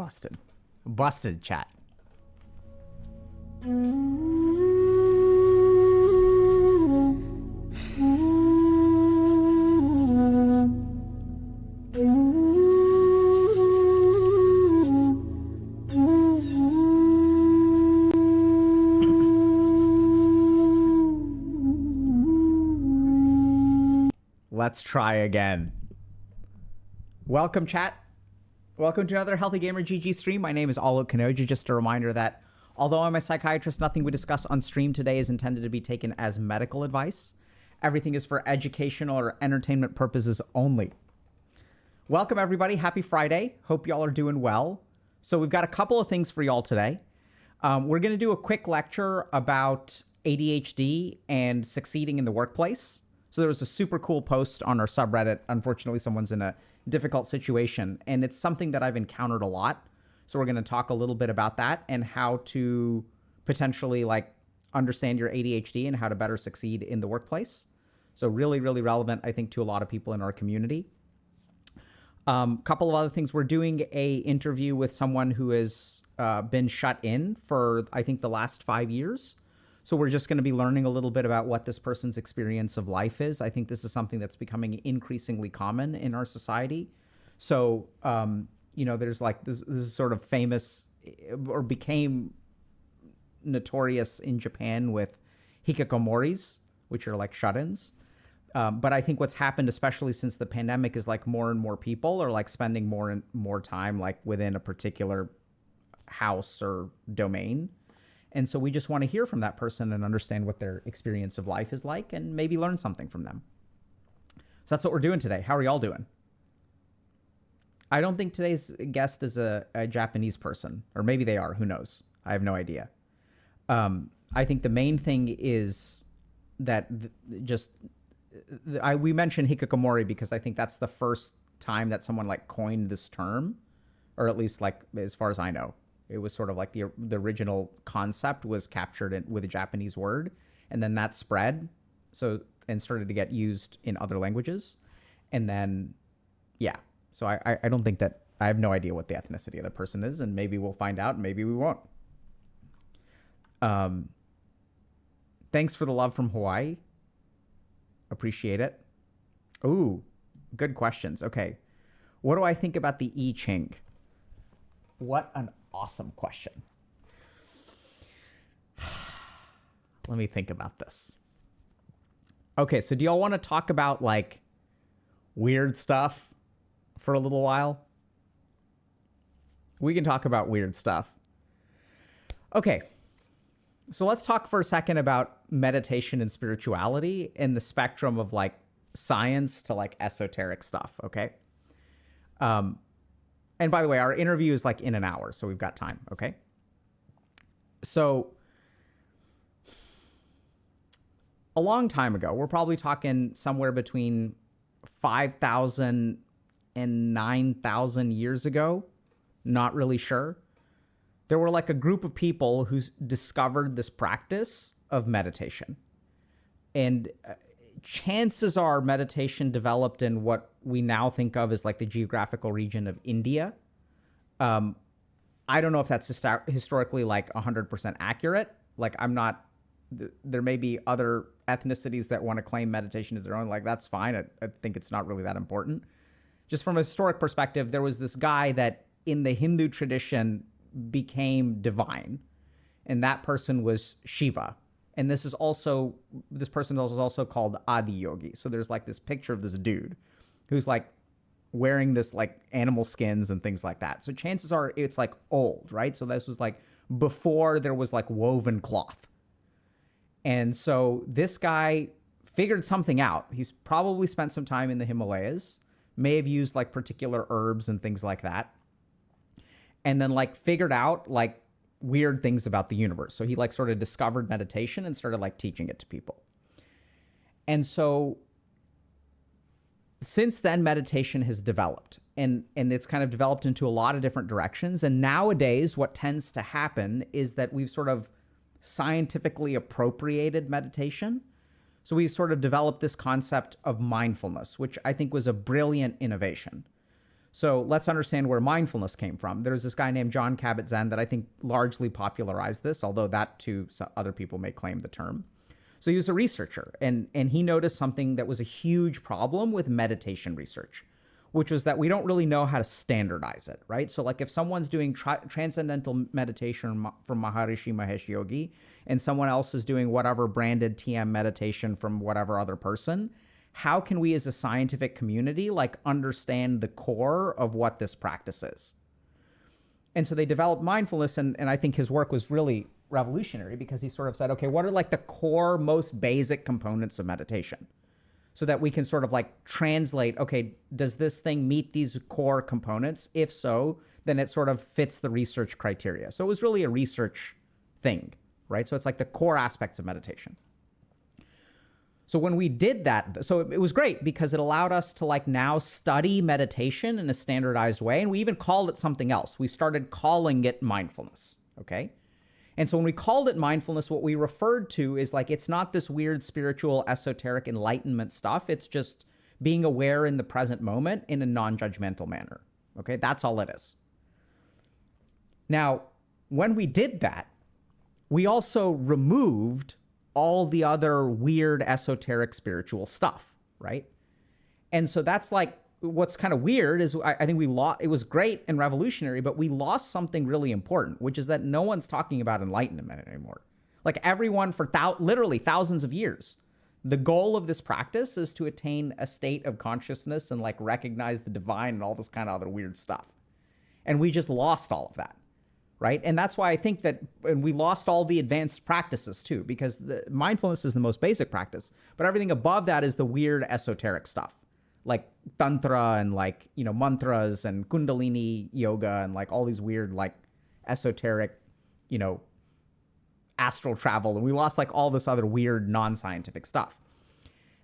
Busted. Busted, chat. Let's try again. Welcome, chat. Welcome to another Healthy Gamer GG stream. My name is Alok Kanoja. Just a reminder that although I'm a psychiatrist, nothing we discuss on stream today is intended to be taken as medical advice. Everything is for educational or entertainment purposes only. Welcome, everybody. Happy Friday. Hope y'all are doing well. So we've got a couple of things for y'all today. We're going to do a quick lecture about ADHD and succeeding in the workplace. So there was a super cool post on our subreddit. Unfortunately, someone's in a difficult situation, and it's something that I've encountered a lot. So we're going to talk a little bit about that and how to potentially understand your ADHD and how to better succeed in the workplace. So really, really relevant, I think, to a lot of people in our community. Couple of other things. We're doing a interview with someone who has been shut in for, I think, the last 5 years. So we're just going to be learning a little bit about what this person's experience of life is. I think this is something that's becoming increasingly common in our society. So, there's this is sort of famous or became notorious in Japan with hikikomoris, which are like shut-ins. But I think what's happened, especially since the pandemic, is more and more people are spending more and more time within a particular house or domain. And so we just want to hear from that person and understand what their experience of life is like and maybe learn something from them. So that's what we're doing today. How are y'all doing? I don't think today's guest is a Japanese person, or maybe they are. Who knows? I have no idea. I think the main thing is that we mentioned hikikomori because I think that's the first time that someone coined this term, or at least as far as I know. It was sort of the original concept was captured with a Japanese word, and then that spread and started to get used in other languages. And then, yeah. So I don't think that, I have no idea what the ethnicity of the person is, and maybe we'll find out, and maybe we won't. Thanks for the love from Hawaii. Appreciate it. Ooh, good questions. Okay. What do I think about the I Ching? What an awesome question. Let me think about this. Okay, so do y'all want to talk about weird stuff for a little while? We can talk about weird stuff. Okay, so let's talk for a second about meditation and spirituality in the spectrum of science to esoteric stuff, okay? And by the way, our interview is in an hour, so we've got time, okay? So a long time ago, we're probably talking somewhere between 5,000 and 9,000 years ago, not really sure. There were a group of people who discovered this practice of meditation. And chances are meditation developed in what we now think of as the geographical region of India. I don't know if that's historically 100% accurate. There may be other ethnicities that want to claim meditation as their own. That's fine. I think it's not really that important. Just from a historic perspective, there was this guy that in the Hindu tradition became divine. And that person was Shiva. And this person is also called Adi Yogi. So there's this picture of this dude who's wearing this animal skins and things like that. So chances are it's old, right? So this was before there was woven cloth. And so this guy figured something out. He's probably spent some time in the Himalayas, may have used particular herbs and things like that. And then figured out weird things about the universe. So he sort of discovered meditation and started teaching it to people. And so since then, meditation has developed and it's kind of developed into a lot of different directions. And nowadays, what tends to happen is that we've sort of scientifically appropriated meditation. So we sort of developed this concept of mindfulness, which I think was a brilliant innovation. So let's understand where mindfulness came from. There's this guy named John Kabat-Zinn that I think largely popularized this, although that too, other people may claim the term. So he was a researcher, and he noticed something that was a huge problem with meditation research, which was that we don't really know how to standardize it, right? So like if someone's doing transcendental meditation from Maharishi Mahesh Yogi, and someone else is doing whatever branded TM meditation from whatever other person, how can we as a scientific community like understand the core of what this practice is? And so they developed mindfulness, and I think his work was really revolutionary because he sort of said, okay, what are like the core, most basic components of meditation? So that we can sort of like translate, okay, does this thing meet these core components? If so, then it sort of fits the research criteria. So it was really a research thing, right? So it's like the core aspects of meditation. So when we did that, so it was great because it allowed us to like now study meditation in a standardized way. And we even called it something else. We started calling it mindfulness, okay? And so when we called it mindfulness, what we referred to is like, it's not this weird spiritual, esoteric enlightenment stuff. It's just being aware in the present moment in a non-judgmental manner, okay? That's all it is. Now, when we did that, we also removed all the other weird esoteric spiritual stuff, right? And so that's like, what's kind of weird is I think it was great and revolutionary, but we lost something really important, which is that no one's talking about enlightenment anymore. Like everyone for literally thousands of years, the goal of this practice is to attain a state of consciousness and like recognize the divine and all this kind of other weird stuff. And we just lost all of that. Right. And that's why I think that, and we lost all the advanced practices too, because the mindfulness is the most basic practice, but everything above that is the weird esoteric stuff, like tantra and like, you know, mantras and kundalini yoga and like all these weird, like esoteric, you know, astral travel. And we lost like all this other weird non-scientific stuff.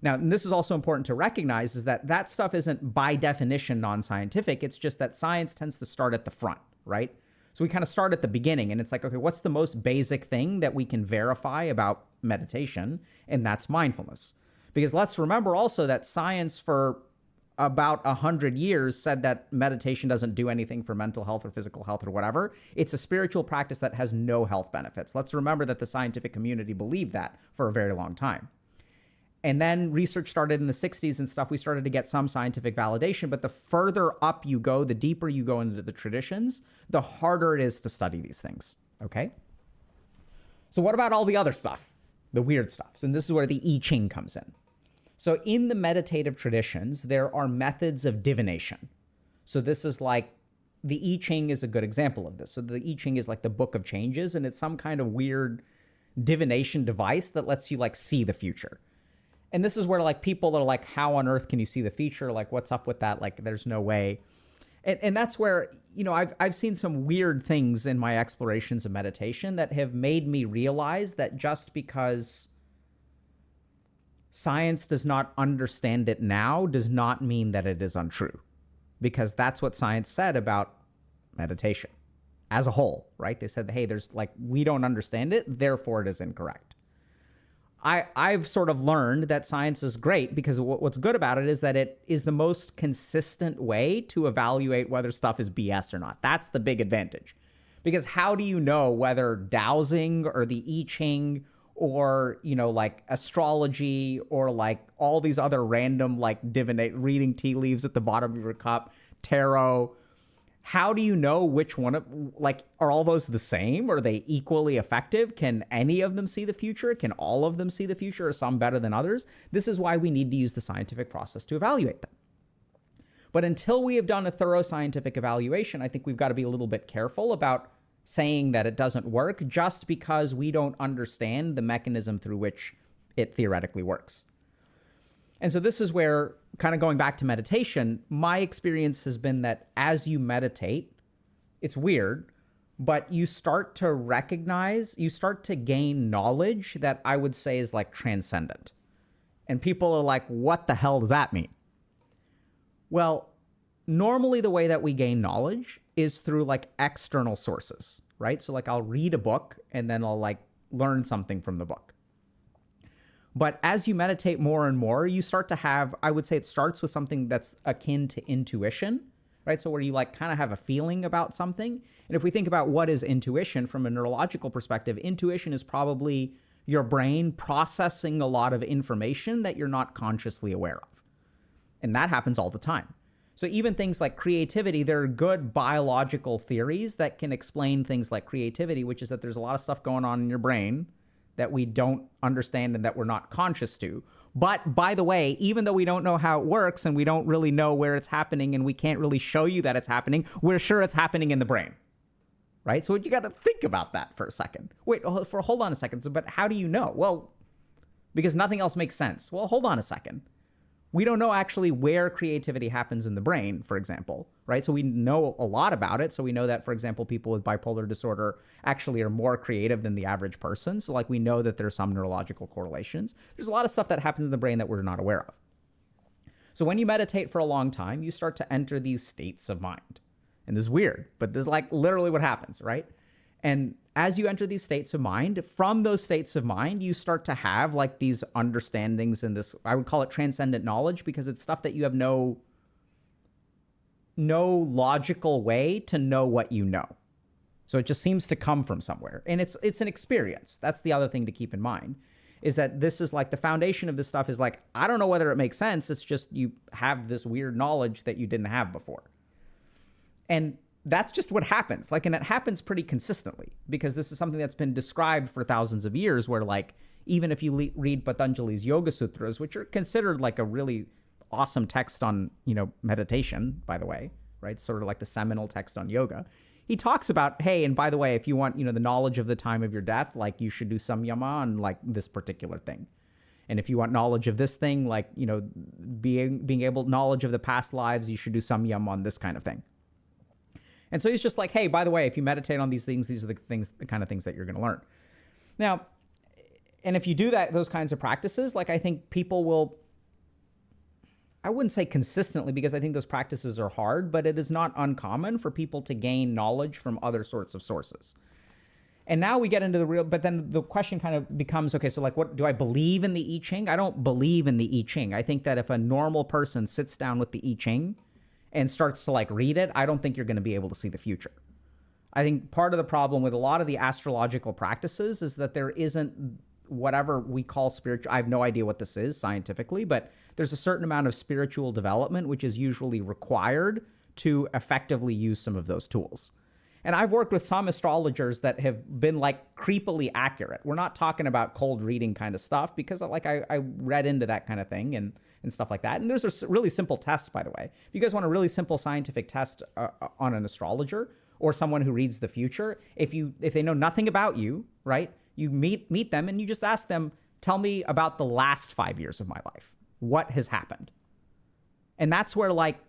Now, and this is also important to recognize, is that that stuff isn't by definition non-scientific. It's just that science tends to start at the front, right? So we kind of start at the beginning, and it's like, okay, what's the most basic thing that we can verify about meditation? And that's mindfulness. Because let's remember also that science for about 100 years said that meditation doesn't do anything for mental health or physical health or whatever. It's a spiritual practice that has no health benefits. Let's remember that the scientific community believed that for a very long time. And then research started in the 60s and stuff. We started to get some scientific validation, but the further up you go, the deeper you go into the traditions, the harder it is to study these things, okay? So what about all the other stuff, the weird stuff? And this is where the I Ching comes in. So in the meditative traditions, there are methods of divination. So this is like, the I Ching is a good example of this. So the I Ching is like the book of changes, and it's some kind of weird divination device that lets you like see the future. And this is where like people are like, how on earth can you see the future? Like, what's up with that? Like, there's no way. And that's where, you know, I've seen some weird things in my explorations of meditation that have made me realize that just because science does not understand it now does not mean that it is untrue. Because that's what science said about meditation as a whole, right? They said, hey, there's like, we don't understand it, therefore it is incorrect. I've sort of learned that science is great because what's good about it is that it is the most consistent way to evaluate whether stuff is BS or not. That's the big advantage. Because how do you know whether dowsing or the I Ching or, you know, like astrology or like all these other random like reading tea leaves at the bottom of your cup, tarot, how do you know which one like, are all those the same? Are they equally effective? Can any of them see the future? Can all of them see the future? Or some better than others? This is why we need to use the scientific process to evaluate them. But until we have done a thorough scientific evaluation, I think we've got to be a little bit careful about saying that it doesn't work just because we don't understand the mechanism through which it theoretically works. And so this is where, kind of going back to meditation, my experience has been that as you meditate, it's weird, but you start to recognize, you start to gain knowledge that I would say is like transcendent. And people are like, what the hell does that mean? Well, normally the way that we gain knowledge is through like external sources, right? So like I'll read a book and then I'll like learn something from the book. But as you meditate more and more, you start to have, I would say it starts with something that's akin to intuition, right? So where you like kind of have a feeling about something. And if we think about what is intuition from a neurological perspective, intuition is probably your brain processing a lot of information that you're not consciously aware of. And that happens all the time. So even things like creativity, there are good biological theories that can explain things like creativity, which is that there's a lot of stuff going on in your brain that we don't understand and that we're not conscious to. But by the way, even though we don't know how it works and we don't really know where it's happening and we can't really show you that it's happening, we're sure it's happening in the brain, right? So you got to think about that for a second. Wait, hold on a second. But how do you know? Well, because nothing else makes sense. Well, hold on a second. We don't know actually where creativity happens in the brain, for example, right? So we know a lot about it. So we know that, for example, people with bipolar disorder actually are more creative than the average person. So like we know that there's some neurological correlations. There's a lot of stuff that happens in the brain that we're not aware of. So when you meditate for a long time, you start to enter these states of mind. And this is weird, but this is like literally what happens, right? And as you enter these states of mind, from those states of mind, you start to have like these understandings and this, I would call it transcendent knowledge, because it's stuff that you have no logical way to know what you know. So it just seems to come from somewhere. And it's an experience. That's the other thing to keep in mind, is that this is like the foundation of this stuff is like, I don't know whether it makes sense. It's just you have this weird knowledge that you didn't have before. And that's just what happens. Like, and it happens pretty consistently, because this is something that's been described for thousands of years, where like, even if you read Patanjali's Yoga Sutras, which are considered like a really awesome text on, meditation, by the way, right? Sort of like the seminal text on yoga. He talks about, hey, and by the way, if you want, the knowledge of the time of your death, like you should do samyama on like this particular thing. And if you want knowledge of this thing, like, being able, knowledge of the past lives, you should do samyama on this kind of thing. And so he's just like, hey, by the way, if you meditate on these things, these are the kind of things that you're going to learn. Now, and if you do those kinds of practices, like I think people will, I wouldn't say consistently, because I think those practices are hard, but it is not uncommon for people to gain knowledge from other sorts of sources. And now we get into but then the question kind of becomes, okay, so like, what do I believe in the I Ching? I don't believe in the I Ching. I think that if a normal person sits down with the I Ching and starts to like read it, I don't think you're going to be able to see the future. I think part of the problem with a lot of the astrological practices is that there isn't whatever we call spiritual. I have no idea what this is scientifically, but there's a certain amount of spiritual development which is usually required to effectively use some of those tools. And I've worked with some astrologers that have been like creepily accurate. We're not talking about cold reading kind of stuff, because like I read into that kind of thing and stuff like that. And there's a really simple test, by the way. If you guys want a really simple scientific test on an astrologer or someone who reads the future, if they know nothing about you, right? You meet them and you just ask them, tell me about the last 5 years of my life. What has happened? And that's where like,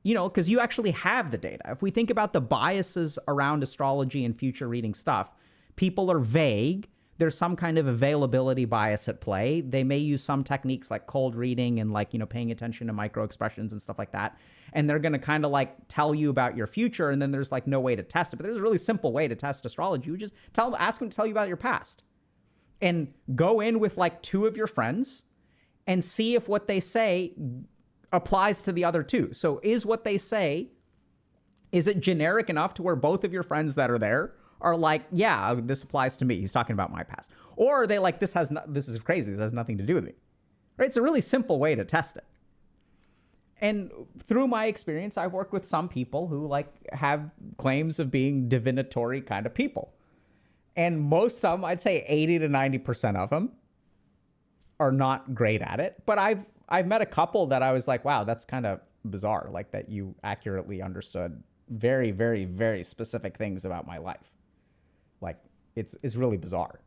because you actually have the data. If we think about the biases around astrology and future reading stuff, people are vague. There's some kind of availability bias at play. They may use some techniques like cold reading and like, paying attention to micro expressions and stuff like that. And they're going to kind of like tell you about your future. And then there's like no way to test it. But there's a really simple way to test astrology. You just ask them to tell you about your past, and go in with like 2 of your friends and see if what they say applies to the other 2. So is what they say, is it generic enough to where both of your friends that are there are like, yeah, this applies to me. He's talking about my past. Or are they like, this is crazy. This has nothing to do with me. Right? It's a really simple way to test it. And through my experience, I've worked with some people who like have claims of being divinatory kind of people. And most of them, I'd say 80 to 90% of them are not great at it. But I've met a couple that I was like, wow, that's kind of bizarre. Like that you accurately understood very, very, very specific things about my life. Like it's really bizarre.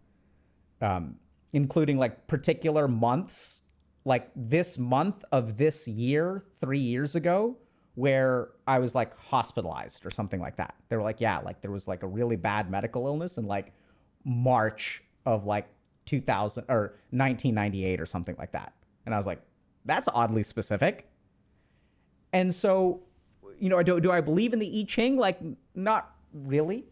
Including like particular months, like this month of this year, 3 years ago, where I was like hospitalized or something like that. They were like, yeah, like there was like a really bad medical illness in like March of like 2000 or 1998 or something like that. And I was like, that's oddly specific. And so, do I believe in the I Ching? Like, not really.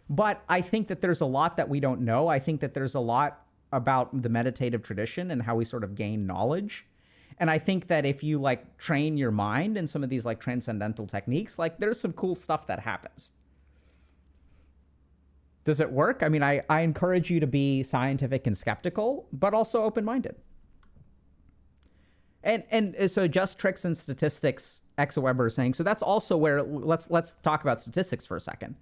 But I think that there's a lot that we don't know. I think that there's a lot about the meditative tradition and how we sort of gain knowledge. And I think that if you like train your mind in some of these like transcendental techniques, like there's some cool stuff that happens. Does it work? I mean, I encourage you to be scientific and skeptical, but also open-minded. And so just tricks and statistics, Exa Weber is saying, so that's also where, let's talk about statistics for a second.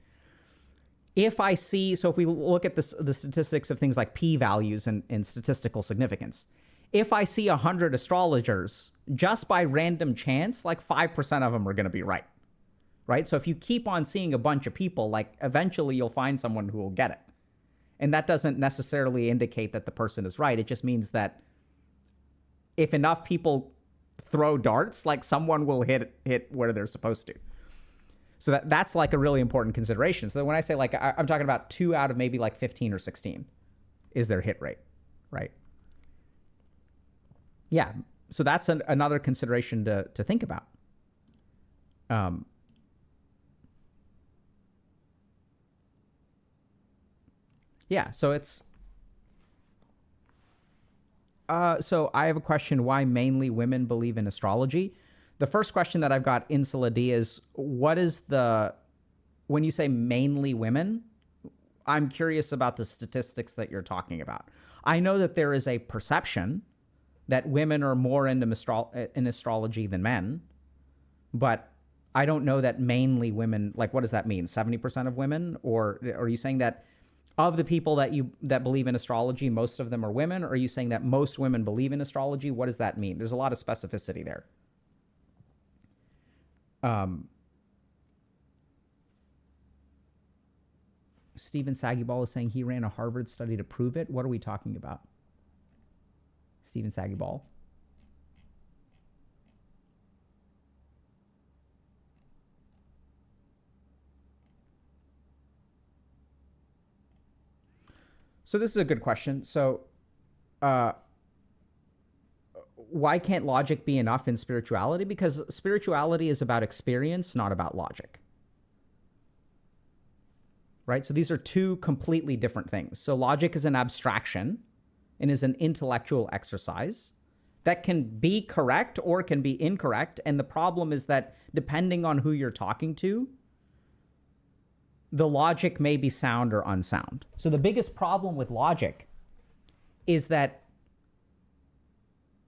If we look at the statistics of things like p-values and statistical significance, if I see 100 astrologers, just by random chance, like 5% of them are going to be right. Right? So if you keep on seeing a bunch of people, like eventually you'll find someone who will get it. And that doesn't necessarily indicate that the person is right. It just means that if enough people throw darts, like someone will hit where they're supposed to. So that's like a really important consideration. So when I say like, I'm talking about 2 out of maybe like 15 or 16 is their hit rate, right? Yeah. So that's another consideration to think about. Yeah, so it's... so I have a question, why mainly women believe in astrology? The first question that I've got in Saladi is, when you say mainly women, I'm curious about the statistics that you're talking about. I know that there is a perception that women are more into in astrology than men, but I don't know that mainly women, like what does that mean? 70% of women? Or are you saying that of the people that believe in astrology, most of them are women? Or are you saying that most women believe in astrology? What does that mean? There's a lot of specificity there. Stephen Sagiball is saying he ran a Harvard study to prove it. What are we talking about? Stephen Sagiball. So this is a good question. So why can't logic be enough in spirituality? Because spirituality is about experience, not about logic. Right? So these are two completely different things. So logic is an abstraction and is an intellectual exercise that can be correct or can be incorrect. And the problem is that depending on who you're talking to, the logic may be sound or unsound. So the biggest problem with logic is that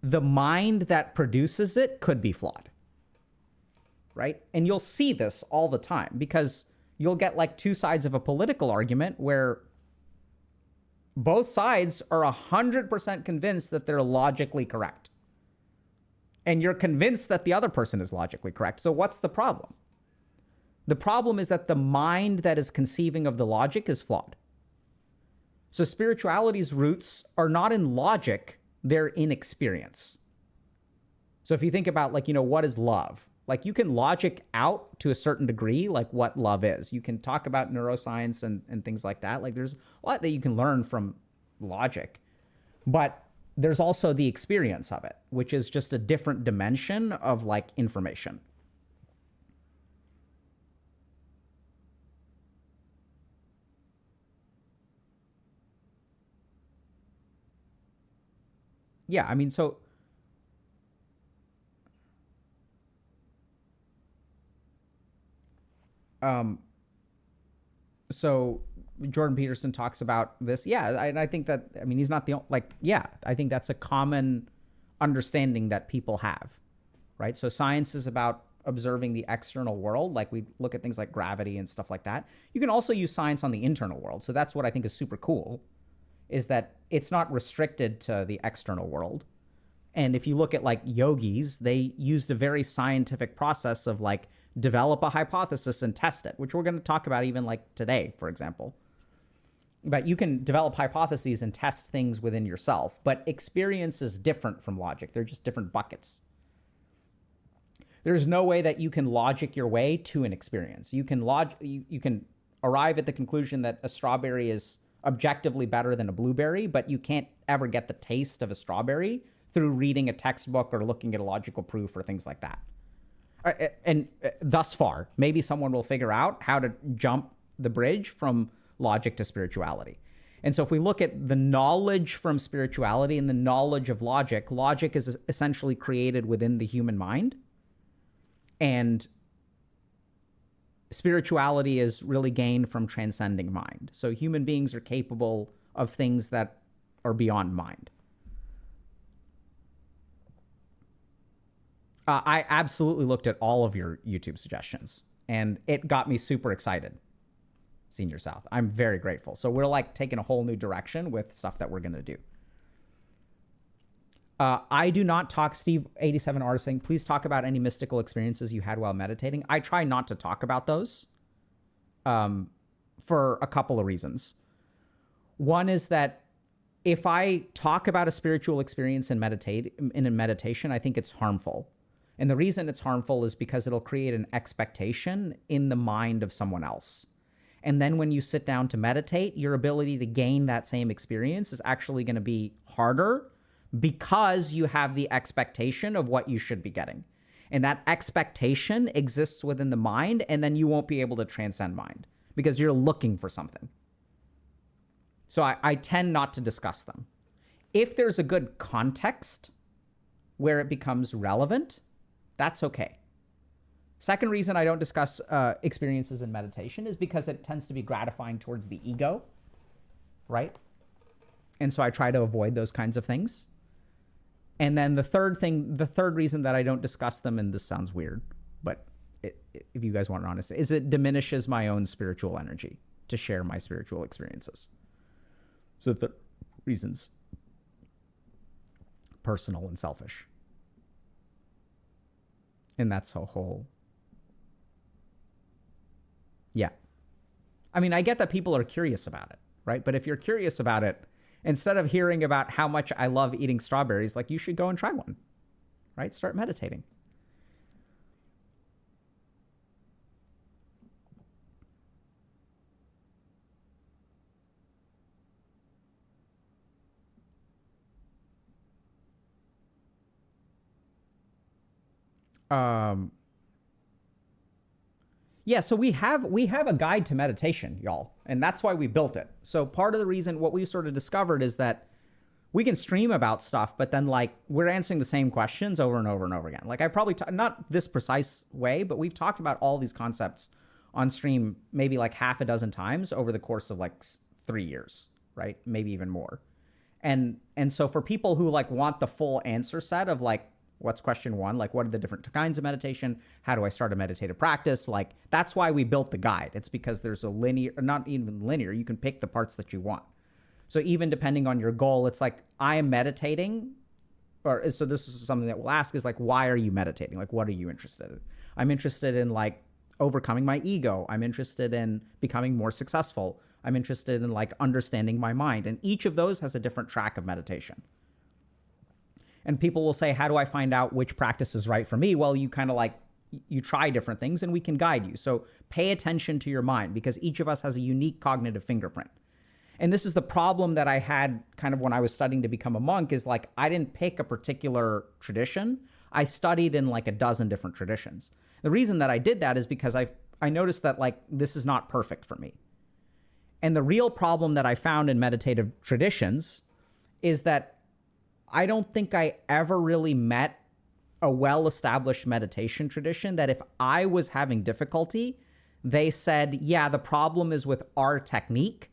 the mind that produces it could be flawed, right? And you'll see this all the time because you'll get like two sides of a political argument where both sides are 100% convinced that they're logically correct. And you're convinced that the other person is logically correct. So what's the problem? The problem is that the mind that is conceiving of the logic is flawed. So spirituality's roots are not in logic, they're in experience. So if you think about like, what is love? Like you can logic out to a certain degree, like what love is. You can talk about neuroscience and things like that. Like there's a lot that you can learn from logic, but there's also the experience of it, which is just a different dimension of like information. Yeah, I mean, so so Jordan Peterson talks about this. Yeah, I think that, I mean, he's not the only, like, yeah, I think that's a common understanding that people have, right? So science is about observing the external world. Like we look at things like gravity and stuff like that. You can also use science on the internal world. So that's what I think is super cool, is that it's not restricted to the external world. And if you look at like yogis, they used a very scientific process of like develop a hypothesis and test it, which we're going to talk about even like today, for example. But you can develop hypotheses and test things within yourself, but experience is different from logic. They're just different buckets. There's no way that you can logic your way to an experience. You can you can arrive at the conclusion that a strawberry is objectively better than a blueberry, but you can't ever get the taste of a strawberry through reading a textbook or looking at a logical proof or things like that. And thus far, maybe someone will figure out how to jump the bridge from logic to spirituality. And so if we look at the knowledge from spirituality and the knowledge of logic, logic is essentially created within the human mind. And spirituality is really gained from transcending mind. So human beings are capable of things that are beyond mind. I absolutely looked at all of your YouTube suggestions, and it got me super excited. Senior South. I'm very grateful. So we're like taking a whole new direction with stuff that we're going to do. I do not talk, Steve87R saying, please talk about any mystical experiences you had while meditating. I try not to talk about those for a couple of reasons. One is that if I talk about a spiritual experience in meditation, I think it's harmful. And the reason it's harmful is because it'll create an expectation in the mind of someone else. And then when you sit down to meditate, your ability to gain that same experience is actually going to be harder because you have the expectation of what you should be getting. And that expectation exists within the mind, and then you won't be able to transcend mind because you're looking for something. So I tend not to discuss them. If there's a good context where it becomes relevant, that's okay. Second reason I don't discuss experiences in meditation is because it tends to be gratifying towards the ego, right? And so I try to avoid those kinds of things. And then the third reason that I don't discuss them, and this sounds weird, but if you guys want an honest, is it diminishes my own spiritual energy to share my spiritual experiences. So the reasons, personal and selfish. And that's a whole, yeah. I mean, I get that people are curious about it, right? But if you're curious about it, instead of hearing about how much I love eating strawberries, like you should go and try one, right? Start meditating. Yeah, so we have a guide to meditation, y'all, and that's why we built it. So part of the reason, what we sort of discovered is that we can stream about stuff, but then like we're answering the same questions over and over and over again. Like I probably, not this precise way, but we've talked about all these concepts on stream maybe like half a dozen times over the course of like 3 years, right? Maybe even more. And so for people who like want the full answer set of like, what's question one? Like, what are the different kinds of meditation? How do I start a meditative practice? Like, that's why we built the guide. It's because there's a linear, not even linear, you can pick the parts that you want. So even depending on your goal, it's like, I am meditating, or so this is something that we'll ask is like, why are you meditating? Like, what are you interested in? I'm interested in like overcoming my ego. I'm interested in becoming more successful. I'm interested in like understanding my mind. And each of those has a different track of meditation. And people will say, how do I find out which practice is right for me? Well, you kind of like, you try different things and we can guide you. So pay attention to your mind because each of us has a unique cognitive fingerprint. And this is the problem that I had kind of when I was studying to become a monk is like, I didn't pick a particular tradition. I studied in like a dozen different traditions. The reason that I did that is because I noticed that like, this is not perfect for me. And the real problem that I found in meditative traditions is that I don't think I ever really met a well-established meditation tradition that if I was having difficulty, they said, yeah, the problem is with our technique.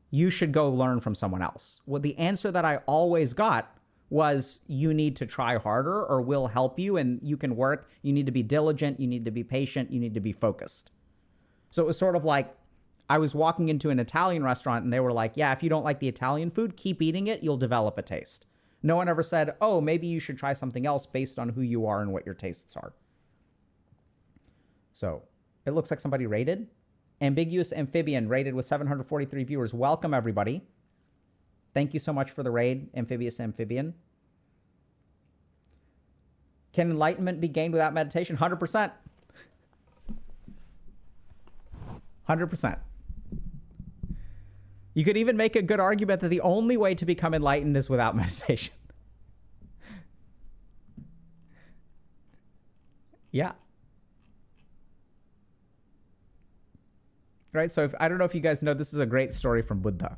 You should go learn from someone else. Well, the answer that I always got was you need to try harder or we'll help you and you can work. You need to be diligent. You need to be patient. You need to be focused. So it was sort of like I was walking into an Italian restaurant and they were like, yeah, if you don't like the Italian food, keep eating it. You'll develop a taste. No one ever said, oh, maybe you should try something else based on who you are and what your tastes are. So it looks like somebody rated. Ambiguous Amphibian rated with 743 viewers. Welcome, everybody. Thank you so much for the raid, Amphibious Amphibian. Can enlightenment be gained without meditation? 100%. 100%. You could even make a good argument that the only way to become enlightened is without meditation. Yeah. Right? So I don't know if you guys know, this is a great story from Buddha.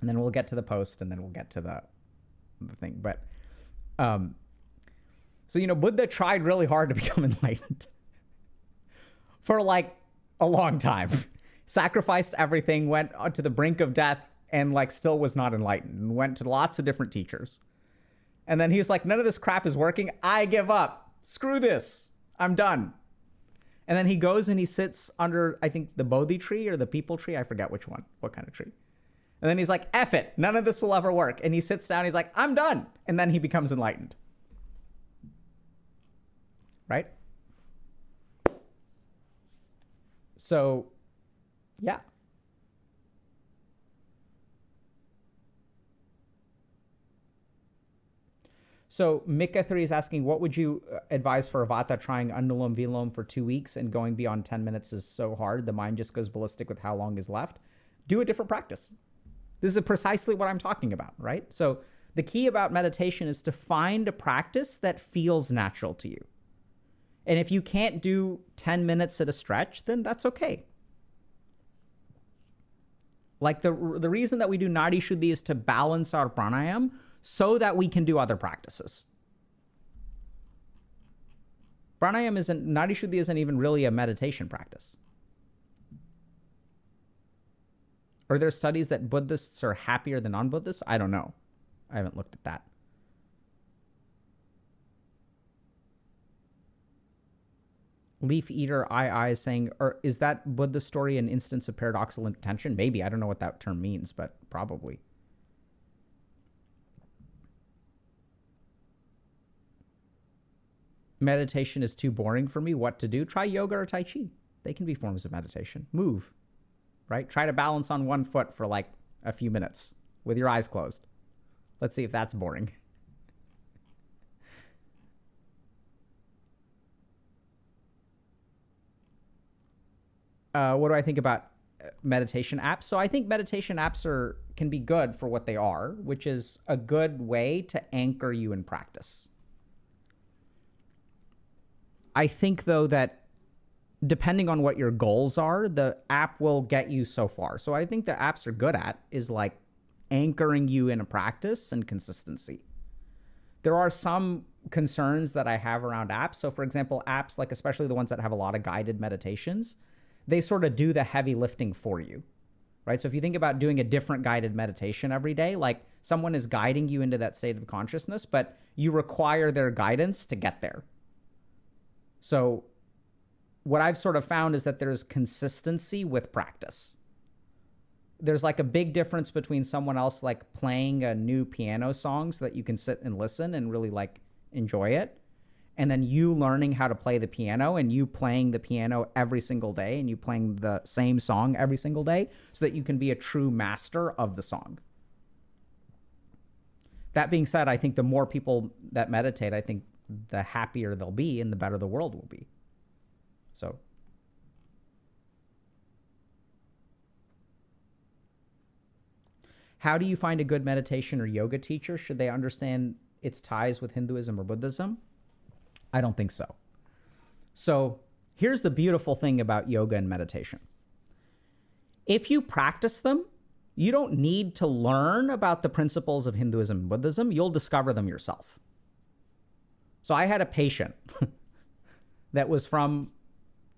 And then we'll get to the post, and then we'll get to the thing. But so, Buddha tried really hard to become enlightened for like a long time. Sacrificed everything, went to the brink of death, and like still was not enlightened, and went to lots of different teachers. And then he was like, none of this crap is working. I give up. Screw this. I'm done. And then he goes and he sits under, I think, the Bodhi tree or the people tree. I forget which one, what kind of tree. And then he's like, F it. None of this will ever work. And he sits down. He's like, I'm done. And then he becomes enlightened. Right? So, yeah. So Mika3 is asking, what would you advise for Avata? Trying Anulom Vilom for 2 weeks and going beyond 10 minutes is so hard. The mind just goes ballistic with how long is left. Do a different practice. This is precisely what I'm talking about, right? So the key about meditation is to find a practice that feels natural to you. And if you can't do 10 minutes at a stretch, then that's okay. Like the reason that we do Nadi Shuddhi is to balance our pranayam so that we can do other practices. Nadi Shuddhi isn't even really a meditation practice. Are there studies that Buddhists are happier than non-Buddhists? I don't know. I haven't looked at that. Leaf Eater II is saying, is that Buddha story an instance of paradoxical intention? Maybe. I don't know what that term means, but probably. Meditation is too boring for me. What to do? Try yoga or Tai Chi. They can be forms of meditation. Move, right? Try to balance on one foot for like a few minutes with your eyes closed. Let's see if that's boring. What do I think about meditation apps? So I think meditation apps can be good for what they are, which is a good way to anchor you in practice. I think, though, that depending on what your goals are, the app will get you so far. So I think the apps are good at is like anchoring you in a practice and consistency. There are some concerns that I have around apps. So for example, apps, like especially the ones that have a lot of guided meditations, they sort of do the heavy lifting for you, right? So if you think about doing a different guided meditation every day, like someone is guiding you into that state of consciousness, but you require their guidance to get there. So what I've sort of found is that there's consistency with practice. There's like a big difference between someone else like playing a new piano song so that you can sit and listen and really like enjoy it, and then you learning how to play the piano and you playing the piano every single day and you playing the same song every single day so that you can be a true master of the song. That being said, I think the more people that meditate, I think the happier they'll be and the better the world will be. So how do you find a good meditation or yoga teacher? Should they understand its ties with Hinduism or Buddhism? I don't think so. So here's the beautiful thing about yoga and meditation. If you practice them, you don't need to learn about the principles of Hinduism and Buddhism. You'll discover them yourself. So I had a patient that was from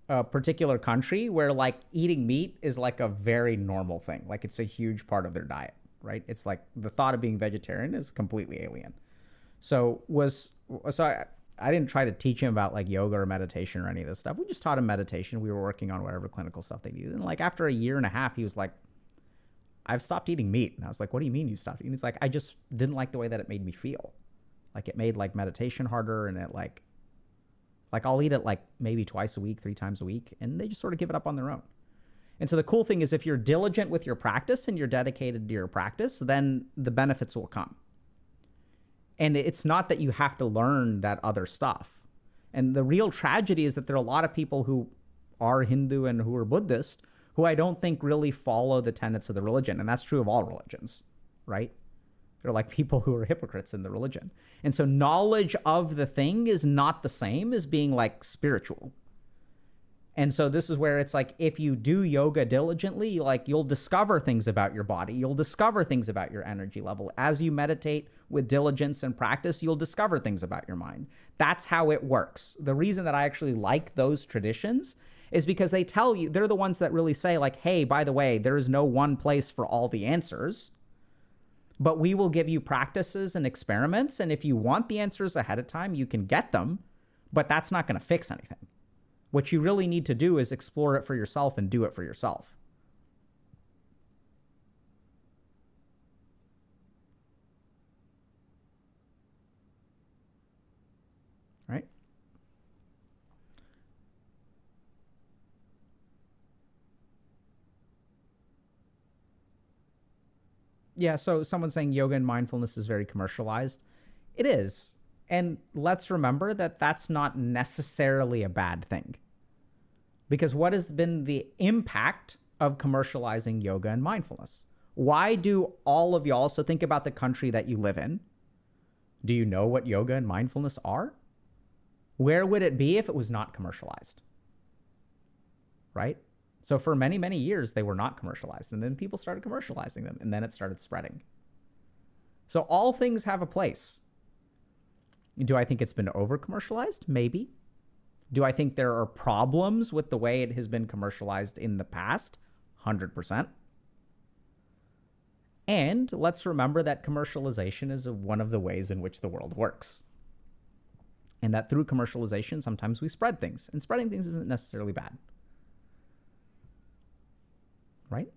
a particular country where like eating meat is like a very normal thing. Like it's a huge part of their diet, right? It's like the thought of being vegetarian is completely alien. I didn't try to teach him about like yoga or meditation or any of this stuff. We just taught him meditation. We were working on whatever clinical stuff they needed. And like after a year and a half, he was like, I've stopped eating meat. And I was like, what do you mean you stopped eating? He's like, I just didn't like the way that it made me feel. Like it made like meditation harder, and it like I'll eat it like maybe twice a week, 3 times a week, and they just sort of give it up on their own. And so the cool thing is if you're diligent with your practice and you're dedicated to your practice, then the benefits will come. And it's not that you have to learn that other stuff. And the real tragedy is that there are a lot of people who are Hindu and who are Buddhist who I don't think really follow the tenets of the religion. And that's true of all religions, right? They're like people who are hypocrites in the religion. And so knowledge of the thing is not the same as being like spiritual. And so this is where it's like, if you do yoga diligently, like, you'll discover things about your body. You'll discover things about your energy level. As you meditate with diligence and practice, you'll discover things about your mind. That's how it works. The reason that I actually like those traditions is because they tell you, they're the ones that really say, like, hey, by the way, there is no one place for all the answers, but we will give you practices and experiments. And if you want the answers ahead of time, you can get them, but that's not going to fix anything. What you really need to do is explore it for yourself and do it for yourself. Right? Yeah, so someone's saying yoga and mindfulness is very commercialized. It is. And let's remember that that's not necessarily a bad thing. Because what has been the impact of commercializing yoga and mindfulness? Why do all of y'all, so think about the country that you live in. Do you know what yoga and mindfulness are? Where would it be if it was not commercialized? Right? So for many, many years, they were not commercialized. And then people started commercializing them. And then it started spreading. So all things have a place. Do I think it's been over-commercialized? Maybe. Do I think there are problems with the way it has been commercialized in the past? 100%. And let's remember that commercialization is one of the ways in which the world works. And that through commercialization, sometimes we spread things. And spreading things isn't necessarily bad. Right?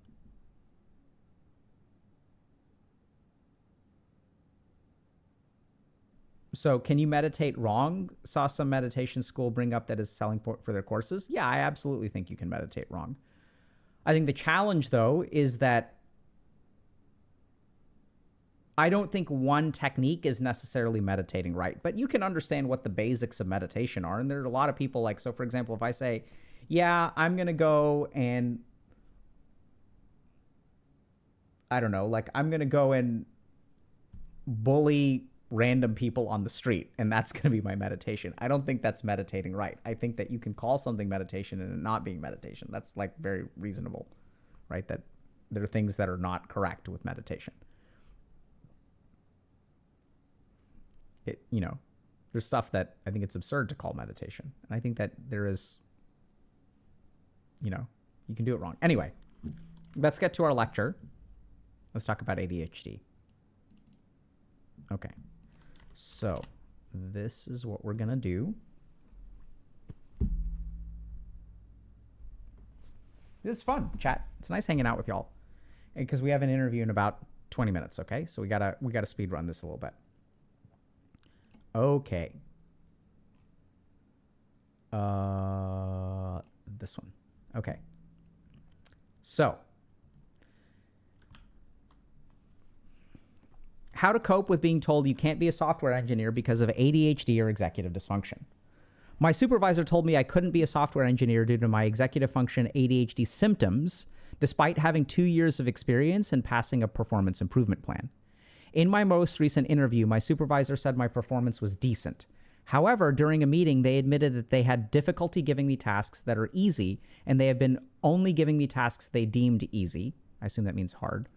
So can you meditate wrong? Saw some meditation school bring up that as selling point for their courses. Yeah, I absolutely think you can meditate wrong. I think the challenge, though, is that I don't think one technique is necessarily meditating right, but you can understand what the basics of meditation are. And there are a lot of people like, so for example, if I say, yeah, I'm going to go and, I don't know, like I'm going to go and bully random people on the street, and that's going to be my meditation. I don't think that's meditating right. I think that you can call something meditation and it not being meditation. That's like very reasonable, right? That there are things that are not correct with meditation. There's stuff that I think it's absurd to call meditation. And I think that there is, you can do it wrong. Anyway, let's get to our lecture. Let's talk about ADHD. Okay. So this is what we're going to do. This is fun, chat. It's nice hanging out with y'all. Because we have an interview in about 20 minutes, okay? So we gotta speed run this a little bit. Okay. This one. Okay. So, how to cope with being told you can't be a software engineer because of ADHD or executive dysfunction. My supervisor told me I couldn't be a software engineer due to my executive function ADHD symptoms, despite having 2 years of experience and passing a performance improvement plan. In my most recent interview, my supervisor said my performance was decent. However, during a meeting, they admitted that they had difficulty giving me tasks that are easy, and they have been only giving me tasks they deemed easy. I assume that means hard.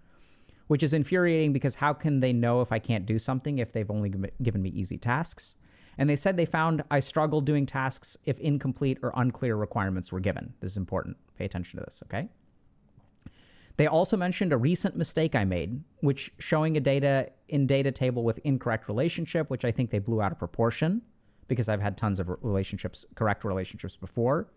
Which is infuriating because how can they know if I can't do something if they've only given me easy tasks? And they said they found I struggled doing tasks if incomplete or unclear requirements were given. This is important. Pay attention to this, okay? They also mentioned a recent mistake I made, which showing a data table with incorrect relationship, which I think they blew out of proportion because I've had tons of correct relationships before.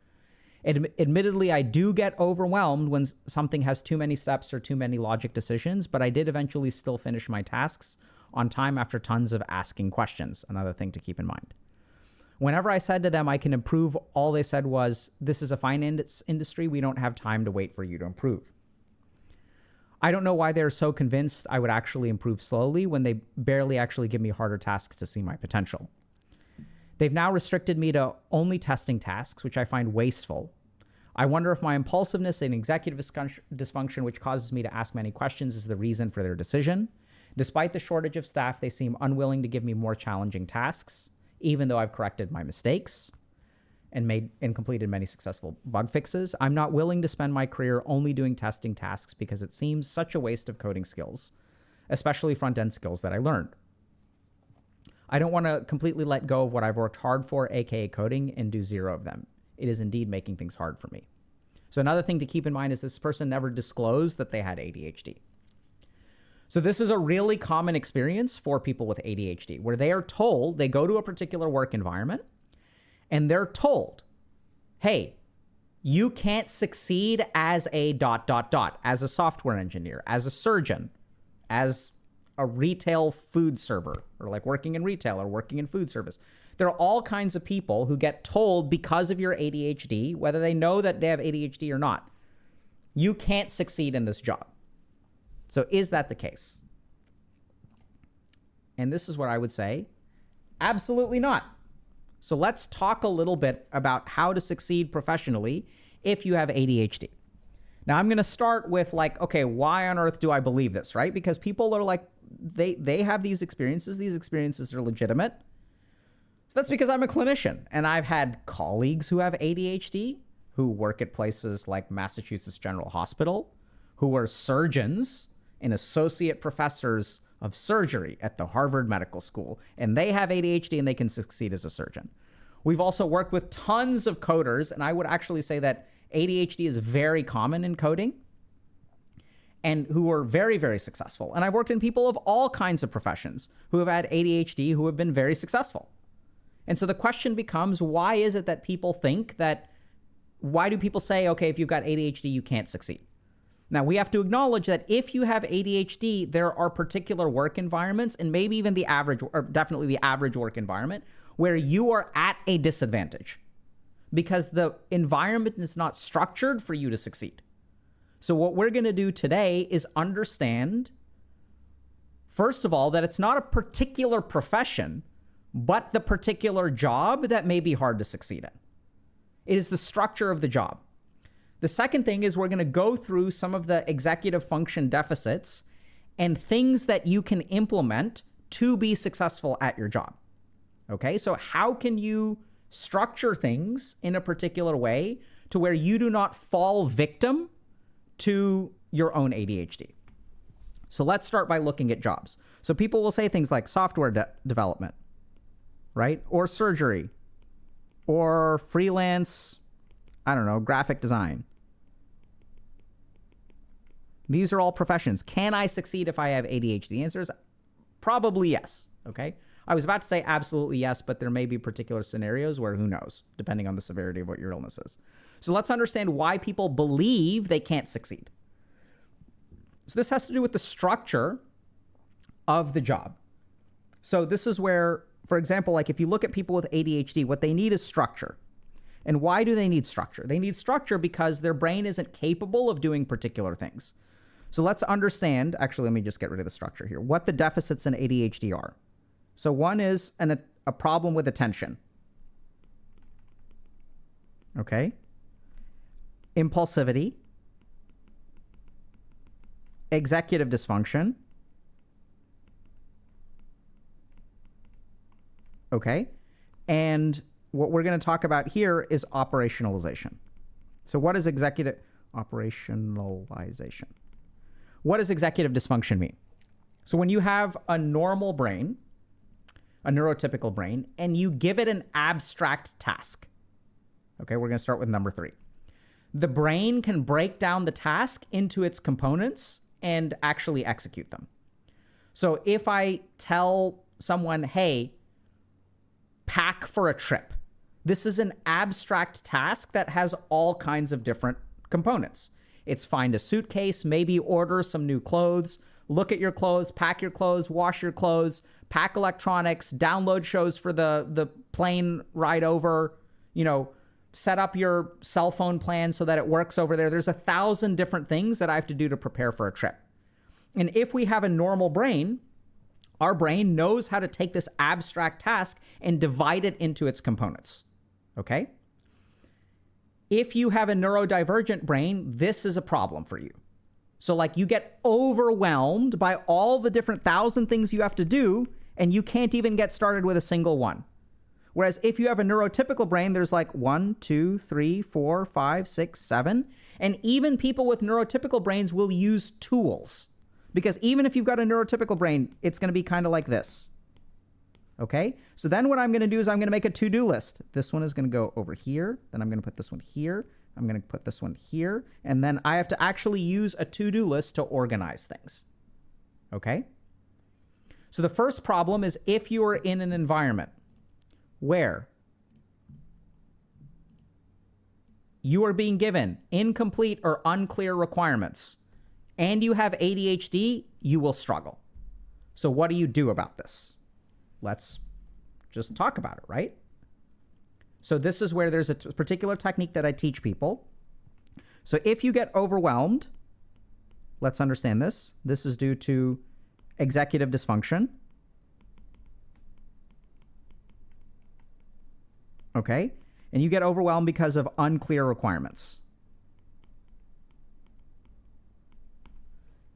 Admittedly, I do get overwhelmed when something has too many steps or too many logic decisions, but I did eventually still finish my tasks on time after tons of asking questions. Another thing to keep in mind. Whenever I said to them I can improve, all they said was, this is a finance industry. We don't have time to wait for you to improve. I don't know why they're so convinced I would actually improve slowly when they barely actually give me harder tasks to see my potential. They've now restricted me to only testing tasks, which I find wasteful. I wonder if my impulsiveness and executive dysfunction, which causes me to ask many questions, is the reason for their decision. Despite the shortage of staff, they seem unwilling to give me more challenging tasks, even though I've corrected my mistakes. and completed many successful bug fixes. I'm not willing to spend my career only doing testing tasks because it seems such a waste of coding skills, especially front-end skills that I learned. I don't want to completely let go of what I've worked hard for, aka coding, and do zero of them. It is indeed making things hard for me. So another thing to keep in mind is this person never disclosed that they had ADHD. So this is a really common experience for people with ADHD, where they are told, they go to a particular work environment, and they're told, hey, you can't succeed as a ... as a software engineer, as a surgeon, as a retail food server, or like working in retail or working in food service. There are all kinds of people who get told because of your ADHD, whether they know that they have ADHD or not, you can't succeed in this job. So is that the case? And this is what I would say, absolutely not. So let's talk a little bit about how to succeed professionally if you have ADHD. Now I'm going to start with like, okay, why on earth do I believe this, right? Because people are like, they have these experiences. These experiences are legitimate. So that's because I'm a clinician, and I've had colleagues who have ADHD who work at places like Massachusetts General Hospital, who are surgeons and associate professors of surgery at the Harvard Medical School, and they have ADHD and they can succeed as a surgeon. We've also worked with tons of coders, and I would actually say that ADHD is very common in coding, and who are very, very successful. And I've worked in people of all kinds of professions who have had ADHD who have been very successful. And so the question becomes, why is it that people think that, why do people say, okay, if you've got ADHD, you can't succeed? Now, we have to acknowledge that if you have ADHD, there are particular work environments, and maybe even the average, or definitely the average work environment, where you are at a disadvantage because the environment is not structured for you to succeed. So what we're going to do today is understand, first of all, that it's not a particular profession, but the particular job that may be hard to succeed in. It is the structure of the job. The second thing is we're going to go through some of the executive function deficits and things that you can implement to be successful at your job. Okay, so how can you structure things in a particular way to where you do not fall victim to your own ADHD? So let's start by looking at jobs. So people will say things like software development, right? Or surgery, or freelance, I don't know, graphic design. These are all professions. Can I succeed if I have ADHD? The answer is probably yes, okay? I was about to say absolutely yes, but there may be particular scenarios where who knows, depending on the severity of what your illness is. So let's understand why people believe they can't succeed. So this has to do with the structure of the job. So this is where, for example, like if you look at people with ADHD, what they need is structure. And why do they need structure? They need structure because their brain isn't capable of doing particular things. So let's understand, actually, let me just get rid of the structure here, what the deficits in ADHD are. So one is a problem with attention. Okay. Impulsivity. Executive dysfunction. Okay. And what we're going to talk about here is operationalization. So what does operationalization? What does executive dysfunction mean? So when you have a normal brain, a neurotypical brain, and you give it an abstract task. Okay, we're going to start with number 3. The brain can break down the task into its components and actually execute them. So if I tell someone, hey, pack for a trip, this is an abstract task that has all kinds of different components. It's find a suitcase, maybe order some new clothes, look at your clothes, pack your clothes, wash your clothes, pack electronics, download shows for the plane ride over, set up your cell phone plan so that it works over there. There's 1,000 different things that I have to do to prepare for a trip. And if we have a normal brain, our brain knows how to take this abstract task and divide it into its components. Okay? If you have a neurodivergent brain, this is a problem for you. So like you get overwhelmed by all the different 1,000 things you have to do, and you can't even get started with a single one. Whereas if you have a neurotypical brain, there's like 1, 2, 3, 4, 5, 6, 7. And even people with neurotypical brains will use tools. Because even if you've got a neurotypical brain, it's going to be kind of like this. Okay? So then what I'm going to do is I'm going to make a to-do list. This one is going to go over here. Then I'm going to put this one here. I'm going to put this one here. And then I have to actually use a to-do list to organize things. Okay? So the first problem is if you are in an environment where you are being given incomplete or unclear requirements and you have ADHD, you will struggle. So what do you do about this? Let's just talk about it, right? So this is where there's a particular technique that I teach people. So if you get overwhelmed, let's understand this. This is due to executive dysfunction. Okay? And you get overwhelmed because of unclear requirements.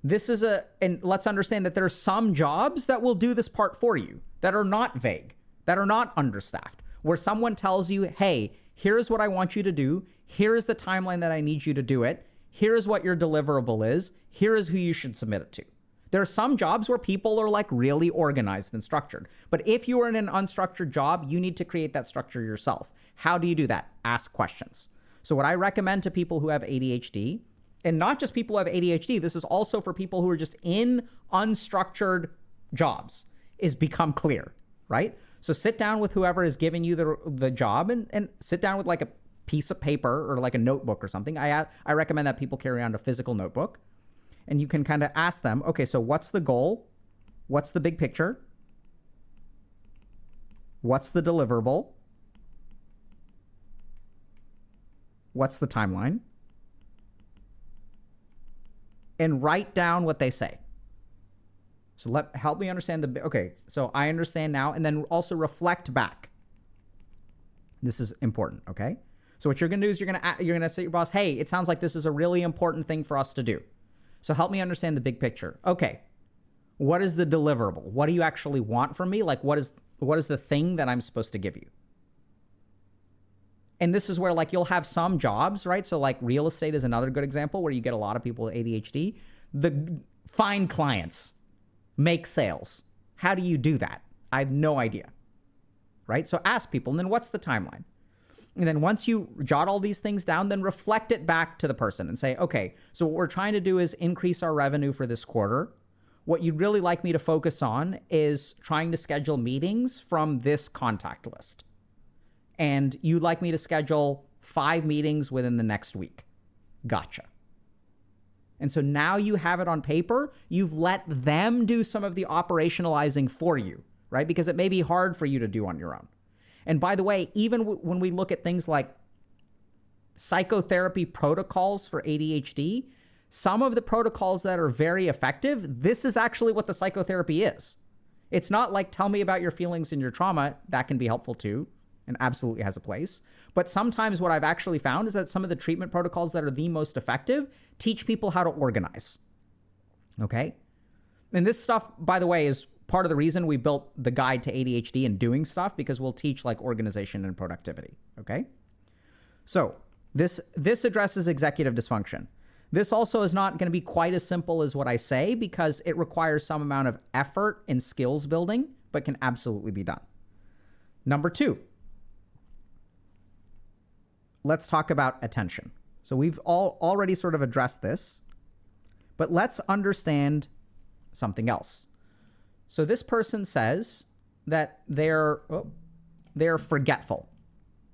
And let's understand that there are some jobs that will do this part for you that are not vague, that are not understaffed, where someone tells you, hey, here's what I want you to do. Here is the timeline that I need you to do it. Here is what your deliverable is. Here is who you should submit it to. There are some jobs where people are like really organized and structured. But if you are in an unstructured job, you need to create that structure yourself. How do you do that? Ask questions. So what I recommend to people who have ADHD, and not just people who have ADHD, this is also for people who are just in unstructured jobs, is become clear, right? So sit down with whoever is giving you the job and sit down with like a piece of paper or like a notebook or something. I recommend that people carry around a physical notebook. And you can kind of ask them, okay, so what's the goal? What's the big picture? What's the deliverable? What's the timeline? And write down what they say. So help me understand okay, so I understand now, and then also reflect back. This is important, okay? So what you're going to do is you're going to say to your boss, hey, it sounds like this is a really important thing for us to do. So help me understand the big picture. Okay, what is the deliverable? What do you actually want from me? Like, what is the thing that I'm supposed to give you? And this is where like you'll have some jobs, right? So like real estate is another good example where you get a lot of people with ADHD. Find clients, make sales. How do you do that? I have no idea, right? So ask people, and then what's the timeline? And then once you jot all these things down, then reflect it back to the person and say, okay, so what we're trying to do is increase our revenue for this quarter. What you'd really like me to focus on is trying to schedule meetings from this contact list. And you'd like me to schedule 5 meetings within the next week. Gotcha. And so now you have it on paper. You've let them do some of the operationalizing for you, right? Because it may be hard for you to do on your own. And by the way, even when we look at things like psychotherapy protocols for ADHD, some of the protocols that are very effective, this is actually what the psychotherapy is. It's not like tell me about your feelings and your trauma. That can be helpful too and absolutely has a place. But sometimes what I've actually found is that some of the treatment protocols that are the most effective teach people how to organize. Okay? And this stuff, by the way, is part of the reason we built the guide to ADHD and doing stuff, because we'll teach like organization and productivity, okay? So this addresses executive dysfunction. This also is not going to be quite as simple as what I say because it requires some amount of effort and skills building, but can absolutely be done. Number 2, let's talk about attention. So we've already sort of addressed this, but let's understand something else. So this person says that they're forgetful,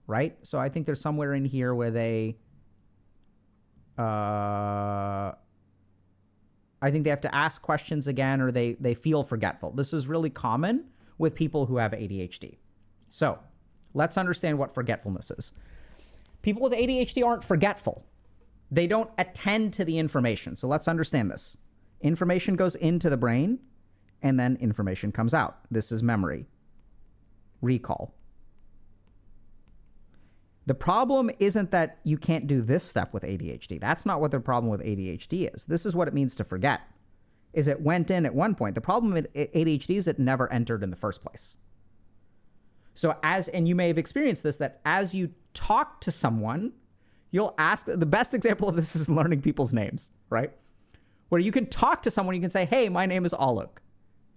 right? So I think there's somewhere in here where I think they have to ask questions again, or they feel forgetful. This is really common with people who have ADHD. So let's understand what forgetfulness is. People with ADHD aren't forgetful. They don't attend to the information. So let's understand this. Information goes into the brain, and then information comes out. This is memory, recall. The problem isn't that you can't do this step with ADHD. That's not what the problem with ADHD is. This is what it means to forget, is it went in at one point. The problem with ADHD is it never entered in the first place. So and you may have experienced this, that as you talk to someone, you'll ask, the best example of this is learning people's names, right? Where you can talk to someone, you can say, hey, my name is Alok.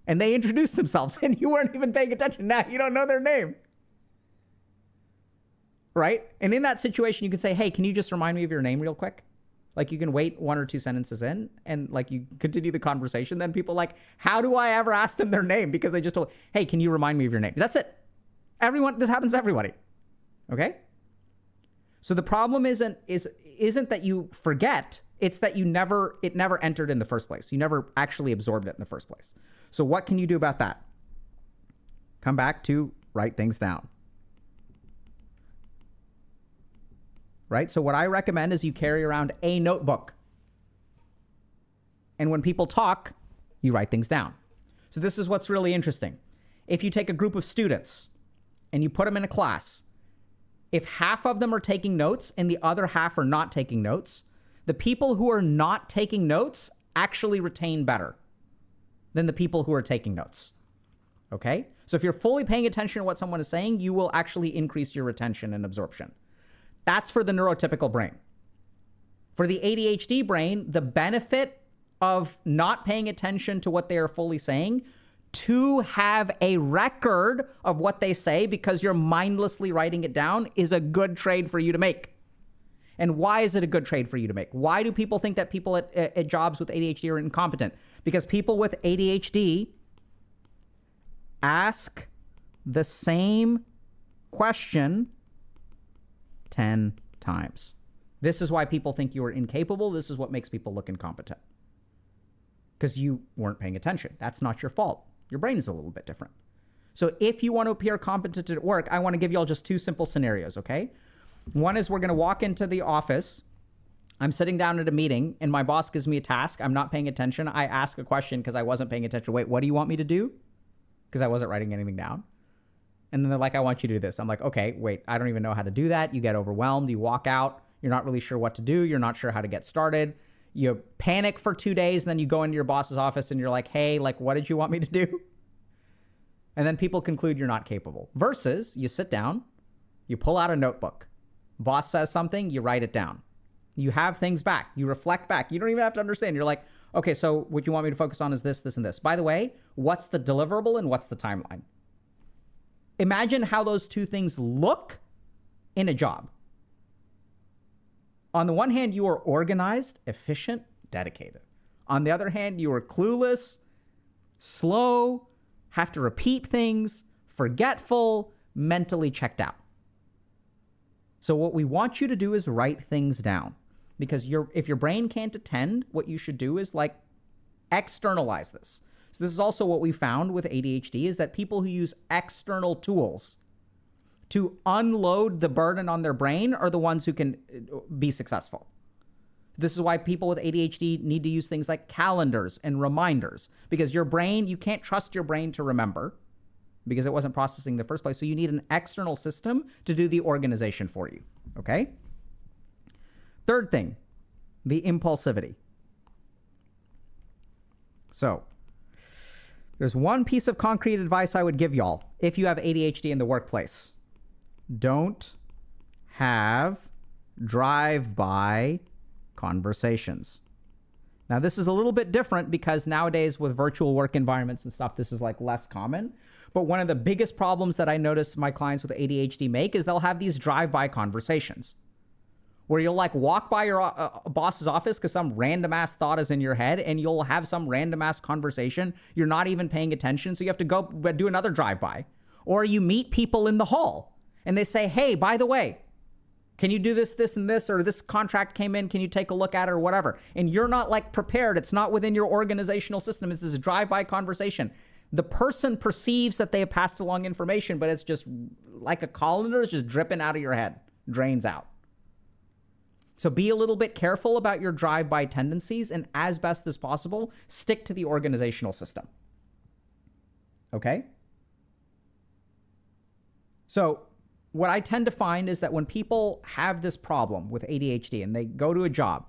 And they introduce themselves and you weren't even paying attention. Now you don't know their name. Right? And in that situation, you can say, hey, can you just remind me of your name real quick? Like you can wait 1 or 2 sentences in and like you continue the conversation. Then people like, how do I ever ask them their name? Because they just told, hey, can you remind me of your name? That's it. This happens to everybody. Okay? So the problem isn't that you forget. It's that it never entered in the first place. You never actually absorbed it in the first place. So what can you do about that? Come back to write things down. Right? So what I recommend is you carry around a notebook. And when people talk, you write things down. So this is what's really interesting. If you take a group of students and you put them in a class, if half of them are taking notes and the other half are not taking notes, the people who are not taking notes actually retain better than the people who are taking notes. Okay? So if you're fully paying attention to what someone is saying, you will actually increase your retention and absorption. That's for the neurotypical brain. For the ADHD brain, the benefit of not paying attention to what they are fully saying, to have a record of what they say because you're mindlessly writing it down, is a good trade for you to make. And why is it a good trade for you to make? Why do people think that people at jobs with ADHD are incompetent? Because people with ADHD ask the same question 10 times. This is why people think you are incapable. This is what makes people look incompetent. Because you weren't paying attention. That's not your fault. Your brain is a little bit different. So if you want to appear competent at work, I want to give you all just 2 simple scenarios, okay? One is we're going to walk into the office. I'm sitting down at a meeting and my boss gives me a task. I'm not paying attention. I ask a question because I wasn't paying attention. Wait, what do you want me to do? Because I wasn't writing anything down. And then they're like, I want you to do this. I'm like, okay, wait, I don't even know how to do that. You get overwhelmed. You walk out. You're not really sure what to do. You're not sure how to get started. You panic for 2 days. And then you go into your boss's office and you're like, hey, like, what did you want me to do? And then people conclude you're not capable. Versus you sit down, you pull out a notebook. Boss says something, you write it down. You have things back. You reflect back. You don't even have to understand. You're like, okay, so what you want me to focus on is this, this, and this. By the way, what's the deliverable and what's the timeline? Imagine how those 2 things look in a job. On the one hand, you are organized, efficient, dedicated. On the other hand, you are clueless, slow, have to repeat things, forgetful, mentally checked out. So what we want you to do is write things down, because if your brain can't attend, what you should do is like externalize this. So this is also what we found with ADHD, is that people who use external tools to unload the burden on their brain are the ones who can be successful. This is why people with ADHD need to use things like calendars and reminders, because your brain, you can't trust your brain to remember because it wasn't processing in the first place. So you need an external system to do the organization for you, okay? Third thing, the impulsivity. So there's one piece of concrete advice I would give y'all if you have ADHD in the workplace. Don't have drive-by conversations. Now, this is a little bit different because nowadays with virtual work environments and stuff, this is like less common. But one of the biggest problems that I notice my clients with ADHD make is they'll have these drive-by conversations where you'll like walk by your boss's office because some random ass thought is in your head, and you'll have some random ass conversation. You're not even paying attention. So you have to go do another drive-by. Or you meet people in the hall and they say, hey, by the way, can you do this, this, and this, or this contract came in, can you take a look at it, or whatever? And you're not like prepared. It's not within your organizational system. It's this drive-by conversation. The person perceives that they have passed along information, but it's just like a colander is just dripping out of your head, drains out. So be a little bit careful about your drive-by tendencies, and as best as possible, stick to the organizational system. Okay? So what I tend to find is that when people have this problem with ADHD and they go to a job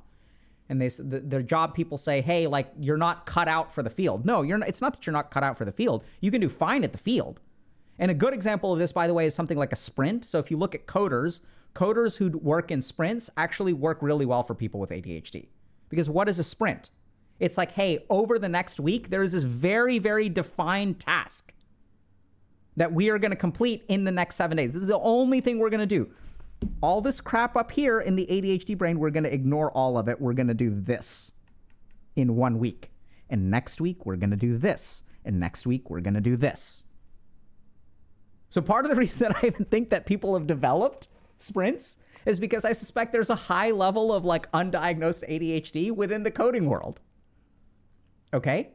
and their job people say, hey, like, you're not cut out for the field. No, you're not. It's not that you're not cut out for the field. You can do fine at the field. And a good example of this, by the way, is something like a sprint. So if you look at coders who work in sprints actually work really well for people with ADHD. Because what is a sprint? It's like, hey, over the next week, there's this very, very defined task that we are going to complete in the next 7 days. This is the only thing we're going to do. All this crap up here in the ADHD brain, we're going to ignore all of it. We're going to do this in 1 week. And next week, we're going to do this. And next week, we're going to do this. So part of the reason that I even think that people have developed sprints is because I suspect there's a high level of like undiagnosed ADHD within the coding world. Okay?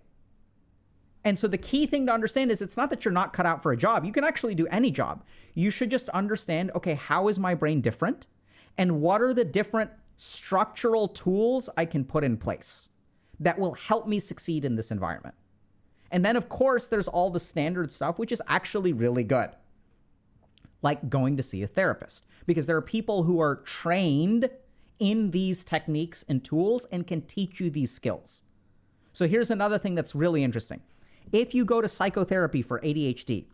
And so the key thing to understand is it's not that you're not cut out for a job. You can actually do any job. You should just understand, okay, how is my brain different? And what are the different structural tools I can put in place that will help me succeed in this environment? And then, of course, there's all the standard stuff, which is actually really good, like going to see a therapist, because there are people who are trained in these techniques and tools and can teach you these skills. So here's another thing that's really interesting. If you go to psychotherapy for ADHD,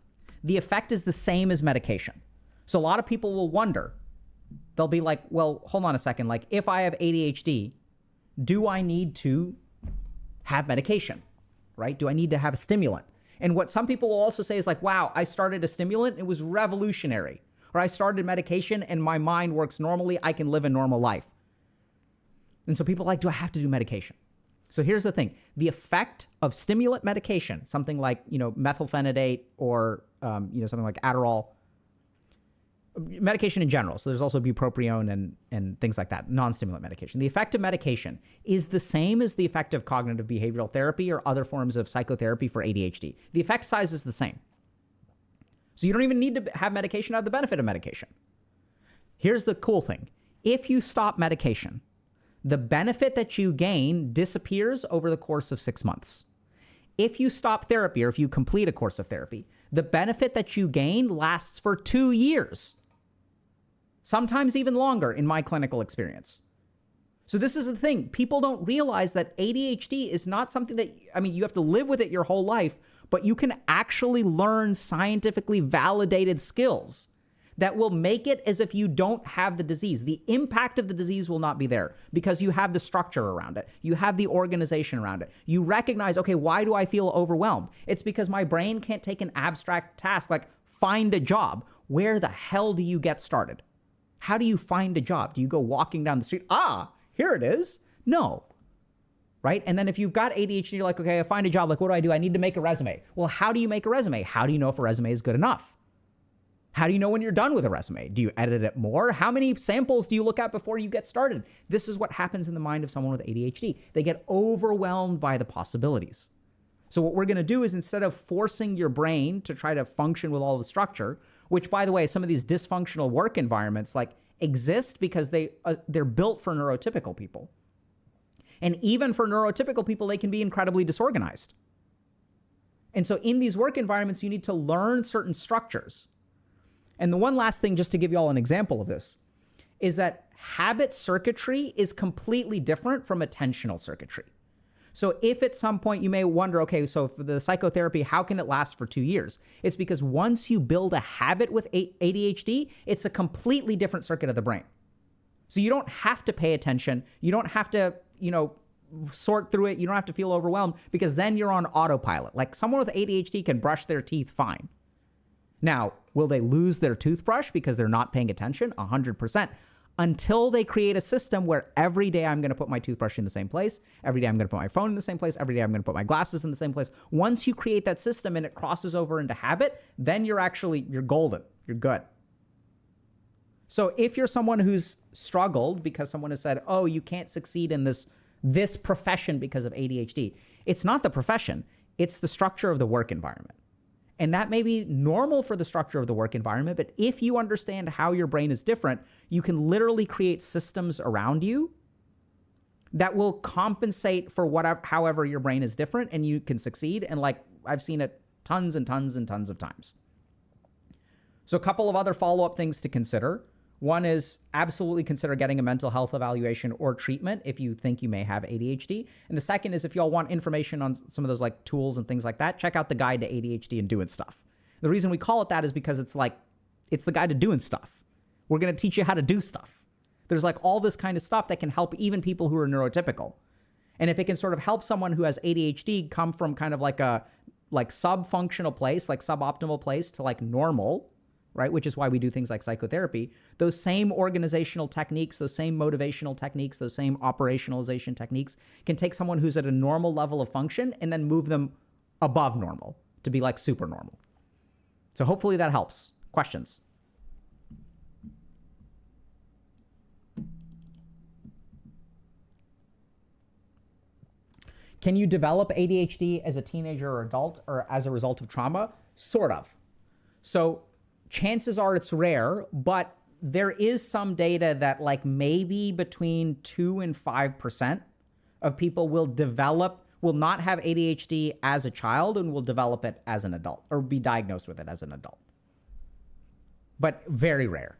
the effect is the same as medication. So a lot of people will wonder, they'll be like, well, hold on a second. Like, if I have ADHD, do I need to have medication, right? Do I need to have a stimulant? And what some people will also say is like, wow, I started a stimulant, it was revolutionary. Or I started medication and my mind works normally, I can live a normal life. And so people are like, do I have to do medication? So here's the thing. The effect of stimulant medication, something like, methylphenidate or, something like Adderall, medication in general. So there's also bupropion and things like that, non-stimulant medication. The effect of medication is the same as the effect of cognitive behavioral therapy or other forms of psychotherapy for ADHD. The effect size is the same. So you don't even need to have medication to have the benefit of medication. Here's the cool thing. If you stop medication, the benefit that you gain disappears over the course of 6 months. If you stop therapy or if you complete a course of therapy, the benefit that you gain lasts for 2 years. Sometimes even longer in my clinical experience. So this is the thing. People don't realize that ADHD is not something that, you have to live with it your whole life, but you can actually learn scientifically validated skills that will make it as if you don't have the disease. The impact of the disease will not be there because you have the structure around it. You have the organization around it. You recognize, okay, why do I feel overwhelmed? It's because my brain can't take an abstract task like find a job. Where the hell do you get started? How do you find a job? Do you go walking down the street? Here it is. No. Right? And then if you've got ADHD, you're like, okay, I find a job. Like, what do? I need to make a resume. Well, how do you make a resume? How do you know if a resume is good enough? How do you know when you're done with a resume? Do you edit it more? How many samples do you look at before you get started? This is what happens in the mind of someone with ADHD. They get overwhelmed by the possibilities. So what we're going to do is instead of forcing your brain to try to function with all the structure, which, by the way, some of these dysfunctional work environments like exist because they're built for neurotypical people. And even for neurotypical people, they can be incredibly disorganized. And so in these work environments, you need to learn certain structures. And the one last thing, just to give you all an example of this, is that habit circuitry is completely different from attentional circuitry. So if at some point you may wonder, okay, so for the psychotherapy, how can it last for 2 years? It's because once you build a habit with ADHD, it's a completely different circuit of the brain. So you don't have to pay attention. You don't have to, sort through it. You don't have to feel overwhelmed because then you're on autopilot. Like someone with ADHD can brush their teeth fine. Now, will they lose their toothbrush because they're not paying attention? 100%. Until they create a system where every day I'm going to put my toothbrush in the same place, every day I'm going to put my phone in the same place, every day I'm going to put my glasses in the same place. Once you create that system and it crosses over into habit, then you're golden. You're good. So if you're someone who's struggled because someone has said, oh, you can't succeed in this profession because of ADHD, it's not the profession, it's the structure of the work environment. And that may be normal for the structure of the work environment, but if you understand how your brain is different, you can literally create systems around you that will compensate for however your brain is different, and you can succeed. And like I've seen it tons and tons and tons of times. So a couple of other follow-up things to consider. One is absolutely consider getting a mental health evaluation or treatment if you think you may have ADHD. And the second is if y'all want information on some of those like tools and things like that, check out the guide to ADHD and doing stuff. The reason we call it that is because it's like, it's the guide to doing stuff. We're going to teach you how to do stuff. There's like all this kind of stuff that can help even people who are neurotypical. And if it can sort of help someone who has ADHD come from kind of like a sub-functional place, like suboptimal place to like normal, right? Which is why we do things like psychotherapy. Those same organizational techniques, those same motivational techniques, those same operationalization techniques can take someone who's at a normal level of function and then move them above normal to be like super normal. So hopefully that helps. Questions? Can you develop ADHD as a teenager or adult or as a result of trauma? Sort of. So chances are it's rare, but there is some data that like maybe between 2 and 5% of people will not have ADHD as a child and will develop it as an adult or be diagnosed with it as an adult. But very rare.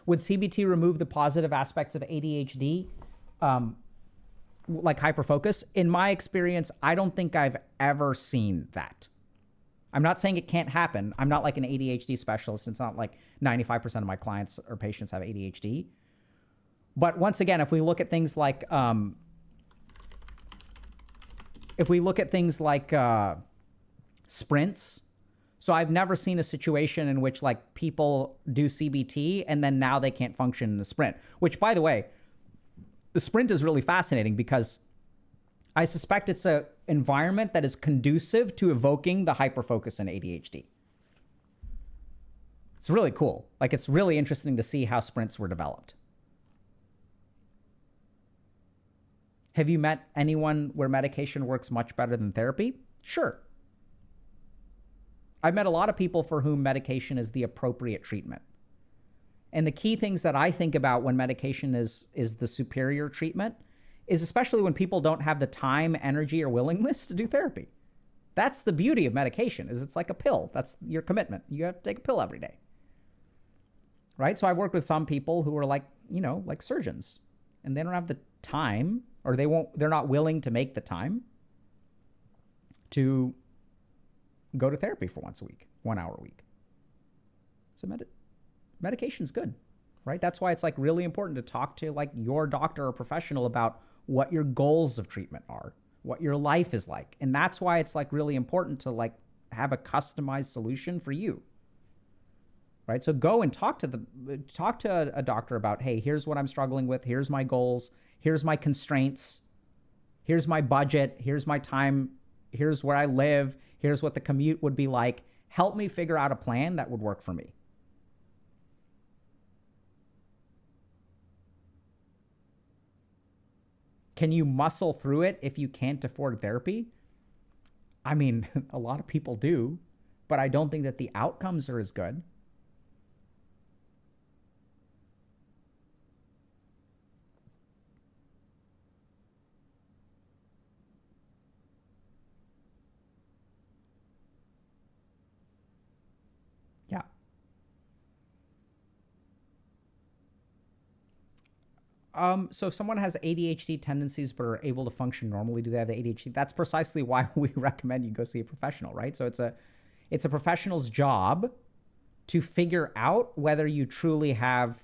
Would CBT remove the positive aspects of ADHD, like hyperfocus? In my experience, I don't think I've ever seen that. I'm not saying it can't happen. I'm not like an ADHD specialist. It's not like 95% of my clients or patients have ADHD. But once again, if we look at things like, sprints. So I've never seen a situation in which like people do CBT and then now they can't function in the sprint, which by the way, the sprint is really fascinating because I suspect it's an environment that is conducive to evoking the hyperfocus in ADHD. It's really cool. Like it's really interesting to see how sprints were developed. Have you met anyone where medication works much better than therapy? Sure. I've met a lot of people for whom medication is the appropriate treatment. And the key things that I think about when medication is the superior treatment is especially when people don't have the time, energy, or willingness to do therapy. That's the beauty of medication, is it's like a pill. That's your commitment. You have to take a pill every day. Right? So I've worked with some people who are like, like surgeons, and they don't have the time, or they're not willing to make the time to go to therapy for 1 hour a week. So medication's good, right? That's why it's like really important to talk to like your doctor or professional about what your goals of treatment are, what your life is like. And that's why it's like really important to like have a customized solution for you, right? So go and talk to a doctor about, hey, here's what I'm struggling with. Here's my goals. Here's my constraints. Here's my budget. Here's my time. Here's where I live. Here's what the commute would be like. Help me figure out a plan that would work for me. Can you muscle through it if you can't afford therapy? I mean, a lot of people do, but I don't think that the outcomes are as good. Yeah. So if someone has ADHD tendencies but are able to function normally, do they have the ADHD? That's precisely why we recommend you go see a professional, right? So it's a professional's job to figure out whether you truly have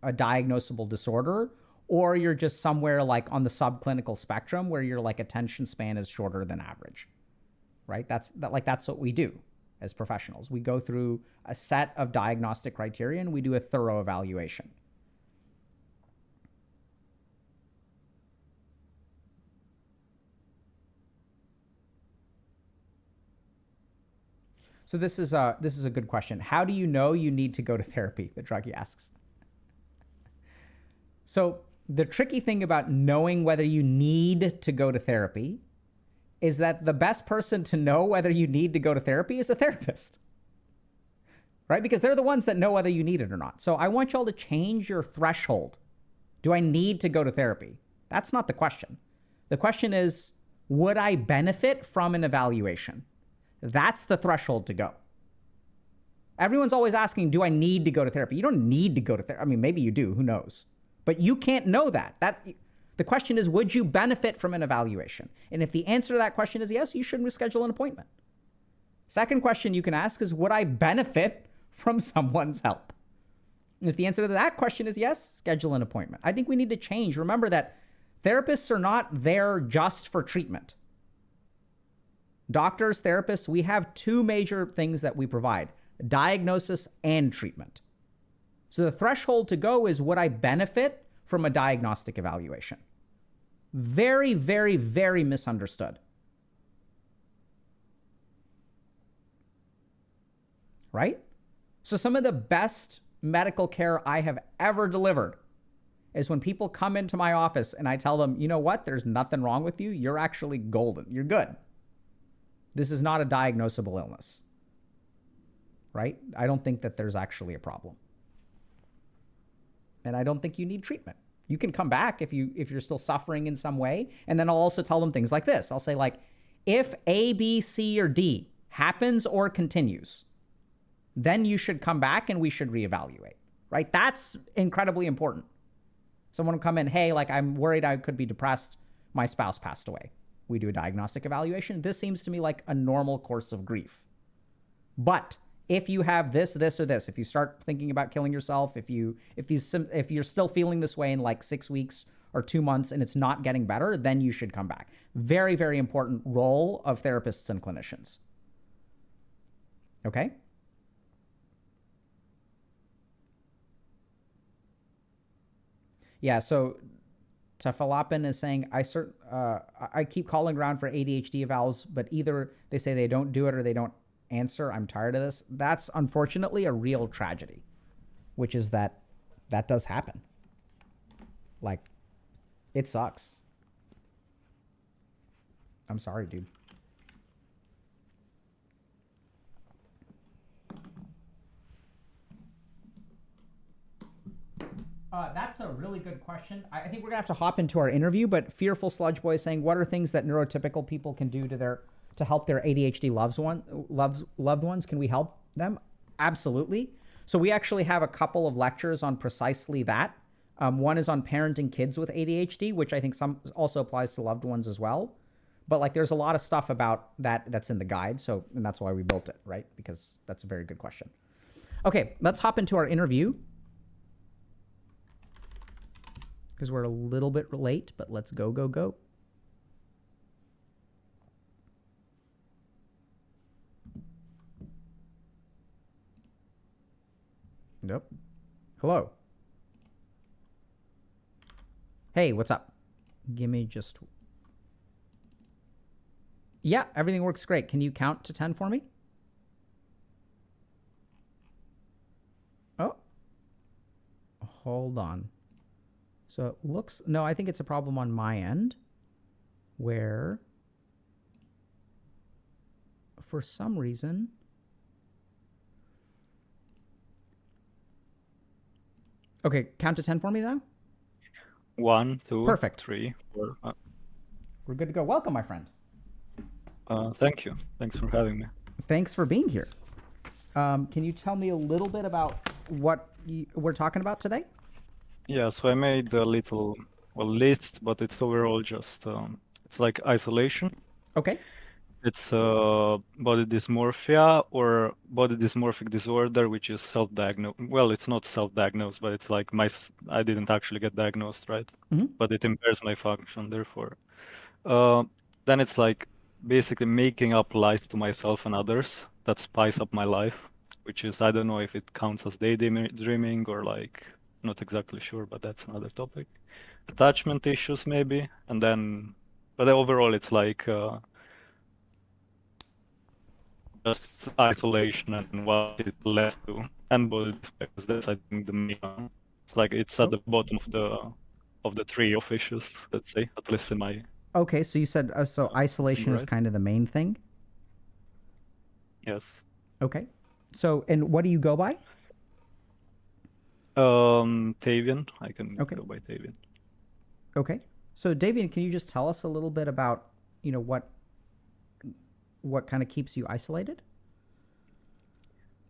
a diagnosable disorder or you're just somewhere like on the subclinical spectrum where your like attention span is shorter than average, right? That's what we do as professionals. We go through a set of diagnostic criteria and we do a thorough evaluation. So this is a good question. How do you know you need to go to therapy? The druggie asks. So the tricky thing about knowing whether you need to go to therapy is that the best person to know whether you need to go to therapy is a therapist, right? Because they're the ones that know whether you need it or not. So I want y'all to change your threshold. Do I need to go to therapy? That's not the question. The question is, would I benefit from an evaluation? That's the threshold to go. Everyone's always asking, do I need to go to therapy? You don't need to go to therapy. I mean, maybe you do, who knows? But you can't know that. The question is, would you benefit from an evaluation? And if the answer to that question is yes, you shouldn't schedule an appointment. Second question you can ask is, would I benefit from someone's help? And if the answer to that question is yes, schedule an appointment. I think we need to change. Remember that therapists are not there just for treatment. Doctors, therapists, we have two major things that we provide: diagnosis and treatment. So the threshold to go is, would I benefit from a diagnostic evaluation? Very, very, very misunderstood. Right? So some of the best medical care I have ever delivered is when people come into my office and I tell them, you know what, there's nothing wrong with you. You're actually golden. You're good. This is not a diagnosable illness. Right? I don't think that there's actually a problem. And I don't think you need treatment. You can come back if you're still suffering in some way. And then I'll also tell them things like this. I'll say, like, if A, B, C, or D happens or continues, then you should come back and we should reevaluate, right? That's incredibly important. Someone will come in, hey, like, I'm worried I could be depressed. My spouse passed away. We do a diagnostic evaluation. This seems to me like a normal course of grief. But if you have this, or this, if you start thinking about killing yourself, if you're still feeling this way in like 6 weeks or 2 months and it's not getting better, then you should come back. Very, very important role of therapists and clinicians. Okay? Yeah, so Tefalapin is saying, I keep calling around for ADHD evals, but either they say they don't do it or they don't answer. I'm tired of this. That's unfortunately a real tragedy, which is that does happen. Like, it sucks. I'm sorry, dude. That's a really good question. I think we're gonna have to hop into our interview, but Fearful Sludge Boy is saying, what are things that neurotypical people can do to help their ADHD loved ones? Can we help them? Absolutely. So we actually have a couple of lectures on precisely that. One is on parenting kids with ADHD, which I think also applies to loved ones as well. But like, there's a lot of stuff about that's in the guide. And that's why we built it, right? Because that's a very good question. Okay, let's hop into our interview, because we're a little bit late, but let's go. Yep. Hello. Hey, what's up? Give me just... Yeah, everything works great. Can you count to 10 for me? Oh. Hold on. So it looks... No, I think it's a problem on my end, where for some reason... Okay, count to 10 for me now. 1, 2, Perfect. 3, 4. We're good to go. Welcome, my friend. Thank you. Thanks for having me. Thanks for being here. Can you tell me a little bit about what we're talking about today? Yeah, so I made a little list, but it's overall just it's like isolation. Okay. It's body dysmorphia or body dysmorphic disorder, which is self-diagnosed. Well, it's not self-diagnosed, but it's like I didn't actually get diagnosed, right? Mm-hmm. But it impairs my function, therefore. Then it's like basically making up lies to myself and others that spice up my life, which is, I don't know if it counts as daydreaming or like, not exactly sure, but that's another topic. Attachment issues maybe, and then, but overall it's like just isolation and what it led to, and body because that's, I think, the main one. It's like it's at the bottom of the tree of issues, let's say, at least in my... Okay, so you said so isolation is kind of the main thing? Yes. Okay. So, and what do you go by? Tavian. I can go by Tavian. Okay. So, Davian, can you just tell us a little bit about, what kind of keeps you isolated?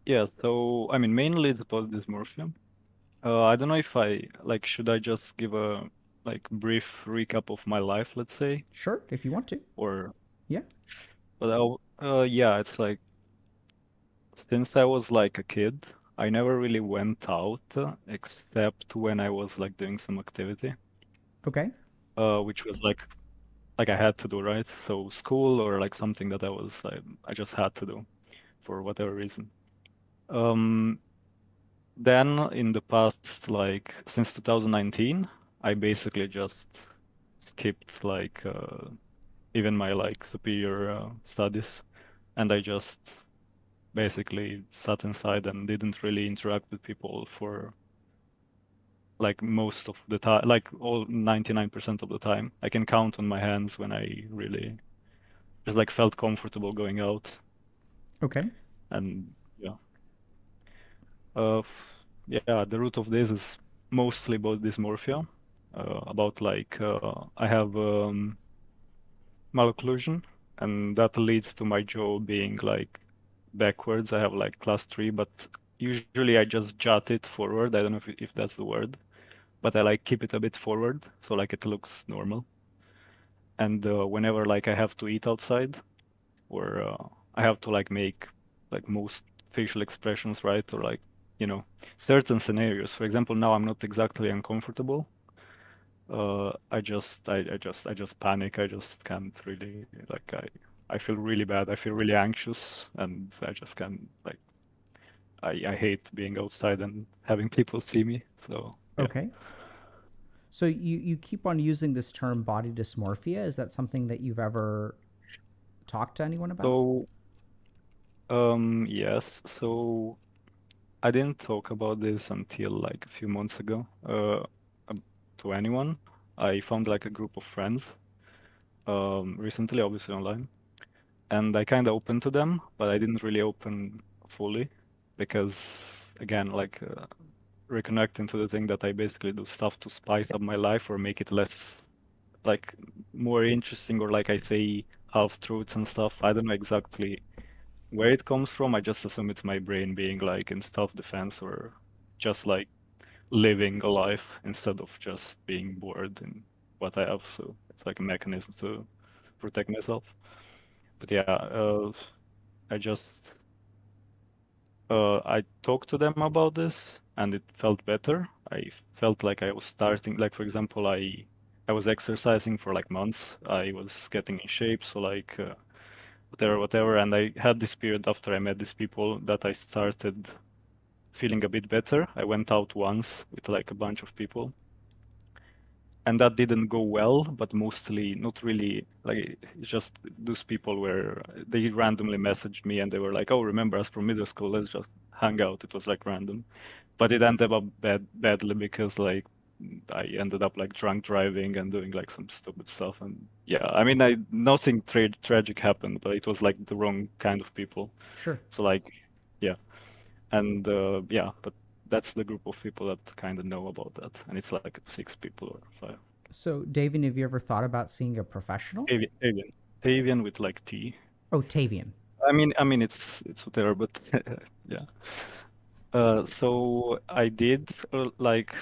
Yeah, so, I mean, mainly it's about dysmorphia. I don't know if I like should I just give a like brief recap of my life, let's say, Sure, if you want to. or Yeah. but yeah, it's like since I was like a kid, I never really went out except when I was like doing some activity, Okay. which was like I had to do, right? So school or like something that I just had to do for whatever reason. Um, then in the past, like since 2019, I basically just skipped like even my like superior studies, and I just basically sat inside and didn't really interact with people for like most of the time, like all 99% of the time. I can count on my hands when I really just like felt comfortable going out. Okay. And yeah, yeah, the root of this is mostly about dysmorphia, about like I have malocclusion, and that leads to my jaw being like backwards. I have like class 3, but usually I just jut it forward. I don't know if that's the word, but I like keep it a bit forward so like it looks normal. And whenever like I have to eat outside or I have to like make like most facial expressions, right? Or like, you know, certain scenarios. For example, now I'm not exactly uncomfortable. I just panic. I just can't really like I feel really bad. I feel really anxious, and I just can't like I hate being outside and having people see me. So yeah. Okay. So you keep on using this term body dysmorphia. Is that something that you've ever talked to anyone about? So yes. So I didn't talk about this until like a few months ago, um, to anyone. I found like a group of friends, recently, obviously online, and I kind of opened to them, but I didn't really open fully because, again, like reconnecting to the thing that I basically do stuff to spice up my life or make it less, like, more interesting, or like I say, half truths and stuff. I don't know exactly where it comes from. I just assume it's my brain being like in self-defense or just like living a life instead of just being bored in what I have. So it's like a mechanism to protect myself. But yeah, I just I talked to them about this and it felt better. I felt like I was starting, like for example, I was exercising for like months. I was getting in shape, so like whatever. And I had this period after I met these people that I started feeling a bit better. I went out once with like a bunch of people, and that didn't go well, but mostly not really like it's just those people where they randomly messaged me and they were like, "Oh, remember us from middle school? Let's just hang out." It was like random, but it ended up badly because like I ended up like drunk driving and doing like some stupid stuff. And yeah, I mean, I nothing tragic happened, but it was like the wrong kind of people. Sure. So like, yeah, and yeah, but that's the group of people that kind of know about that, and it's like 6 people or 5. So, David, have you ever thought about seeing a professional? Avian, Avian with like T. Oh, Tavian. I mean, it's whatever, but yeah. So I did like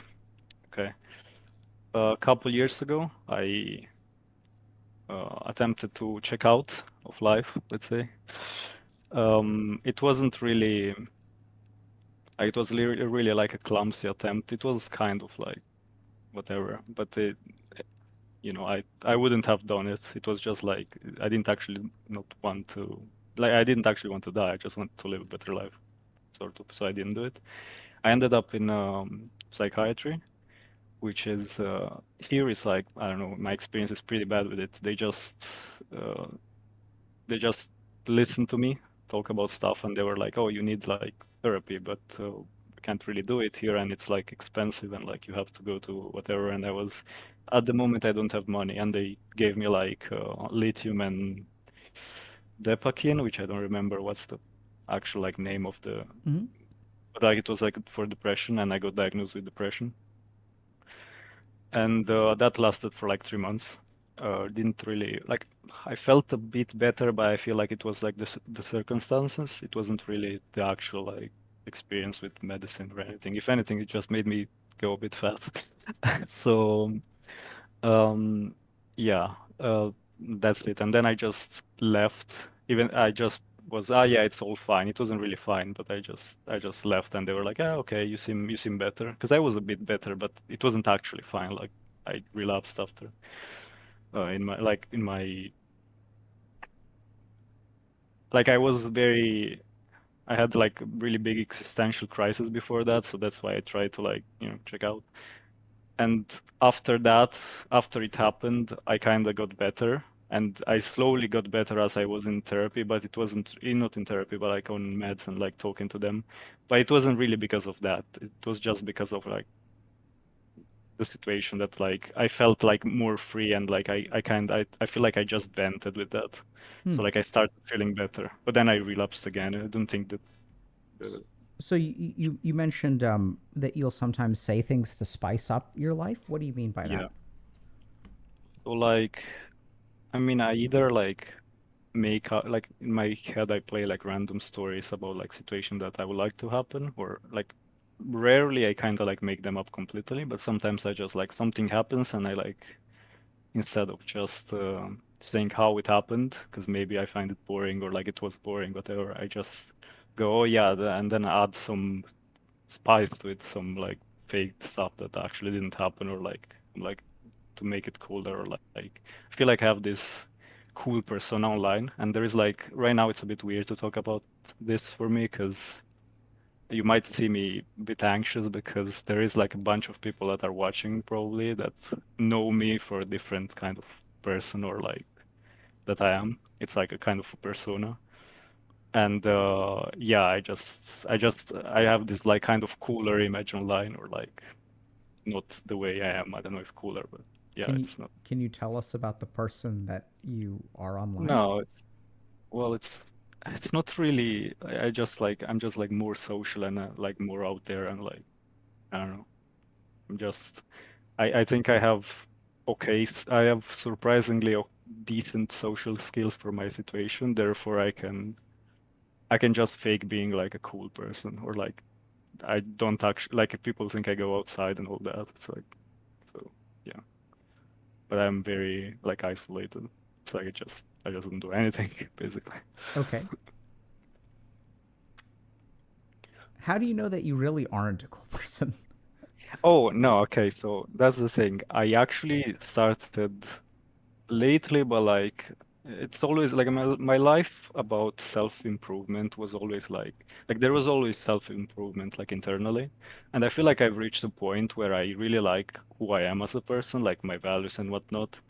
okay, a couple years ago, I attempted to check out of life, let's say. It wasn't really, it was really like a clumsy attempt. It was kind of like whatever, but I wouldn't have done it. It was just like I didn't actually not want to, like I didn't actually want to die. I just wanted to live a better life, sort of. So I didn't do it. I ended up in psychiatry, which is here is like I don't know. My experience is pretty bad with it. Uh, they just listened to me talk about stuff, and they were like, "Oh, you need like therapy, but we can't really do it here, and it's like expensive, and like you have to go to whatever." And I was, at the moment, I don't have money, and they gave me like lithium and Depakin, which I don't remember what's the actual like name of the, Mm-hmm. but like it was like for depression, and I got diagnosed with depression, and that lasted for like 3 months. Didn't really like. I felt a bit better, but I feel like it was like the circumstances. It wasn't really the actual like. experience with medicine or anything. If anything, it just made me go a bit fast. So, um, yeah, that's it. And then I just left. Even I just was, yeah, it's all fine. It wasn't really fine, but I just left, and they were like, okay, you seem better, because I was a bit better, but it wasn't actually fine. Like I relapsed after, in my like I was very I had like a really big existential crisis before that, so that's why I tried to like, check out. And after that, after it happened, I kind of got better. And I slowly got better as I was in therapy, but it wasn't not in therapy, but like on meds and like talking to them. But it wasn't really because of that. It was just because of like the situation that like I felt like more free, and like I feel like I just vented with that. Hmm. So like I started feeling better, but then I relapsed again. I don't think that uh, So you mentioned that you'll sometimes say things to spice up your life. What do you mean by that? yeah. So like I mean I either like make up like in my head I play like random stories about like situation that I would like to happen, or like rarely I kind of like make them up completely, but sometimes I just like something happens and I like, instead of just saying how it happened, because maybe I find it boring or like it was boring, whatever, I just go, oh yeah, and then add some spice to it, some like fake stuff that actually didn't happen, or like to make it cooler, or like I feel like I have this cool persona online, and there is like right now it's a bit weird to talk about this for me because you might see me a bit anxious because there is like a bunch of people that are watching probably that know me for a different kind of person, or like that I am. It's like a kind of a persona. And yeah, I have this like kind of cooler image online, or like not the way I am. I don't know if cooler, but yeah, Can you it's not. can you tell us about the person that you are online? No, well, it's not really. I just like I'm just like more social and like more out there, and like I don't know. I'm just I think I have I have surprisingly decent social skills for my situation. Therefore, I can just fake being like a cool person, or like I don't actually like if people think I go outside and all that. It's like so yeah. But I'm very like isolated. It's like I just don't do anything basically. Okay. How do you know that you really aren't a cool person? Oh no, okay, so that's the thing. I actually started lately, but like it's always like my life about self-improvement was always like there was always self-improvement like internally. And I feel like I've reached a point where I really like who I am as a person, like my values and whatnot.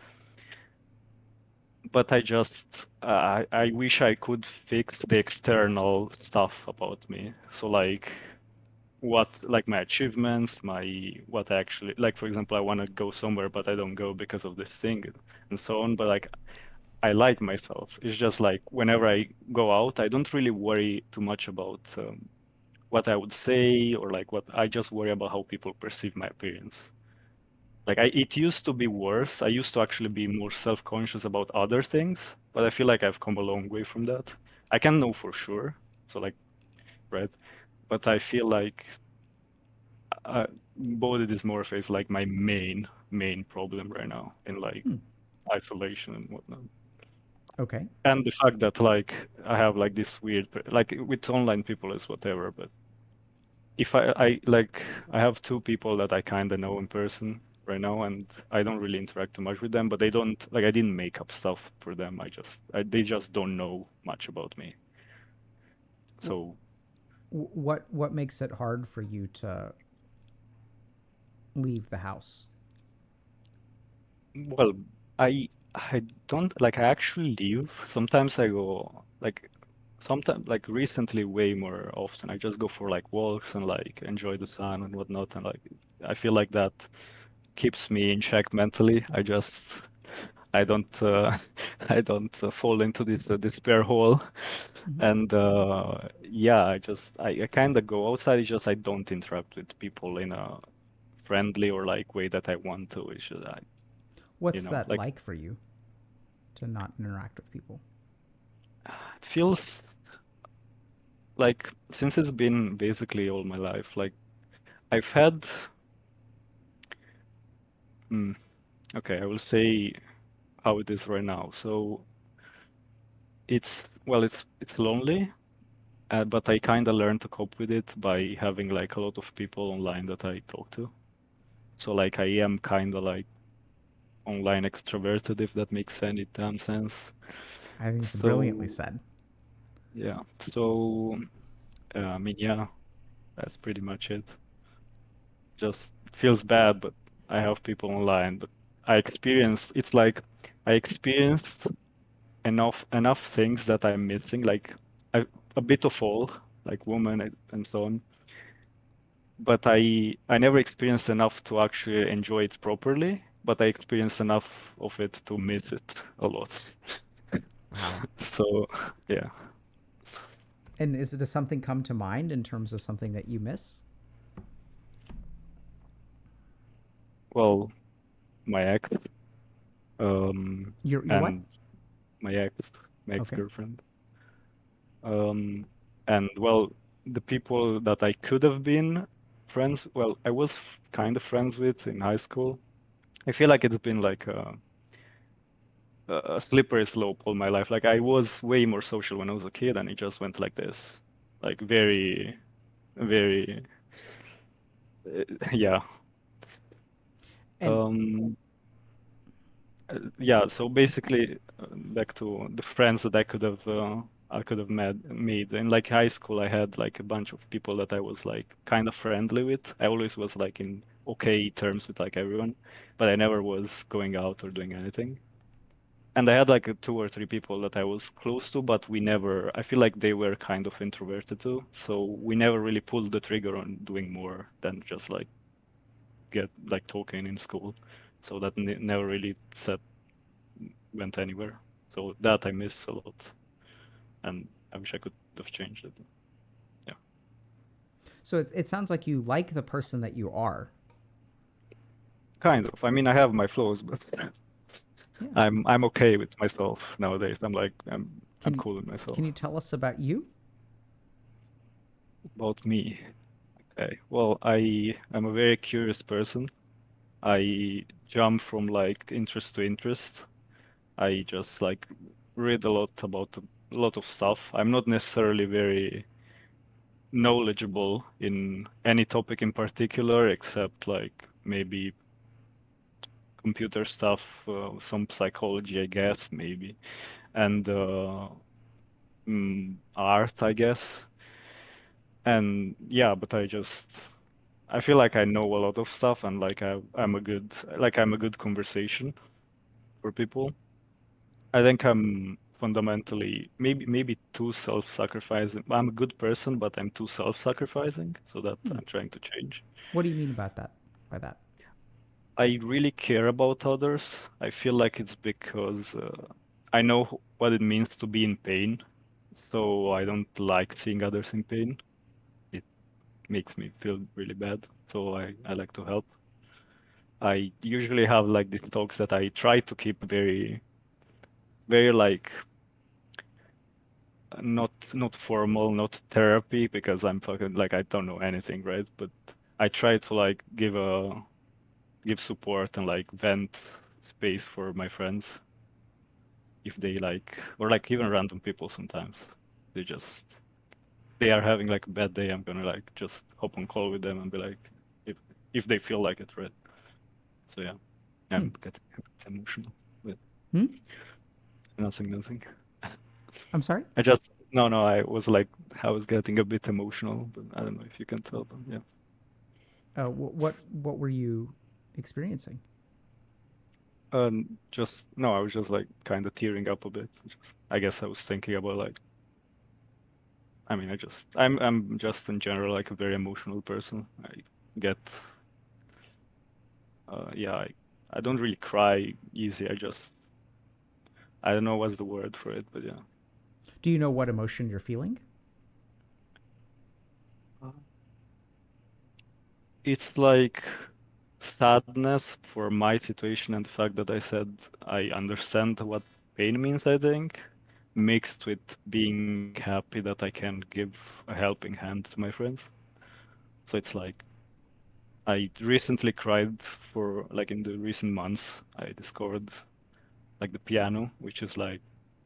But I wish I could fix the external stuff about me. So what like my achievements, my what I actually like, for example, I want to go somewhere but I don't go because of this thing and so on. But like I like myself. It's just like whenever I go out, I don't really worry too much about what I would say, or like what I just worry about how people perceive my appearance. Like it used to be worse. I used to actually be more self-conscious about other things, but I feel like I've come a long way from that. I can know for sure. So like, right? But I feel like body dysmorphia is like my main problem right now in like Hmm. isolation and whatnot. Okay. And the fact that like I have like this weird like with online people is whatever, but if I like I have two people that I kind of know in person right now, and I don't really interact too much with them, but they don't like I didn't make up stuff for them. They just don't know much about me. So What makes it hard for you to leave the house? well, I don't like I actually leave. Sometimes I go like sometimes like recently way more often. I just go for like walks and like enjoy the sun and whatnot, and like I feel like that keeps me in check mentally. I don't I don't fall into this despair hole. Hmm. And yeah, I kind of go outside. It's just I don't interact with people in a friendly or like way that I want to. It's just What's that like like for you to not interact with people? it feels like since it's been basically all my life, like I've had, mm, okay, I will say how it is right now. So it's lonely, but I kind of learned to cope with it by having like a lot of people online that I talk to. So like I am kind of like online extroverted, if that makes any damn sense. I think it's brilliantly So said. yeah, so I mean, yeah, that's pretty much it. Just feels bad, but I have people online. But it's like I experienced enough things that I'm missing, like a, a bit of all, like woman and so on. But I never experienced enough to actually enjoy it properly. But I experienced enough of it to miss it a lot. Wow. So yeah, And does something come to mind in terms of something that you miss? well, my ex, Your what? and my ex, my Okay. ex-girlfriend. Um, and well, the people that I could have been friends, well, I was kind of friends with in high school. I feel like it's been like a slippery slope all my life. Like I was way more social when I was a kid, and it just went like this, like very, very, yeah. And Um, yeah, so basically, back to the friends that I could have made in like high school. I had like a bunch of people that I was like kind of friendly with. I always was like in okay terms with like everyone, but I never was going out or doing anything. And I had like two or three people that I was close to, but we never. I feel like they were kind of introverted too, so we never really pulled the trigger on doing more than just like get like talking in school. So that never really set went anywhere. So that I miss a lot, and I wish I could have changed it. Yeah, so it sounds like you like the person that you are. kind of. I mean, I have my flaws, but Yeah. I'm okay with myself nowadays. I'm Can you cool with myself. can you tell us about you? About me, okay. Well, I'm a very curious person. I jump from like interest to interest. I just like read a lot about a lot of stuff. I'm not necessarily very knowledgeable in any topic in particular, except like maybe computer stuff, some psychology, I guess, maybe, and art, I guess. And yeah, but I feel like I know a lot of stuff, and like I'm a good conversation for people. I think I'm fundamentally maybe too self-sacrificing. I'm a good person, but I'm too self-sacrificing, so that Hmm. I'm trying to change. What do you mean about that? By that? I really care about others. I feel like it's because I know what it means to be in pain, so I don't like seeing others in pain. It makes me feel really bad, so I like to help. I usually have like these talks that I try to keep very, very like not formal, not therapy, because I'm fucking like I don't know anything, right? But I try to like give support and like vent space for my friends if they like, or like even random people sometimes. They just they are having like a bad day. I'm gonna like just hop on call with them and be like, if if they feel like it, right? So yeah, Hmm. I'm getting a bit emotional, but Hmm. nothing. I'm sorry. I just no, I was like I was getting a bit emotional, but I don't know if you can tell, but yeah. What were you experiencing? Just no, I was just like kind of tearing up a bit. Just I guess I was thinking about like I mean, I'm just in general like a very emotional person. I get yeah, I don't really cry easy. I don't know what's the word for it, but yeah. Do you know what emotion you're feeling? Uh, It's like sadness for my situation and the fact that I said I understand what pain means, I think, mixed with being happy that I can give a helping hand to my friends. So it's like I recently cried for like in the recent months, I discovered like the piano, which is like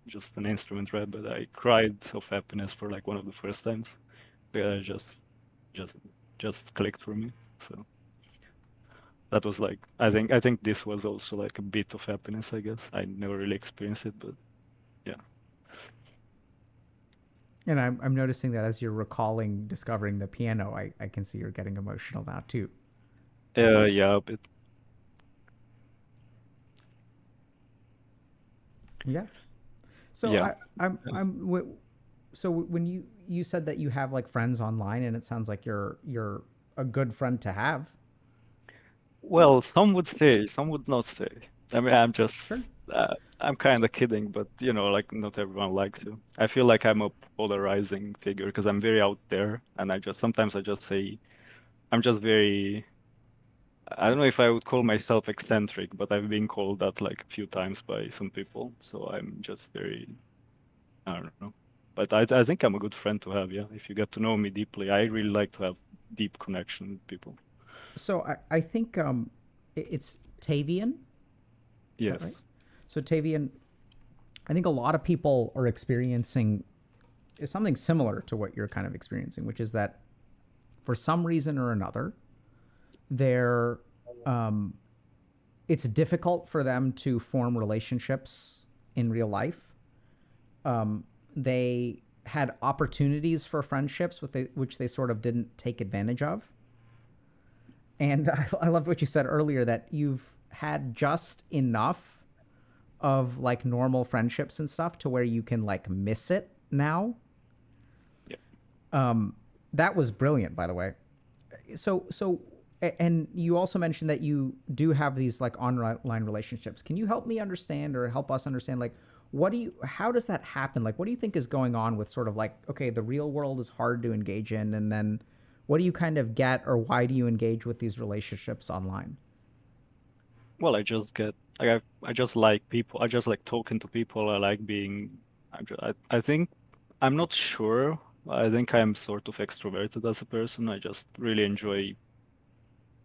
just an instrument, right? But I cried of happiness for like one of the first times. Yeah, just just clicked for me. So that was like I think this was also like a bit of happiness, I guess. I never really experienced it, but yeah. And I'm noticing that as you're recalling discovering the piano, I can see you're getting emotional now too. Yeah, a bit. Yeah. So Yeah. so when you said that you have like friends online, and it sounds like you're a good friend to have. Well, some would say, some would not say. I mean, Sure. I'm kind of kidding, but like not everyone likes you. I feel like I'm a polarizing figure because I'm very out there, and sometimes I just say I'm just very. I don't know if I would call myself eccentric, but I've been called that like a few times by some people. So I'm just very, I don't know. But I think I'm a good friend to have, yeah. If you get to know me deeply, I really like to have deep connection with people. So I think it's Tavian. Is that right? Yes. So Tavian, I think a lot of people are experiencing something similar to what you're kind of experiencing, which is that for some reason or another, they're um, it's difficult for them to form relationships in real life. They had opportunities for friendships which they sort of didn't take advantage of. And I love what you said earlier that you've had just enough of like normal friendships and stuff to where you can like miss it now. Yeah. That was brilliant, by the way. So and you also mentioned that you do have these like online relationships. Can you help me understand or help us understand like how does that happen? Like what do you think is going on with sort of like okay, the real world is hard to engage in, and then what do you kind of get or why do you engage with these relationships online? Well, I just get like I just like people. I just like talking to people. I like being. I think I'm not sure. I think I'm sort of extroverted as a person. I just really enjoy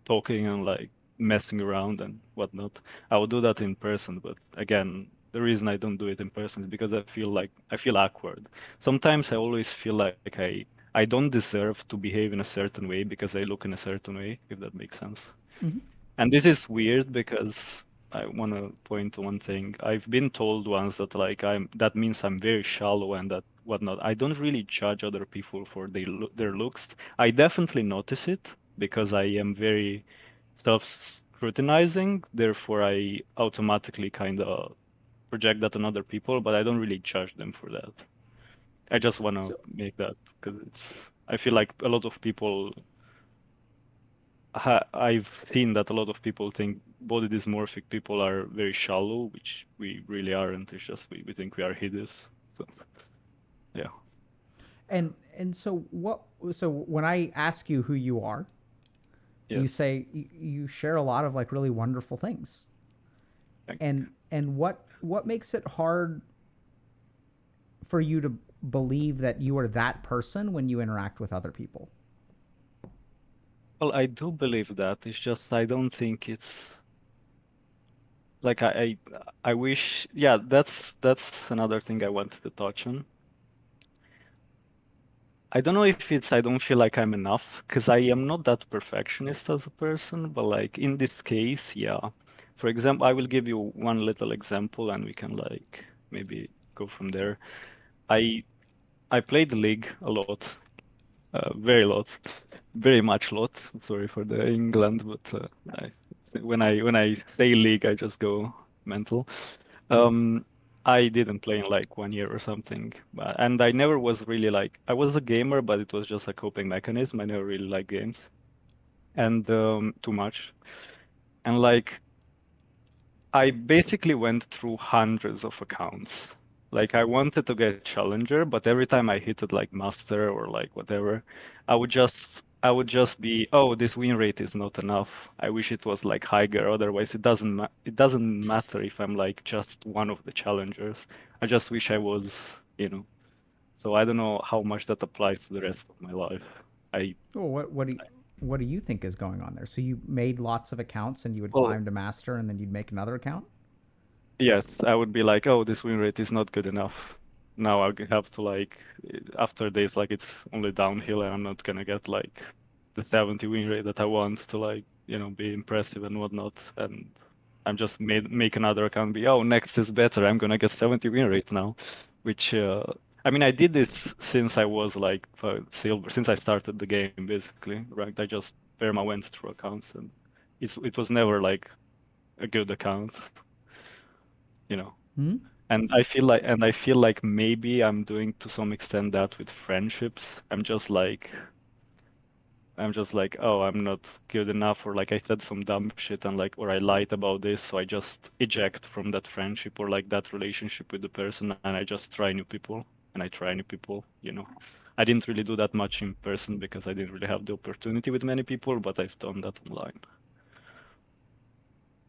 talking and like messing around and whatnot. I would do that in person, but again, the reason I don't do it in person is because I feel awkward. Sometimes I always feel like I don't deserve to behave in a certain way because I look in a certain way, if that makes sense. Mm-hmm. And this is weird because I want to point to one thing. I've been told once that like that means I'm very shallow and that whatnot. I don't really judge other people for their looks. I definitely notice it because I am very self-scrutinizing. Therefore, I automatically kind of project that on other people, but I don't really judge them for that. I just want to So make that because I feel like a lot of people I've seen that a lot of people think body dysmorphic people are very shallow, which we really aren't. It's just we think we are hideous. So yeah, so when I ask you who you are, you yes. say you share a lot of like really wonderful things. Thank you. And what makes it hard for you to believe that you are that person when you interact with other people? Well, I do believe that. It's just I don't think it's like I wish. Yeah, that's another thing I wanted to touch on. I don't know if it's I don't feel like I'm enough because I am not that perfectionist as a person, but like in this case, yeah. For example, I will give you one little example and we can like maybe go from there. I I played the league a lot, very lot, very much lot. Sorry for the England, but when I say league, I just go mental. Um, I didn't play in like 1 year or something, and I never was really like I was a gamer, but it was just a coping mechanism. I never really liked games and too much, and like I basically went through hundreds of accounts. Like I wanted to get challenger, but every time I hit it like master or like whatever, I would just be, oh, this win rate is not enough. I wish it was like higher. Otherwise, it doesn't matter if I'm like just one of the challengers. I just wish I was, you know. So I don't know how much that applies to the rest of my life. I Well, what do you think is going on there? So you made lots of accounts and you would well, climb to master and then you'd make another account? yes, I would be like, oh, this win rate is not good enough. Now have to like after this, like it's only downhill, and I'm not gonna get like the 70 win rate that I want to like, be impressive and whatnot. And I'm just make another account, be, oh, next is better. I'm gonna get 70 win rate now, which I mean, I did this since I was like silver, since I started the game basically, right? I just perma went through accounts, and it was never like a good account, you know. Hmm? And I feel like maybe I'm doing to some extent that with friendships. I'm just like, oh, I'm not good enough, or like I said some dumb shit and like, or I lied about this, so I just eject from that friendship or like that relationship with the person, and I just try new people, and I try new people. I didn't really do that much in person because I didn't really have the opportunity with many people, but I've done that online.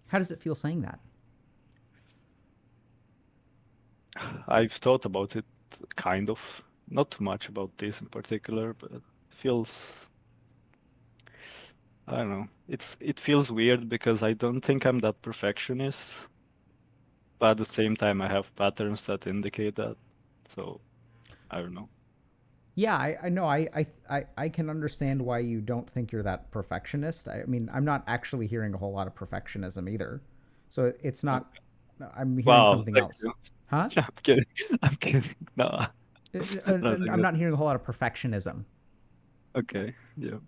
How does it feel saying that? I've thought about it kind of, not too much about this in particular, but it feels I don't know. It feels weird because I don't think I'm that perfectionist, but at the same time I have patterns that indicate that. So I don't know. Yeah, I know. I can understand why you don't think you're that perfectionist. I mean, I'm not actually hearing a whole lot of perfectionism either. So it's not, Okay. I'm hearing Wow, something thank else. you. Huh? I'm kidding. I'm kidding. No, nothing. I'm not hearing a whole lot of perfectionism. Okay, yeah.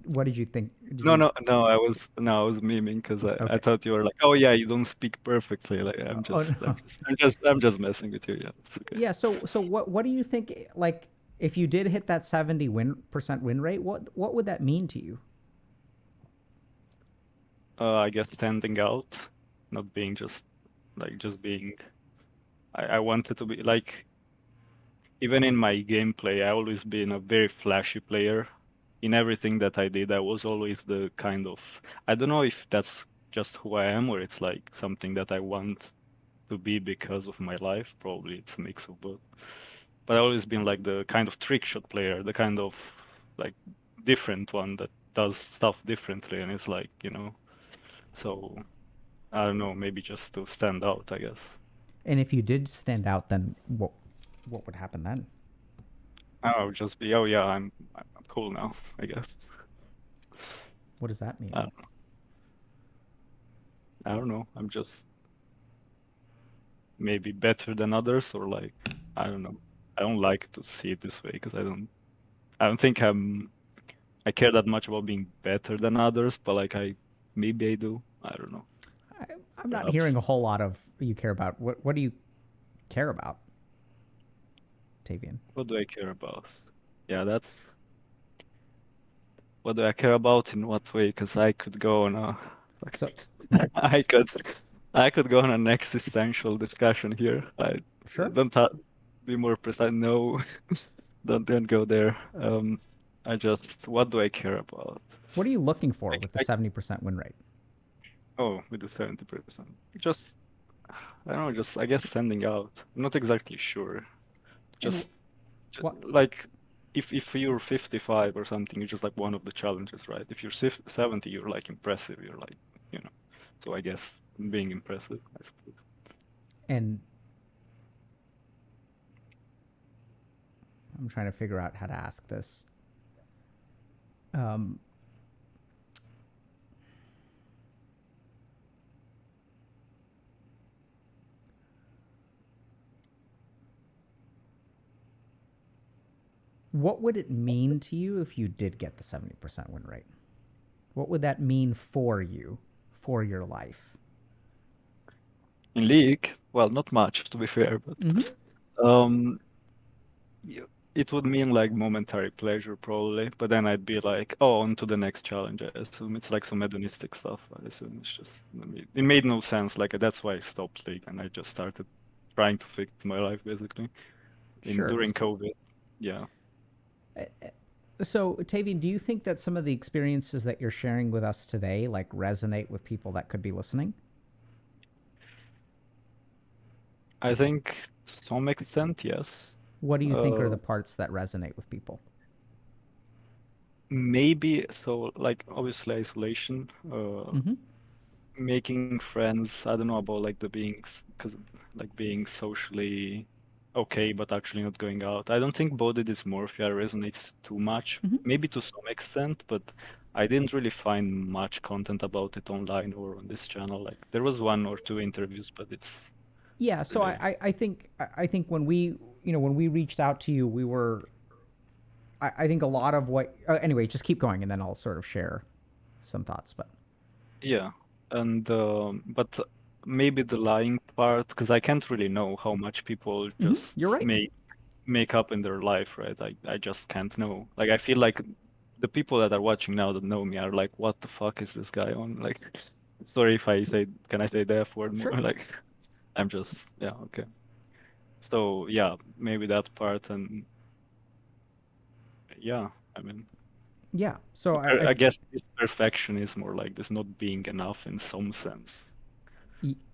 What did you think? Did No, you, no, no. I was memeing because I okay. thought you were like, oh yeah, you don't speak perfectly. Like I'm Oh, just, I'm no. just, I'm just, I'm just messing with you. Yeah, it's okay. Yeah. So what do you think, like, if you did hit that 70% win rate, what would that mean to you? I guess standing out, not being just being. I wanted to be like even in my gameplay, I always been a very flashy player. In everything that I did, I was always the kind of, I don't know if that's just who I am or it's like something that I want to be because of my life. Probably it's a mix of both. But I always been like the kind of trick shot player, the kind of like different one that does stuff differently. And it's like, so I don't know, maybe just to stand out, I guess. And if you did stand out, then what would happen then? I would just be, oh yeah, I'm cool now, I guess. What does that mean? I, I don't know. I'm just maybe better than others, or like I don't know. I don't like to see it this way because I don't think I care that much about being better than others, but like maybe I do. I don't know. I, I'm not hearing Perhaps. a whole lot of you care about. What do you care about, Tavian? What do I care about? Yeah, that's what do I care about in what way? Because I could go on a So I could I could go on an existential discussion here. I sure. don't be more precise. No, don't go there. I just what do I care about? What are you looking for Like with the 70% win rate? with the 70%. Just I don't know, just I guess standing out. I'm not exactly sure. And Just, what? like if you're 55 or something, you're just like one of the challenges, right? If you're 70, you're like impressive. You're like, you know. So I guess being impressive, I suppose. And I'm trying to figure out how to ask this. Um, what would it mean to you if you did get the 70% win rate? What would that mean for you, for your life? In League, well, not much to be fair, but Mm-hmm. um, it would mean like momentary pleasure probably. But then I'd be like, oh, on to the next challenge. I assume it's like some hedonistic stuff. I assume it's just it made no sense. Like that's why I stopped League and I just started trying to fix my life basically in Sure. during COVID. Yeah. So, Tavian, do you think that some of the experiences that you're sharing with us today like resonate with people that could be listening? I think to some extent, yes. What do you think are Uh, the parts that resonate with people? Maybe so, like obviously isolation, Mm-hmm. making friends. I don't know about like the beings, because like being socially okay, but actually not going out. I don't think body dysmorphia resonates too much. Mm-hmm. Maybe to some extent, but I didn't really find much content about it online or on this channel. Like there was one or two interviews, but it's Yeah. not So really. I think when we when we reached out to you, we were I think a lot of what anyway, just keep going and then I'll sort of share some thoughts. But Yeah, and but maybe the lying part, because I can't really know how much people mm-hmm. You're just right. make up in their life, right? I just can't know. Like I feel like the people that are watching now that know me are like, what the fuck is this guy on? Like, sorry if I say, can I say the F word more? Sure. Like, I'm just, yeah, okay. So yeah, maybe that part, and yeah, I mean, Yeah. So I guess this perfection is more like this not being enough in some sense.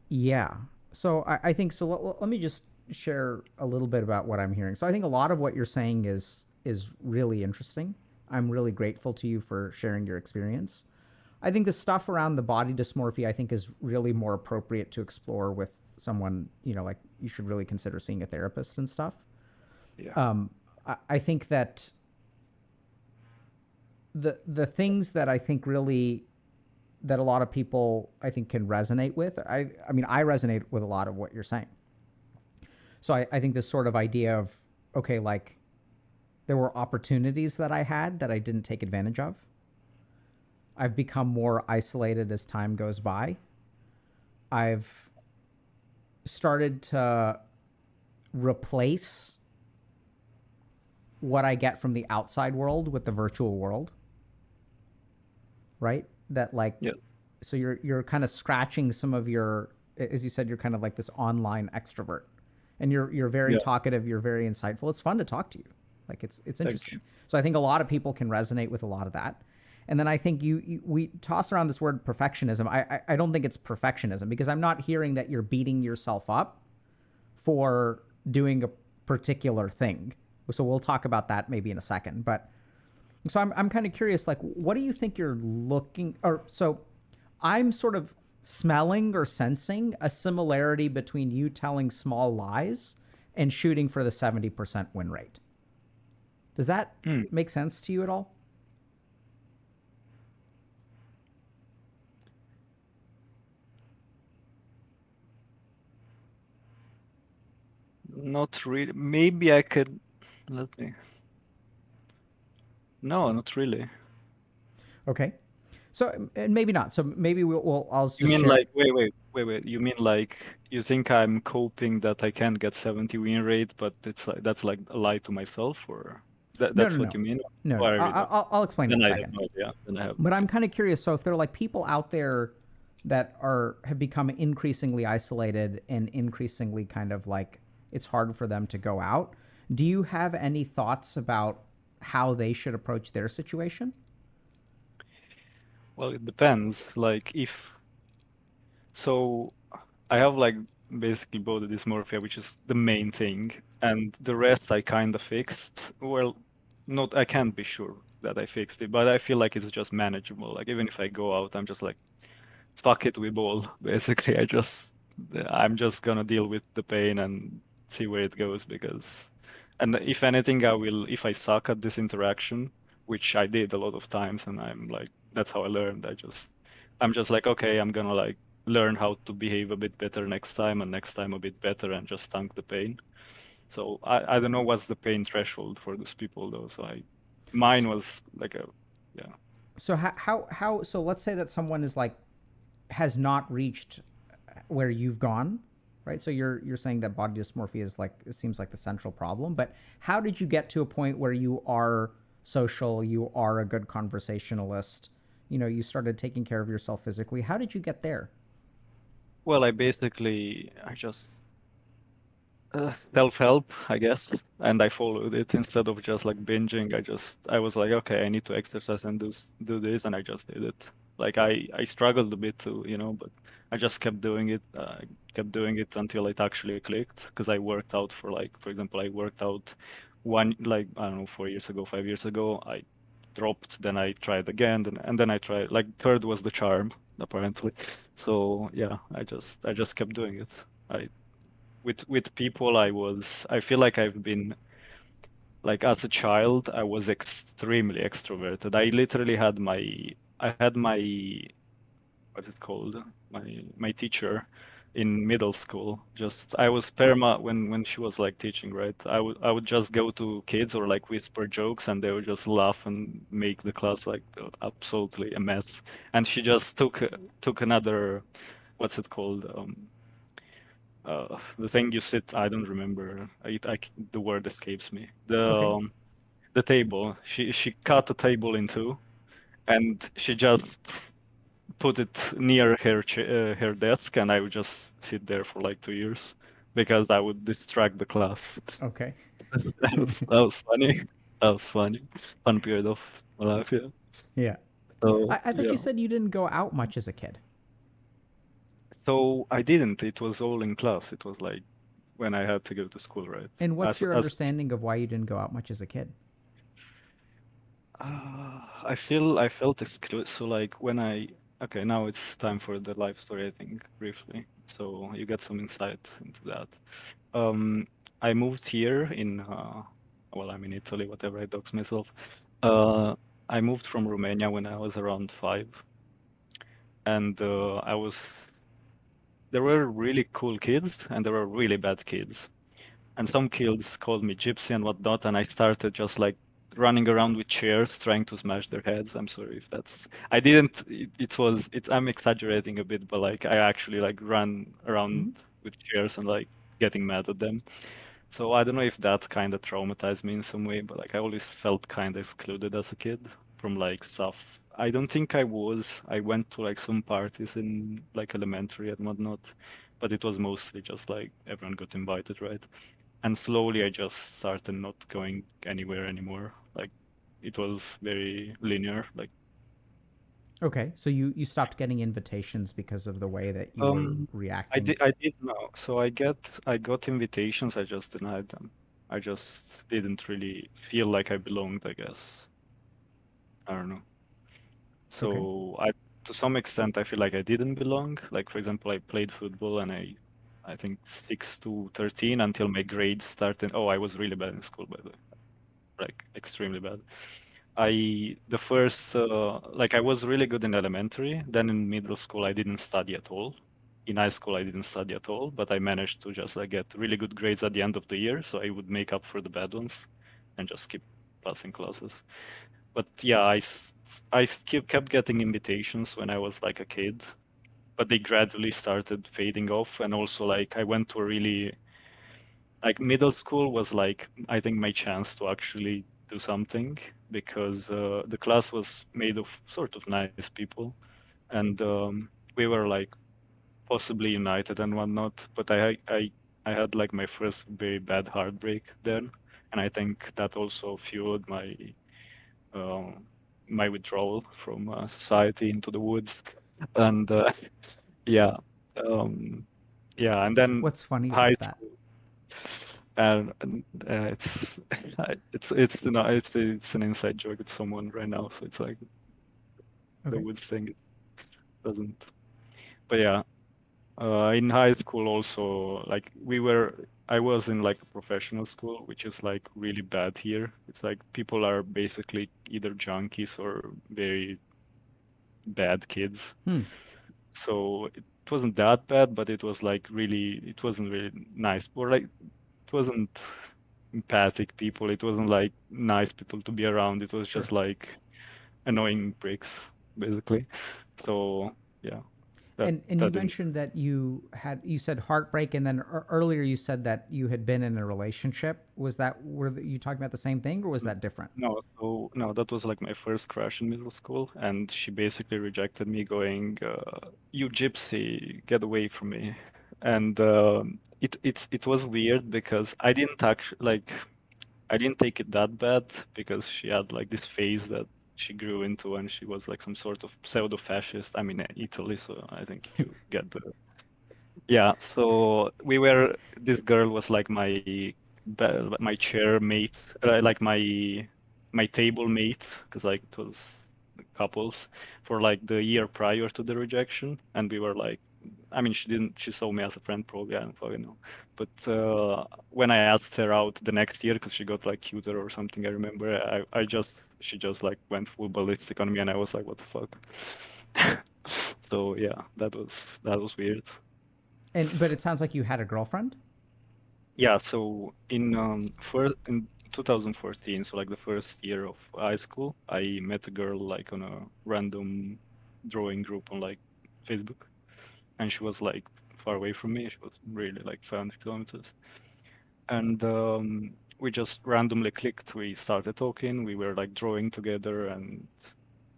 Yeah. So I think so. Let me just share a little bit about what I'm hearing. So I think a lot of what you're saying is really interesting. I'm really grateful to you for sharing your experience. I think the stuff around the body dysmorphia I think is really more appropriate to explore with someone, like you should really consider seeing a therapist and stuff. Yeah. I think that the things that I think really that a lot of people I think can resonate with. I mean I resonate with a lot of what you're saying. So I think this sort of idea of okay, like there were opportunities that I had that I didn't take advantage of. I've become more isolated as time goes by. I've started to replace what I get from the outside world with the virtual world, right? That like Yes. so you're kind of scratching some of your as you said you're kind of like this online extrovert. And you're very Yeah. talkative, you're very insightful. It's fun to talk to you. Like it's Thank you. interesting. So I think a lot of people can resonate with a lot of that. And then I think we toss around this word perfectionism. I don't think it's perfectionism because I'm not hearing that you're beating yourself up for doing a particular thing. So we'll talk about that maybe in a second. But so I'm kind of curious, like, what do you think you're looking, or so I'm sort of smelling or sensing a similarity between you telling small lies and shooting for the 70% win rate. Does that Hmm. make sense to you at all? Not really. Maybe I could. Let me. No, not really. Okay. So, and maybe not. So maybe I'll You just mean share. like, wait. You mean like you think I'm coping that I can't get 70 win rate, but it's like that's like a lie to myself, or No, no, that's what no. you mean? No, Or no. I really don't. I'll explain in Then a I have second. no idea. Then I have no But I'm idea. kind of curious. So if there are like people out there that have become increasingly isolated and increasingly kind of like it's hard for them to go out, do you have any thoughts about how they should approach their situation? Well, it depends. Like if so, I have like basically body dysmorphia, which is the main thing, and the rest I kind of fixed. Well, not I can't be sure that I fixed it, but I feel like it's just manageable. Like even if I go out, I'm just like, fuck it, we ball. Basically, I'm just gonna deal with the pain and see where it goes because, and if anything, I will. If I suck at this interaction, which I did a lot of times, and I'm like, that's how I learned. I'm just like, okay, I'm gonna like learn how to behave a bit better next time, and next time a bit better, and just tank the pain. So I don't know what's the pain threshold for these people though. Mine was like a, yeah. So how so let's say that someone is like has not reached where you've gone, right? So you're saying that body dysmorphia is like it seems like the central problem, but how did you get to a point where you are social, you are a good conversationalist, you started taking care of yourself physically? How did you get there? Well, I just self-help, I guess, and I followed it instead of just like binging. I was like, okay, I need to exercise and do this, and I just did it. Like I struggled a bit to, but I just kept doing it. I kept doing it until it actually clicked. Because I worked out for like, for example, I worked out like I don't know, 4 years ago, 5 years ago. I dropped, then I tried again, and then I tried. Like third was the charm, apparently. So yeah, I just kept doing it. I with people I feel like I've been like as a child I was extremely extroverted. I had my what's it called, my teacher in middle school. Just I was perma when she was like teaching, right? I would just go to kids or like whisper jokes and they would just laugh and make the class like absolutely a mess. And she just took another, what's it called, the thing you sit, I don't remember. The word escapes me. Okay. The table. She cut the table in two, and she just put it near her desk, and I would just sit there for like 2 years because I would distract the class. Okay. That was funny. That was funny. Fun period of my life, yeah. Yeah. So I thought you yeah. said you didn't go out much as a kid. So I didn't. It was all in class. It was like when I had to go to school, right? And what's your As understanding of why you didn't go out much as a kid? I felt excluded. So like okay, now it's time for the life story, I think, briefly. So you get some insight into that. Um, I moved here well, I'm in Italy, whatever, I dox myself. Uh, I moved from Romania when I was around 5, and there were really cool kids and there were really bad kids. And some kids called me gypsy and whatnot, and I started just like running around with chairs trying to smash their heads. I'm sorry if that's I didn't it was it I'm exaggerating a bit, but like I actually like ran around Mm-hmm. with chairs and like getting mad at them. So I don't know if that kind of traumatized me in some way, but like I always felt kind of excluded as a kid from like stuff. I don't think I was. I went to like some parties in like elementary and whatnot, but it was mostly just like everyone got invited, right? And slowly I just started not going anywhere anymore. Like it was very linear. Like Okay. So you stopped getting invitations because of the way that you were um, reacting. I did know. So I got invitations. I just denied them. I just didn't really feel like I belonged, I guess. I don't know. Okay. So to some extent, I feel like I didn't belong. Like for example, I played football and I think 6 to 13 until my grades started. Oh, I was really bad in school, by the way, like extremely bad. The first, like I was really good in elementary. Then in middle school, I didn't study at all. In high school, I didn't study at all, but I managed to just like get really good grades at the end of the year, so I would make up for the bad ones and just keep passing classes. But yeah, kept getting invitations when I was like a kid, but they gradually started fading off. And also, like I went to a really like middle school was like I think my chance to actually do something because the class was made of sort of nice people, and we were like possibly united and whatnot. But I had like my first very bad heartbreak then, and I think that also fueled um, my withdrawal from society into the woods, and yeah, um, yeah, and then What's funny high about that? school. And it's it's an inside joke with someone right now, so it's like the Okay. woods thing doesn't. But yeah, in high school also, like I was in like a professional school, which is like really bad here. It's like people are basically either junkies or very bad kids. Hmm. So it wasn't that bad, but it wasn't really nice. Or like it wasn't empathic people. It wasn't like nice people to be around. It was Sure. just like annoying pricks, basically. So yeah, And you that didn't. mentioned that you said heartbreak, and then earlier you said that you had been in a relationship. Was that you talking about the same thing, or was that different? No, so no, that was like my first crush in middle school, and she basically rejected me, going, "You gypsy, get away from me." and it was weird because I didn't actually like I didn't take it that bad because she had like this phase that she grew into and she was like some sort of pseudo-fascist. I mean, Italy, so I think you get the yeah. So this girl was like my chair mate, like my table mate, because like it was couples for like the year prior to the rejection, and we were like, I mean, she saw me as a friend probably, I don't fucking know. But when I asked her out the next year, because she got like cuter or something, I remember she just like went full ballistic on me, and I was like, what the fuck? So yeah, that was weird. But it sounds like you had a girlfriend. Yeah, so in 2014, so like the first year of high school, I met a girl like on a random drawing group on like Facebook, and she was like far away from me. She was really like 500 kilometers, and we just randomly clicked. We started talking. We were like drawing together, and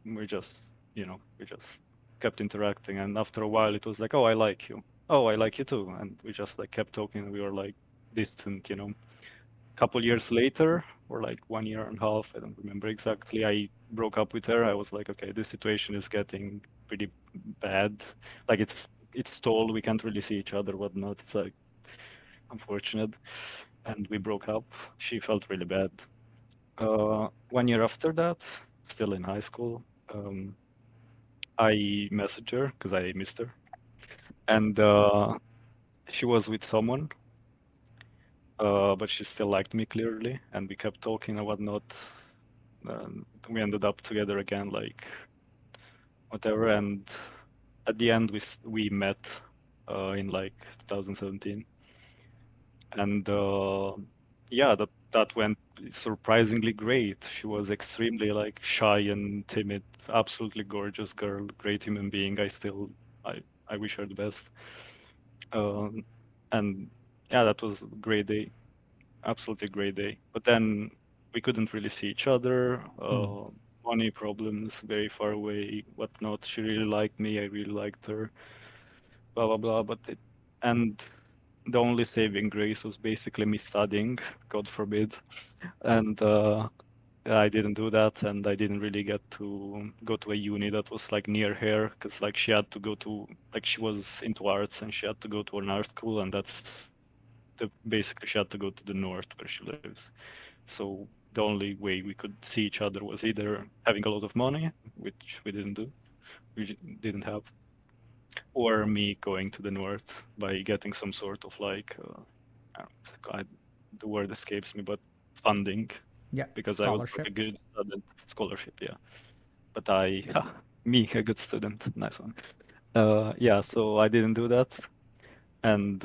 we just, we just kept interacting. And after a while, it was like, oh, I like you. Oh, I like you too. And we just like kept talking. We were like distant. Couple years later, or like 1 year and a half, I don't remember exactly, I broke up with her. I was like, okay, this situation is getting pretty bad. Like it's stalled. We can't really see each other, whatnot. It's like unfortunate. And we broke up. She felt really bad. 1 year after that, still in high school, I messaged her because I missed her. And she was with someone, but she still liked me clearly, and we kept talking and whatnot. We ended up together again, like whatever. And at the end, we met in like 2017, and yeah, that went surprisingly great. She was extremely like shy and timid, absolutely gorgeous girl, great human being. I wish her the best. Um, and yeah, that was a great day, absolutely great day. But then we couldn't really see each other. Hmm. Money problems, very far away, whatnot. She really liked me, I really liked her, blah blah blah. And the only saving grace was basically me studying, God forbid. And I didn't do that, and I didn't really get to go to a uni that was like near here, because like she had to go to like she was into arts and she had to go to an art school, and basically she had to go to the north where she lives. So the only way we could see each other was either having a lot of money, which we didn't do, didn't have, or me going to the north by getting some sort of like, I don't know, the word escapes me, but funding, Yeah, because I was like a scholarship. good student, scholarship, yeah. But me, a good student, nice one. Yeah, so I didn't do that, and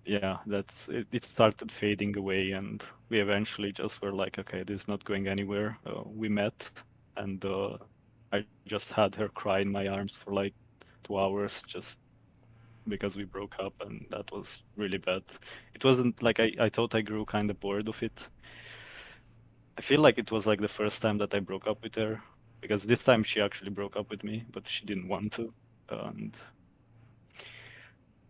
yeah, it started fading away, and we eventually just were like, okay, this is not going anywhere. We met, and I just had her cry in my arms for like 2 hours just because we broke up, and that was really bad. It wasn't like I thought I grew kind of bored of it. I feel like it was like the first time that I broke up with her, because this time she actually broke up with me, but she didn't want to. And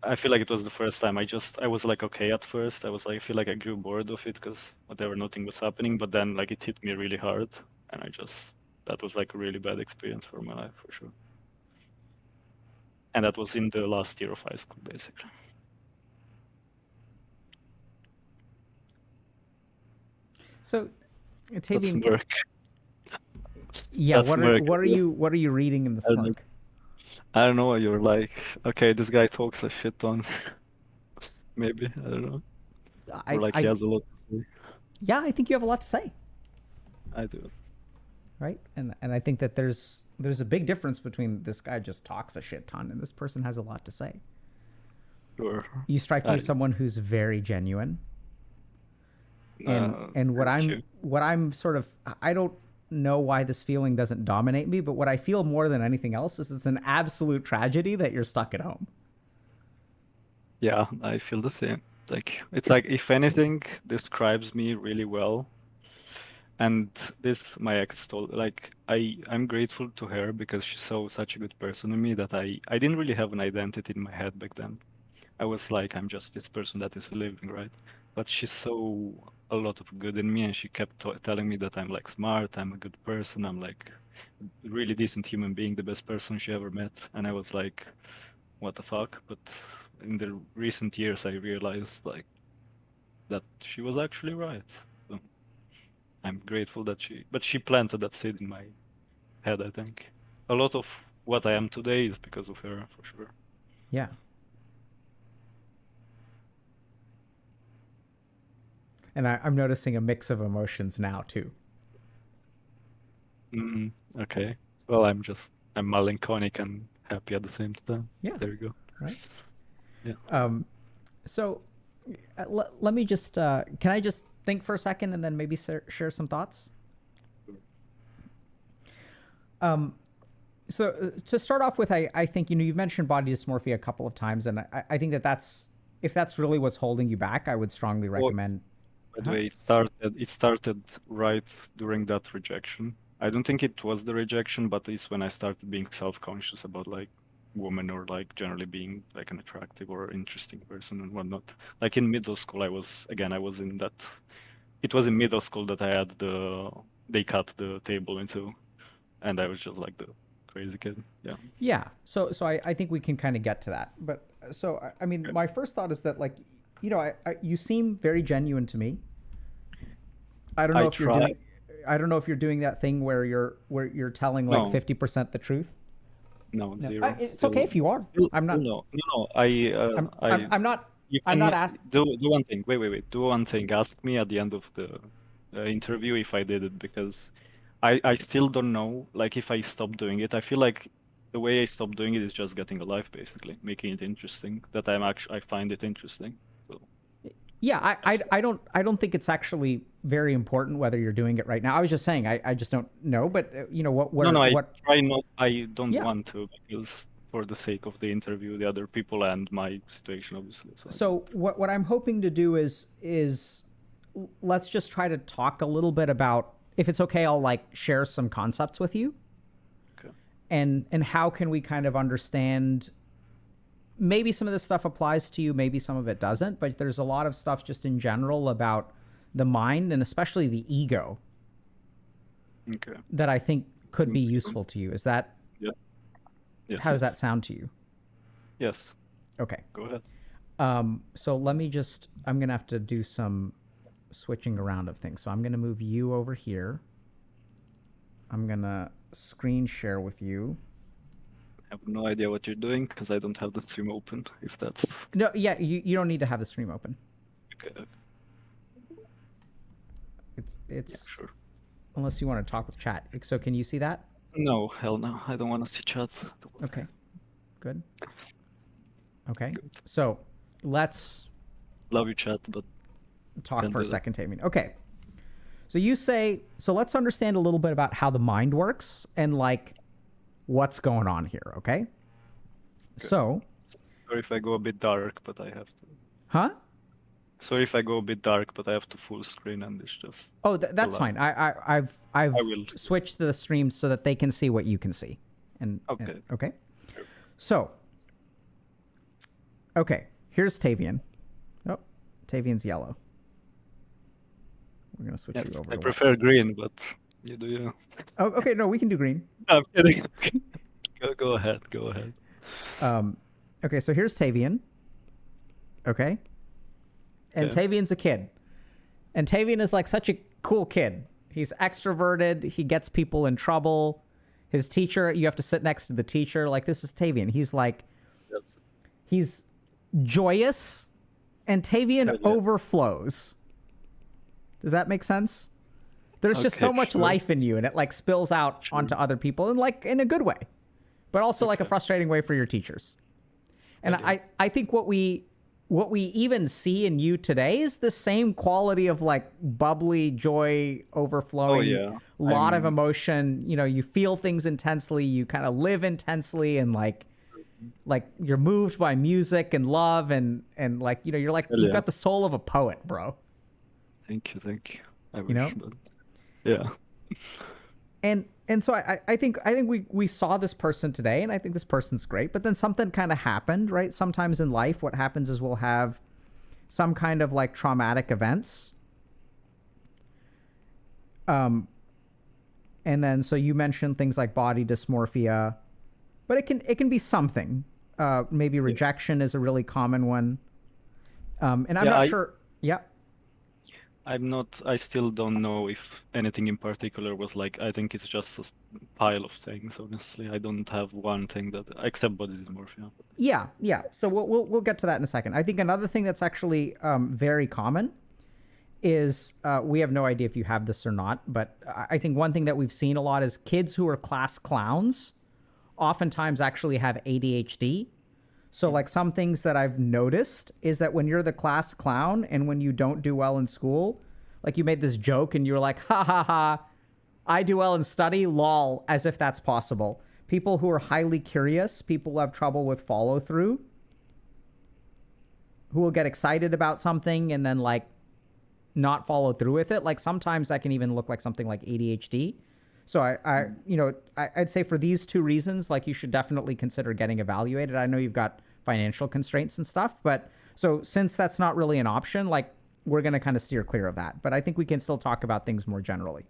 I feel like it was the first time. I was like okay at first. I was like I feel like I grew bored of it because whatever, nothing was happening. But then like it hit me really hard, and that was like a really bad experience for my life for sure. And that was in the last year of high school, basically. So, That's Tavian, smirk. yeah, That's smirk. what are you reading in the I don't know. smirk? I don't know. You're like, okay, this guy talks a shit ton. Maybe I don't know. Or like he I has a lot to say. yeah, I think you have a lot to say, I do. right? And I think that there's a big difference between this guy just talks a shit ton and this person has a lot to say. Sure. You strike me I as someone who's very genuine, and thank you. what I'm sort of I don't know why this feeling doesn't dominate me, but what I feel more than anything else is it's an absolute tragedy that you're stuck at home. Yeah, I feel the same. Like it's like if anything describes me really well, And this my ex told, like, I'm grateful to her because she saw such a good person in me that I didn't really have an identity in my head back then. I was like, I'm just this person that is living, right? But she saw a lot of good in me, and she kept telling me that I'm like smart, I'm a good person, I'm like a really decent human being, the best person she ever met. And I was like, what the fuck? But in the recent years, I realized like that she was actually right. So I'm grateful that she planted that seed in my head, I think. A lot of what I am today is because of her, for sure. Yeah. And I'm noticing a mix of emotions now too. Okay. Well, I'm melancholic and happy at the same time. Yeah. There you go. Right. Yeah. So let me just can I just think for a second and then maybe share some thoughts? So to start off with, I think, you've mentioned body dysmorphia a couple of times, and I think that's if that's really what's holding you back, I would strongly Well, recommend. by the way, it started right during that rejection. I don't think it was the rejection, but it's when I started being self-conscious about like women or like generally being like an attractive or interesting person and whatnot. Like in middle school, I was in that. It was in middle school that I had they cut the table into, and I was just like the crazy kid. Yeah. Yeah. So I think we can kind of get to that. But so I mean, Okay. my first thought is that, like, you seem very genuine to me. I don't know I if you're try. doing. I don't know if you're doing that thing where you're telling like No, 50% the truth. no, No, zero. it's okay if you are. I'm Still not. no, no, no. I'm. I'm not. You I'm can not asked. do one thing. Wait. Do one thing. Ask me at the end of the interview if I did it because I still don't know. Like if I stop doing it, I feel like the way I stop doing it is just getting a life, basically, making it interesting. That I find it interesting. So Yeah, that's I don't think it's actually very important whether you're doing it right now. I was just saying I just don't know. But no, no. I what? try not. I don't Yeah. want to because for the sake of the interview, the other people and my situation, obviously. So I So don't. what I'm hoping to do is let's just try to talk a little bit about, if it's okay, I'll like share some concepts with you, Okay. and how can we kind of understand, maybe some of this stuff applies to you, maybe some of it doesn't, but there's a lot of stuff just in general about the mind and especially the ego Okay. that I think could be Mm, useful to you. Is that, yeah. how Yes. does that Yes. sound to you? Yes. Okay. Go ahead. So I'm going to have to do some switching around of things. So I'm going to move you over here. I'm going to screen share with you. I have no idea what you're doing because I don't have the stream open. If that's No, yeah, you don't need to have the stream open. okay. Yeah, It's sure. unless you want to talk with chat. So can you see that? No, hell no. I don't want to see chats. Okay. Good. Okay. Good. So let's Love you, chat, but talk can't for a do that. second, Tamien. Okay. So you say, so let's understand a little bit about how the mind works and like what's going on here, okay? Okay. So, Sorry if I go a bit dark, but I have to. huh? Sorry if I go a bit dark, but I have to full screen and it's just Oh, the that's light. fine. I've I will. switched the streams so that they can see what you can see. And Okay. okay. Sure. So, okay, here's Tavian. Oh, Tavian's yellow. We're gonna switch Yes, you over I to white. prefer green, but you do you. Oh, okay. No, we can do green. I'm kidding. Go ahead. Go ahead. Okay, so here's Tavian. Okay, and Okay. Tavian's a kid, and Tavian is like such a cool kid. He's extroverted. He gets people in trouble. His teacher, you have to sit next to the teacher. Like, this is Tavian. He's like, Yes. he's joyous, and Tavian Hell yeah. overflows. Does that make sense? There's just so Okay, much sure. life in you, and it like spills out onto other people, and like in a good way, but also like a Okay. frustrating way for your teachers. And Hell yeah. I think what we even see in you today is the same quality of like bubbly joy, overflowing, Oh yeah. lot of I'm emotion. You feel things intensely, you kind of live intensely, and like you're moved by music and love, and like Hell you've yeah. got the soul of a poet, bro. Thank you. Thank you. I You know? wish, but Yeah. And so I think we saw this person today, and I think this person's great. But then something kind of happened, right? Sometimes in life, what happens is we'll have some kind of like traumatic events. Um, and then so you mentioned things like body dysmorphia, but it can be something. Maybe Yeah. rejection is a really common one. And I'm Yeah, not sure. Yeah. I'm not, I still don't know if anything in particular was like, I think it's just a pile of things, honestly. I don't have one thing that, except body dysmorphia. Yeah, yeah. So we'll get to that in a second. I think another thing that's actually very common is we have no idea if you have this or not, but I think one thing that we've seen a lot is kids who are class clowns oftentimes actually have ADHD. So Mm. like some things that I've noticed is that when you're the class clown and when you don't do well in school, like you made this joke and you're like, ha ha ha, I do well in study, lol, as if that's possible. People who are highly curious, people who have trouble with follow through, who will get excited about something and then like not follow through with it. Like sometimes that can even look like something like ADHD. So I'd say for these two reasons, like you should definitely consider getting evaluated. I know you've got financial constraints and stuff, but so since that's not really an option, like we're going to kind of steer clear of that. But I think we can still talk about things more generally.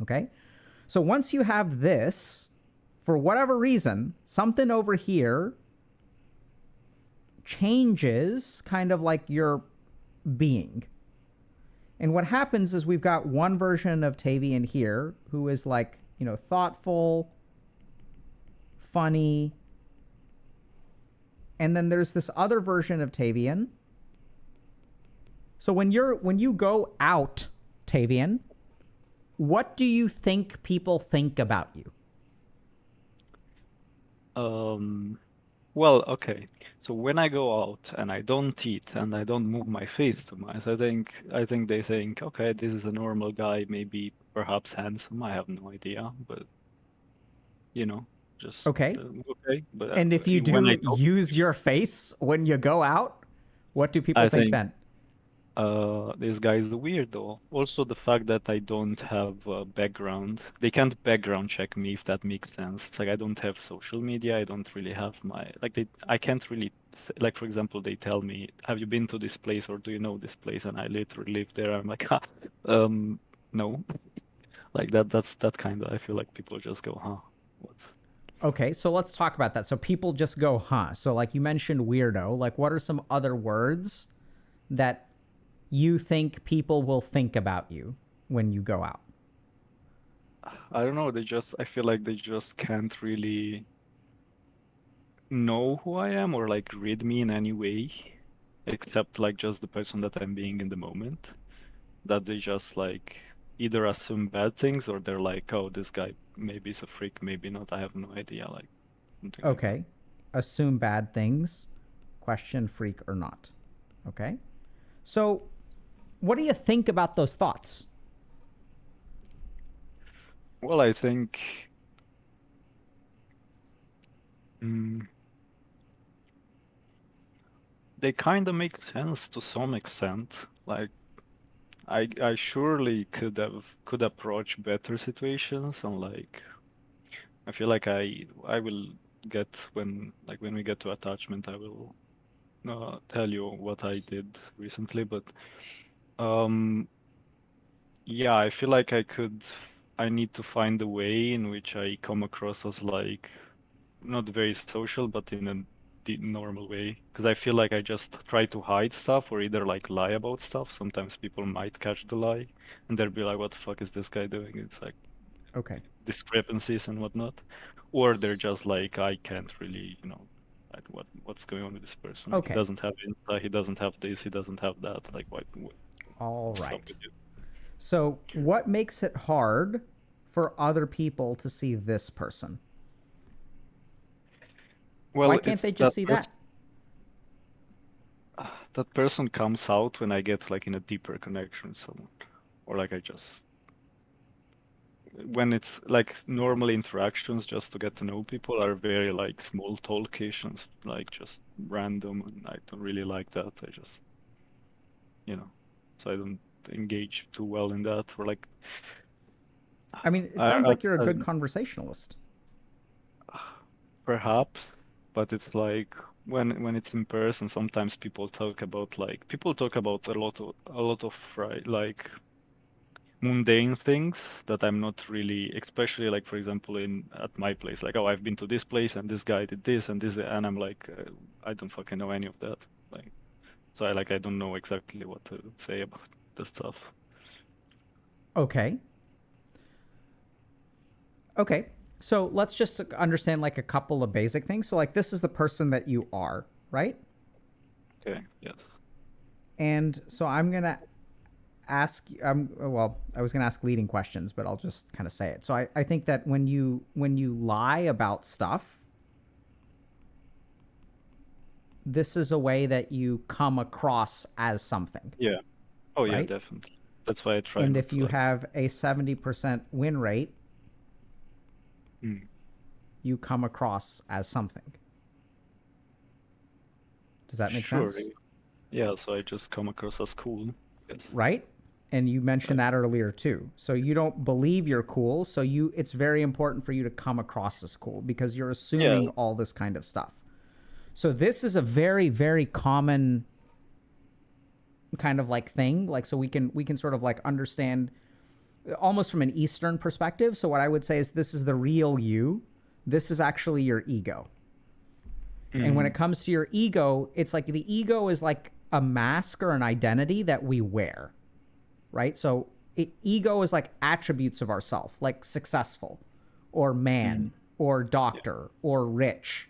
Okay. So once you have this, for whatever reason, something over here changes kind of like your being. And what happens is we've got one version of Tavian here who is like, thoughtful, funny. And then there's this other version of Tavian. So when you go out, Tavian, what do you think people think about you? Um, well, okay. So when I go out and I don't eat and I don't move my face too much, I think they think, okay, this is a normal guy, maybe perhaps handsome. I have no idea, but you know, just Okay. okay. But And if you when I do don't, use your face when you go out, what do people I think think then? this guy is the weirdo. Also, the fact that I don't have a background, they can't background check me if that makes sense. It's like I don't have social media. I don't really have my like I can't really like for example, they tell me, "Have you been to this place or do you know this place?" And I literally live there. I'm like, um, no, like that. That's that kind of. I feel like people just go, huh, what? Okay, so let's talk about that. So people just go, huh? So like you mentioned weirdo, like what are some other words that you think people will think about you when you go out? I don't know. I feel like they just can't really know who I am or like read me in any way, except like just the person that I'm being in the moment. That they just like either assume bad things or they're like, oh, this guy maybe is a freak, maybe not. I have no idea, like something like that. Okay. Assume bad things, question freak or not. Okay. So what do you think about those thoughts? Well, I think mm, they kind of make sense to some extent. Like I surely could approach better situations and like I feel like I will get when we get to attachment, I will tell you what I did recently, but um, yeah, I feel like I need to find a way in which I come across as like not very social, but in a normal way. Because I feel like I just try to hide stuff or either like lie about stuff. Sometimes people might catch the lie and they'll be like, what the fuck is this guy doing? It's like Okay. discrepancies and whatnot. Or they're just like, I can't really, like what's going on with this person? Like he Okay. doesn't have Insta, he doesn't have this, he doesn't have that. Like All what's up right. with you? So what makes it hard for other people to see this person? Why Well, can't they it's just see that? that person comes out when I get like in a deeper connection with someone. Or like I just when it's like normal interactions just to get to know people are very like small talkations, like just random and I don't really like that. I just, so I don't engage too well in that. Or like I mean, it sounds I, like you're a I, good conversationalist. perhaps, but it's like when it's in person, sometimes people talk about a lot of right, like mundane things that I'm not really, especially like for example in at my place, like oh I've been to this place and this guy did this and this, and I'm like I don't fucking know any of that. Like so I don't know exactly what to say about the stuff. Okay. Okay. So let's just understand like a couple of basic things. So like this is the person that you are, right? Okay, yes. And so I'm gonna ask. Well, I was gonna ask leading questions, but I'll just kind of say it. So I think that when you lie about stuff, this is a way that you come across as something, Yeah. Oh yeah, right? definitely. That's why I try And not if to you like. have a 70% win rate, Mm, you come across as something. Does that make sure. sense? Yeah, so I just come across as cool. Yes. Right? And you mentioned Right. that earlier too. So you don't believe you're cool, so it's very important for you to come across as cool because you're Yeah. assuming all this kind of stuff. So this is a very very common kind of like thing, like so we can sort of like understand almost from an eastern perspective. So what I would say is this is the real you. This is actually your ego. And when it Mm, comes to your ego, it's like the ego is like a mask or an identity that we wear, right? So ego is like attributes of ourself, like successful or mm, man or yeah. doctor or rich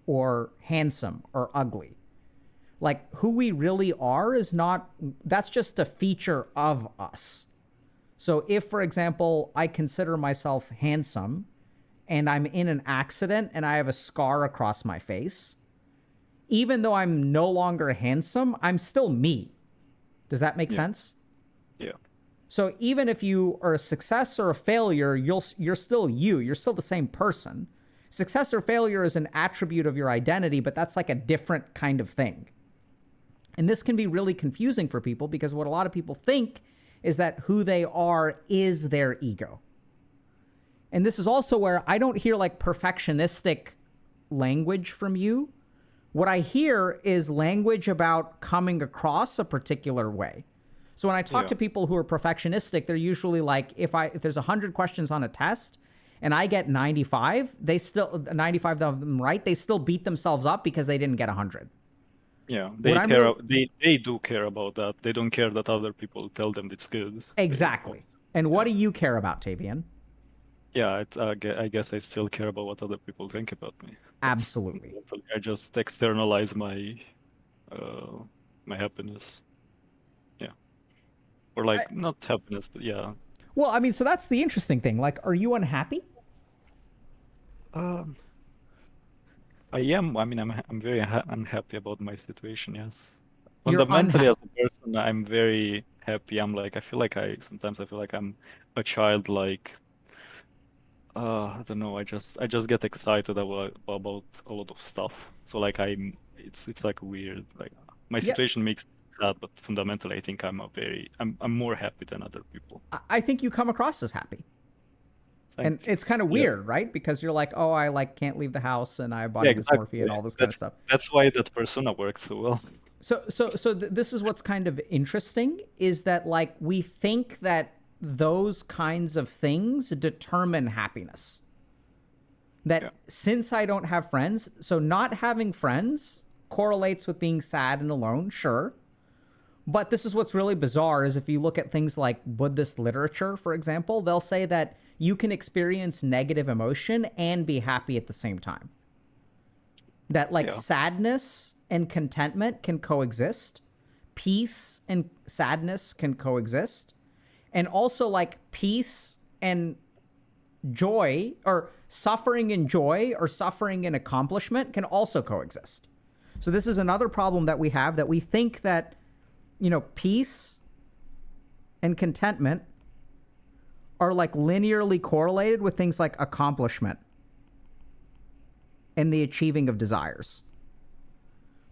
or handsome or ugly. Like who we really are is not, that's just a feature of us. So if, for example, I consider myself handsome and I'm in an accident and I have a scar across my face, even though I'm no longer handsome, I'm still me. Does that make Yeah. sense? Yeah. So even if you are a success or a failure, you're still you. You're still the same person. Success or failure is an attribute of your identity, but that's like a different kind of thing. And this can be really confusing for people because what a lot of people think is that who they are is their ego. And this is also where I don't hear like perfectionistic language from you. What I hear is language about coming across a particular way. So when I talk Yeah. to people who are perfectionistic, they're usually like, if there's 100 questions on a test and I get 95, they still 95 of them right, they still beat themselves up because they didn't get 100. Yeah. What They I'm care. really They do care about that. They don't care that other people tell them it's good. exactly. And what Yeah. do you care about, Tavian? Yeah. I guess I still care about what other people think about me. That's Absolutely. I just externalize uh my happiness. Yeah. Or I, like not happiness, but yeah. well, I mean, so that's the interesting thing. Like, are you unhappy? Um, I am. I mean, I'm very unhappy about my situation. Yes. You're Fundamentally, unhappy. as a person, I'm very happy. I feel like I feel like I'm a child. Like, I don't know. I just get excited about a lot of stuff. So like it's like weird. Like my Yeah, situation makes me sad, but fundamentally, I think I'm more happy than other people. I think you come across as happy. And Thank you. it's kind of Yes. weird, right? Because you're like, oh, I like can't leave the house and I have Yeah, body dysmorphia and exactly. all this kind of That's stuff. that's why that persona works so well. So this is what's kind of interesting is that like we think that those kinds of things determine happiness. Yeah. That since I don't have friends, so not having friends correlates with being sad and alone, sure. But this is what's really bizarre is if you look at things like Buddhist literature, for example, they'll say that you can experience negative emotion and be happy at the same time. That like Yeah. sadness and contentment can coexist, peace and sadness can coexist, and also like peace and joy or suffering and joy or suffering and accomplishment can also coexist. So this is another problem that we have that we think that peace and contentment are like linearly correlated with things like accomplishment and the achieving of desires.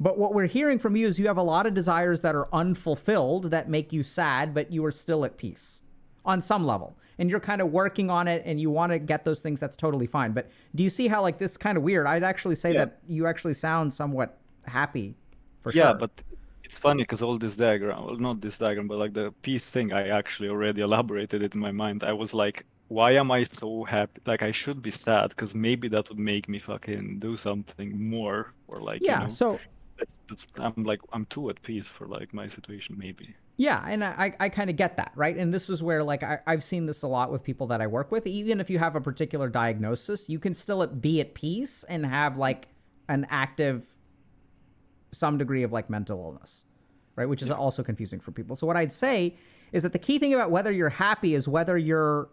But what we're hearing from you is you have a lot of desires that are unfulfilled that make you sad, but you are still at peace. on some level, and you're kind of working on it and you want to get those things, that's totally fine. But do you see how like this kind of weird? I'd actually say Yeah. that you actually sound somewhat happy for Yeah, sure. but it's funny because all this diagram, well, not this diagram, but like the peace thing, I actually already elaborated it in my mind. I was like, why am I so happy? Like, I should be sad because maybe that would make me fucking do something more, or like, Yeah. So I'm like, I'm too at peace for like my situation, maybe. yeah, and I kind of get that, right? And this is where like I've seen this a lot with people that I work with. Even if you have a particular diagnosis, you can still be at peace and have like an active, some degree of like mental illness, right? Which is Yeah. also confusing for people. So what I'd say is that the key thing about whether you're happy is whether you're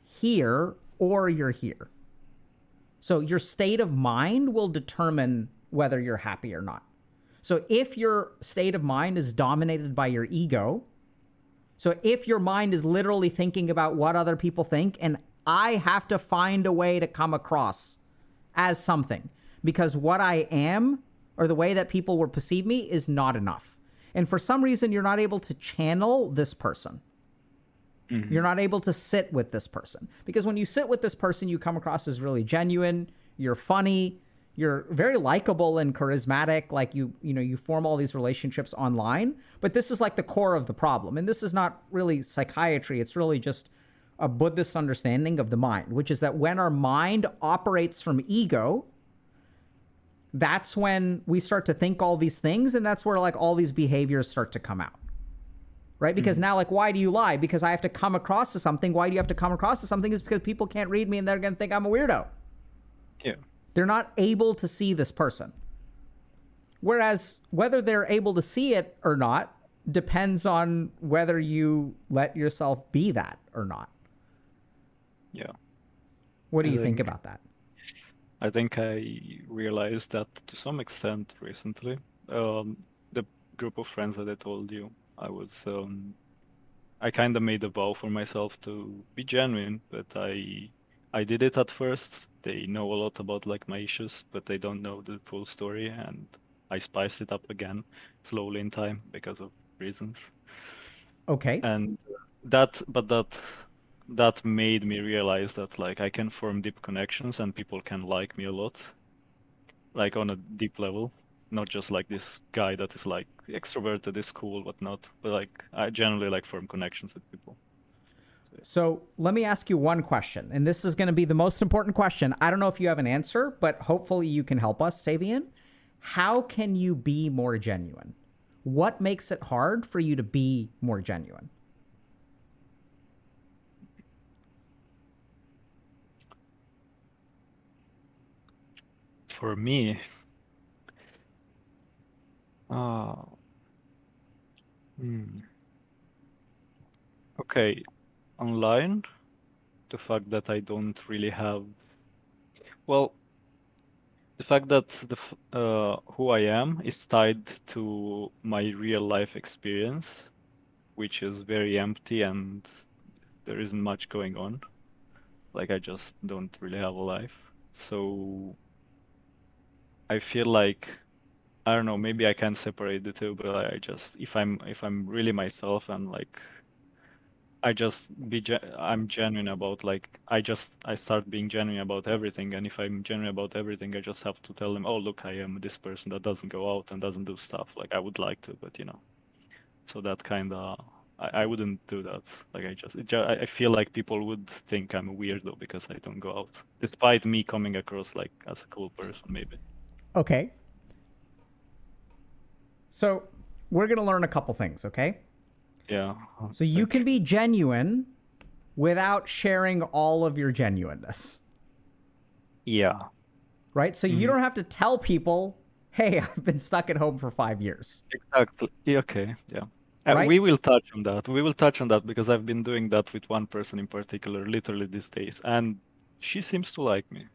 here or you're here. So your state of mind will determine whether you're happy or not. So if your state of mind is dominated by your ego, so if your mind is literally thinking about what other people think, and I have to find a way to come across as something because what I am or the way that people would perceive me is not enough. And for some reason, you're not able to channel this person. You're not able to sit with this person because when you sit with this person, you come across as really genuine. You're funny. You're very likable and charismatic. Like you form all these relationships online, but this is like the core of the problem. And this is not really psychiatry. It's really just a Buddhist understanding of the mind, which is that when our mind operates from ego, that's when we start to think all these things. And that's where like all these behaviors start to come out. Right? Because now, like, why do you lie? Because I have to come across to something. Why do you have to come across to something? Is because people can't read me and they're going to think I'm a weirdo. Yeah. They're not able to see this person. Whereas whether they're able to see it or not depends on whether you let yourself be that or not. Yeah. What do I you think think about that? I think I realized that to some extent recently. The group of friends that I told you, I kind of made a vow for myself to be genuine, but I did it at first. They know a lot about like my issues, but they don't know the full story, and I spiced it up again slowly in time because of reasons. Okay. And but that made me realize that like I can form deep connections and people can like me a lot, like on a deep level, not just like this guy that is like extroverted, is cool, whatnot, but like I generally like form connections with people. So let me ask you one question. And this is going to be the most important question. I don't know if you have an answer, but hopefully you can help us, Savian. How can you be more genuine? What makes it hard for you to be more genuine? For me, uh, hmm, okay, online, the fact that I don't really have, well, the fact that who I am is tied to my real life experience, which is very empty and there isn't much going on. Like I just don't really have a life. So I feel like I don't know, maybe I can separate the two, but I just if I'm really myself and like I'm genuine about like I start being genuine about everything, and if I'm genuine about everything I just have to tell them, oh look, I am this person that doesn't go out and doesn't do stuff like I would like to, but so that kind of I wouldn't do that. Like I feel like people would think I'm a weirdo because I don't go out, despite me coming across like as a cool person maybe. Okay. So we're going to learn a couple things, okay? Yeah, So you like can be genuine without sharing all of your genuineness, yeah. right? So you Mhm. don't have to tell people, hey, I've been stuck at home for 5 years, Exactly. Yeah, okay. Yeah. right? We will touch on that. We will touch on that because I've been doing that with one person in particular, literally these days, and she seems to like me.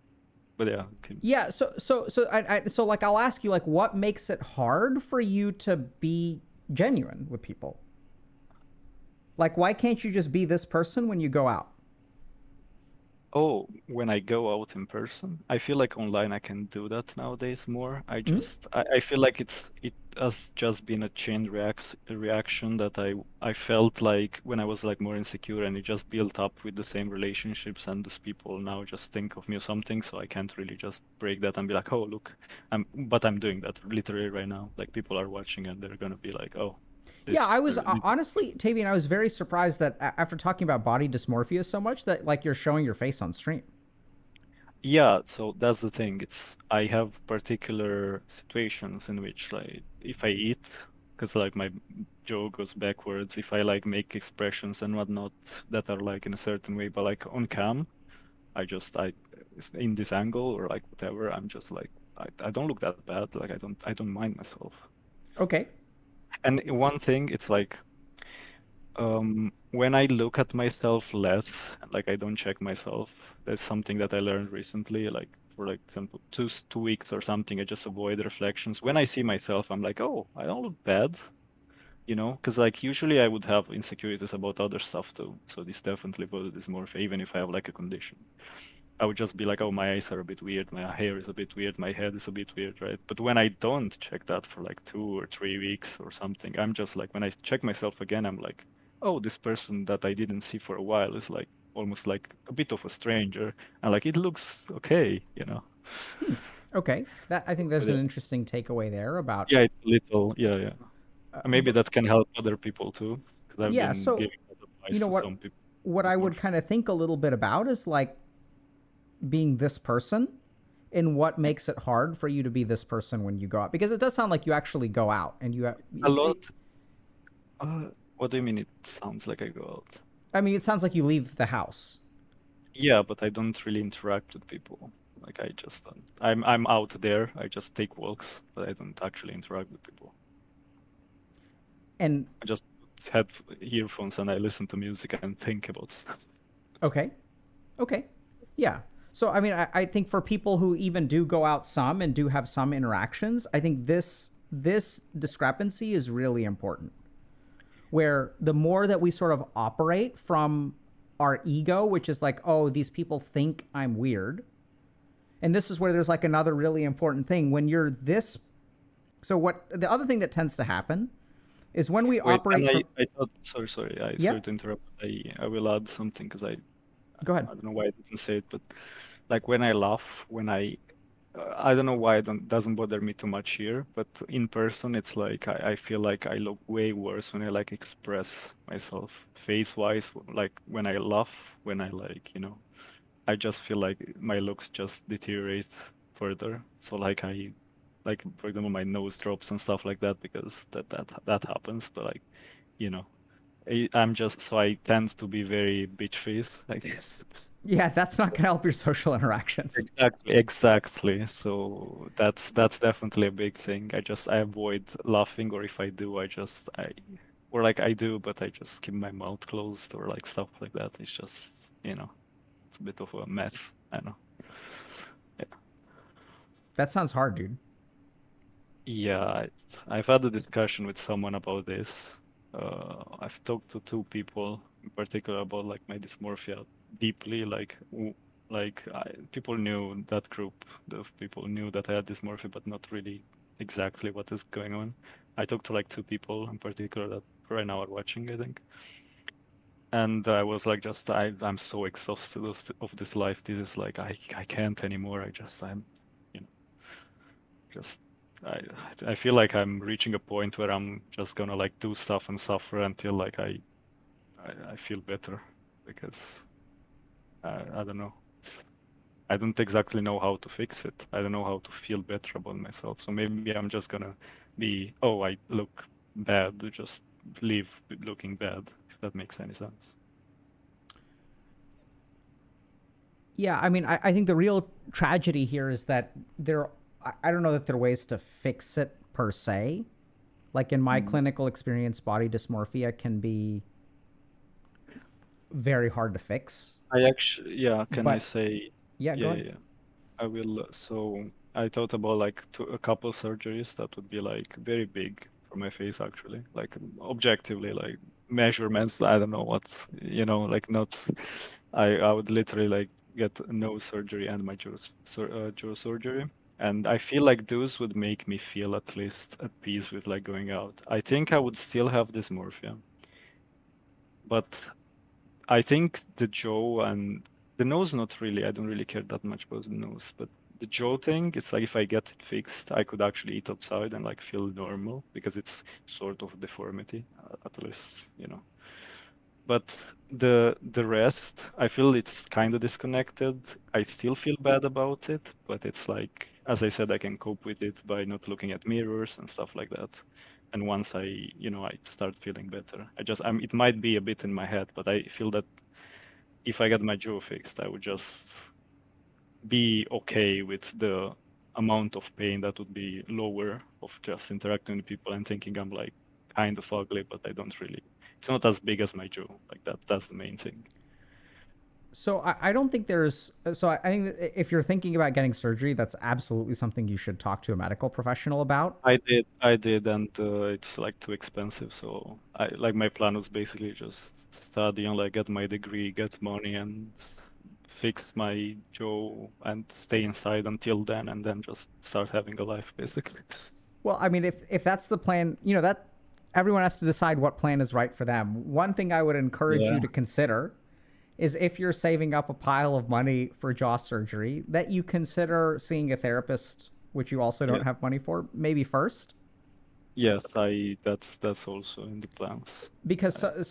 But yeah, okay. Yeah. So like, I'll ask you, like, what makes it hard for you to be genuine with people? Like, why can't you just be this person when you go out? Oh, when I go out in person, I feel like online I can do that nowadays more. Mm? I feel like it has just been a reaction that I felt like when I was like more insecure, and it just built up with the same relationships, and those people now just think of me or something, so I can't really just break that and be like, oh look, I'm doing that literally right now. Like people are watching and they're gonna be like, oh, Yeah, I was this honestly, Tavian, I was very surprised that after talking about body dysmorphia so much that like you're showing your face on stream. Yeah, so that's the thing. It's I have particular situations in which like if I eat, because like my jaw goes backwards, if I like make expressions and whatnot that are like in a certain way, but like on cam, I in this angle or like whatever, I'm just like I don't look that bad. Like I don't mind myself. Okay. And one thing, it's like when I look at myself less, like I don't check myself, that's something that I learned recently, like for like example, 2 weeks or something, I just avoid reflections. When I see myself, I'm like, oh, I don't look bad, because like usually I would have insecurities about other stuff too. So this definitely body dysmorphia, even if I have like a condition. I would just be like, oh, my eyes are a bit weird, my hair is a bit weird, my head is a bit weird, right? But when I don't check that for like 2 or 3 weeks or something, I'm just like, when I check myself again, I'm like, oh, this person that I didn't see for a while is like almost like a bit of a stranger, and like it looks okay. Hmm. Okay. That I think But there's yeah, an interesting takeaway there about yeah, it's a little, yeah, yeah. And maybe but that can help other people too, because I've yeah, been so giving that you advice know to some what people. what I It's more, would kind of think a little bit about is like being this person and what makes it hard for you to be this person when you go out because it does sound like you actually go out and you have a it's lot. What do you mean? It sounds like I go out. I mean it sounds like you leave the house. Yeah, but I don't really interact with people. Like I just don't. I'm out there. I just take walks, but I don't actually interact with people. And I just have earphones and I listen to music and think about stuff. okay. Okay. Yeah. So I mean I think for people who even do go out some and do have some interactions, I think this discrepancy is really important. Where the more that we sort of operate from our ego, which is like, oh, these people think I'm weird. And this is where there's like another really important thing. When you're this, so what the other thing that tends to happen is when we Wait, and operate from, I thought, sorry, yeah, sorry to interrupt. I will add something because go ahead. I don't know why I didn't say it, but like when I laugh, I don't know why it doesn't bother me too much here, but in person, it's like I feel like I look way worse when I like express myself face-wise. Like when I laugh, when I I just feel like my looks just deteriorate further. So like for example, my nose drops and stuff like that because that happens. But like, you know, I'm just so I tend to be very bitch face, I guess. Yeah, that's not going to help your social interactions. Exactly, exactly. So that's definitely a big thing. I avoid laughing, or if I do, or like I do, but I just keep my mouth closed or like stuff like that. It's just, it's a bit of a mess. I know. Yeah, That sounds hard, dude. yeah. I've had a discussion with someone about this. I've talked to two people in particular about like my dysmorphia deeply, people knew that group of people knew that I had dysmorphia, but not really exactly what is going on. I talked to like two people in particular that right now are watching, I think. And I was like, I'm so exhausted of this life. This is like I can't anymore. You know, just I I feel like I'm reaching a point where I'm just gonna like do stuff and suffer until like I feel better because I don't know. I don't exactly know how to fix it. I don't know how to feel better about myself. So maybe I'm just gonna be, oh, I look bad, just leave looking bad, if that makes any sense. Yeah, I mean, I think the real tragedy here is that I don't know that there are ways to fix it per se. Like in my Mm. clinical experience, body dysmorphia can be very hard to fix. I actually, yeah, can I But say, yeah, go yeah, ahead. yeah, yeah. I will. So I thought about like a couple surgeries that would be like very big for my face, actually, like objectively, like measurements. I don't know what's, like not. I would literally like get nose surgery and my jaw surgery. And I feel like those would make me feel at least at peace with like going out. I think I would still have dysmorphia, but I think the jaw and the nose, not really. I don't really care that much about the nose, but the jaw thing, it's like if I get it fixed, I could actually eat outside and like feel normal because it's sort of a deformity, at least, you know. But the rest, I feel it's kind of disconnected. I still feel bad about it, but it's like, as I said, I can cope with it by not looking at mirrors and stuff like that. And once I start feeling better, it might be a bit in my head, but I feel that if I get my jaw fixed, I would just be okay with the amount of pain that would be lower of just interacting with people and thinking I'm like kind of ugly, but I don't really. It's not as big as my jaw. Like that. That's the main thing. So I don't think there's. So I think that if you're thinking about getting surgery, that's absolutely something you should talk to a medical professional about. I did, and it's like too expensive. So I like my plan was basically just study and like get my degree, get money, and fix my jaw and stay inside until then, and then just start having a life basically. Well, I mean, if that's the plan, that everyone has to decide what plan is right for them. One thing I would encourage Yeah. you to consider is if you're saving up a pile of money for jaw surgery, that you consider seeing a therapist, which you also don't Yeah. have money for, maybe first. Yes, that's also in the plans. Because I,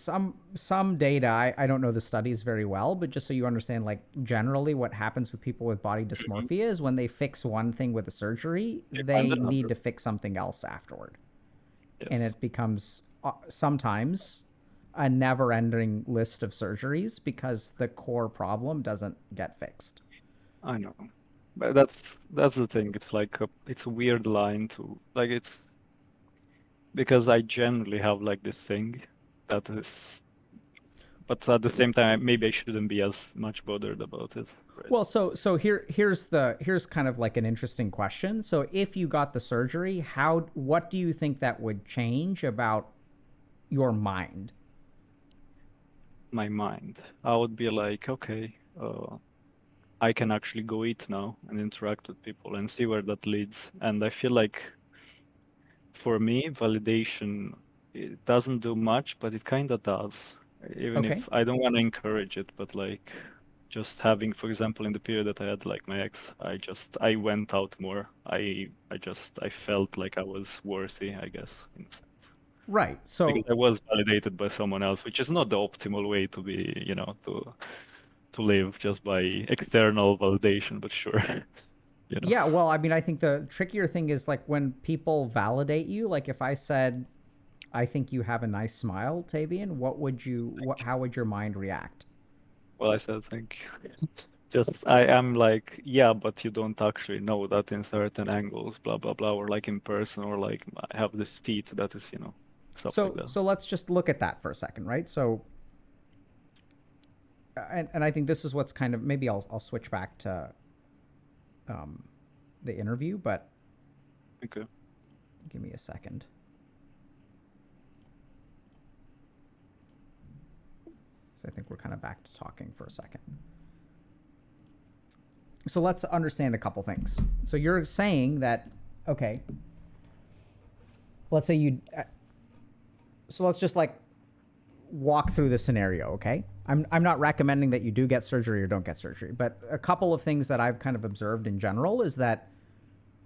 some data, I don't know the studies very well, but just so you understand, like generally what happens with people with body Mhm. dysmorphia is when they fix one thing with a surgery, You find they need another. to fix something else afterward, and Yes, it becomes sometimes a never-ending list of surgeries because the core problem doesn't get fixed. I know. But that's the thing. It's a weird line to like it's because I generally have like this thing that is, but at the same time, maybe I shouldn't be as much bothered about it, right? Well, so here's kind of like an interesting question. So if you got the surgery, what do you think that would change about your mind? My mind, I would be like, okay, I can actually go eat now and interact with people and see where that leads. And I feel like for me, validation, it doesn't do much, but it kind of does. Even Okay. if I don't want to encourage it, but like just having, for example, in the period that I had like my ex, I went out more. I felt like I was worthy, I guess, in a sense. Right. Because So I was validated by someone else, which is not the optimal way to be, to live just by external validation, but sure, you know. yeah, well, I mean, I think the trickier thing is like when people validate you, like if I said I think you have a nice smile, Tavian, how would your mind react? Well, I said thank you. Just I am like, yeah, but you don't actually know that in certain angles, blah blah blah, or like in person, or like I have this teeth that is, stuff like that. So let's just look at that for a second, right? So and I think this is what's kind of maybe I'll switch back to um, the interview, but Okay. give me a second. So I think we're kind of back to talking for a second. So let's understand a couple things. So you're saying that, okay, let's say you, so let's just like walk through the scenario, okay? I'm not recommending that you do get surgery or don't get surgery, but a couple of things that I've kind of observed in general is that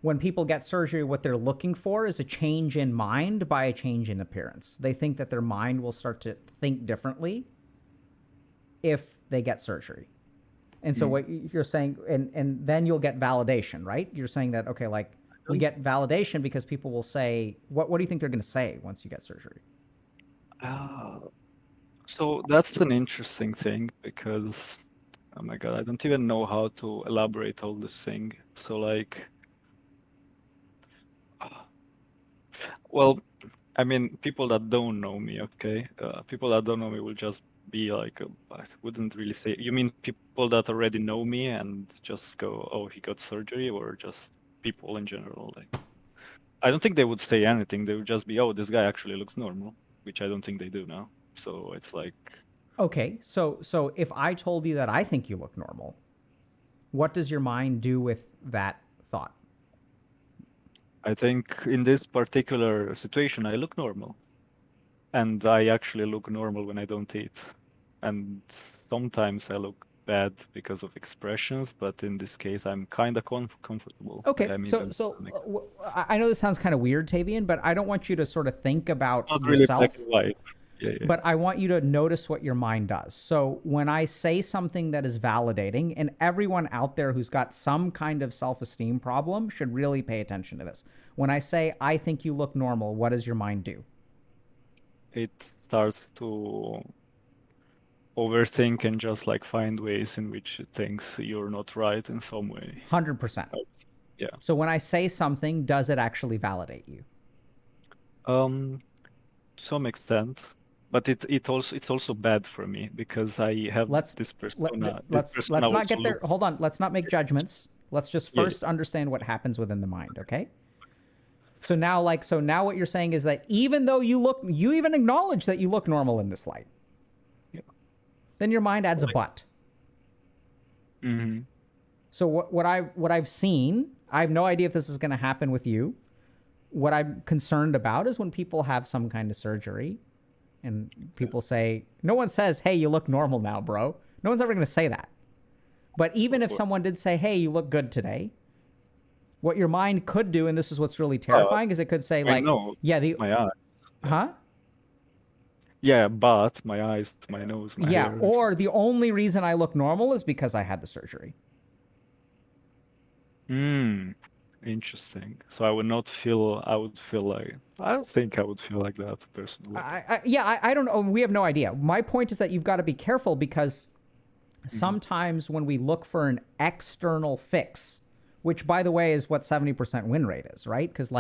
when people get surgery, what they're looking for is a change in mind by a change in appearance. They think that their mind will start to think differently if they get surgery. And so Mm. what you're saying, and then you'll get validation, right? You're saying that, okay, like we get validation because people will say, what do you think they're going to say once you get surgery? Uh, so that's an interesting thing because, oh my God, I don't even know how to elaborate all this thing. So like, well, I mean, people that don't know me, okay? People that don't know me will just be like, I wouldn't really say. You mean people that already know me and just go, oh, he got surgery, or just people in general? Like, I don't think they would say anything. They would just be, oh, this guy actually looks normal, which I don't think they do now. So it's like, Okay, so if I told you that I think you look normal, What does your mind do with that thought? I think in this particular situation, I look normal. And I actually look normal when I don't eat. And sometimes I look bad because of expressions, but in this case, I'm kind of comfortable. Okay, I mean, so I know this sounds kind of weird, Tavian, but I don't want you to sort of think about not really black yourself. and white. Yeah, yeah. But I want you to notice what your mind does. So when I say something that is validating, and everyone out there who's got some kind of self-esteem problem should really pay attention to this. When I say, I think you look normal, what does your mind do? It starts to overthink and just like find ways in which it thinks you're not right in some way. 100%. Yeah. So when I say something, does it actually validate you? To some extent, but it's also bad for me because I have Let's this let, persona. This let's persona let's not also get there. looks. Hold on. Let's not make judgments. Let's just Yeah, first understand what happens within the mind, okay? So now what you're saying is that even though you even acknowledge that you look normal in this light, yeah. then your mind adds a but. Mm-hmm. So what I've seen, I have no idea if this is going to happen with you. What I'm concerned about is when people have some kind of surgery and people say, no one says, hey, you look normal now, bro. No one's ever going to say that. But even if someone did say, hey, you look good today, what your mind could do, and this is what's really terrifying, is it could say like, yeah, my eyes. huh? Yeah, but my eyes, my nose, my Yeah, hair. or the only reason I look normal is because I had the surgery. Interesting. So I would feel like, I don't think I would feel like that personally. I don't know. We have no idea. My point is that you've got to be careful because sometimes when we look for an external fix, which by the way is what 70% win rate is, right? Because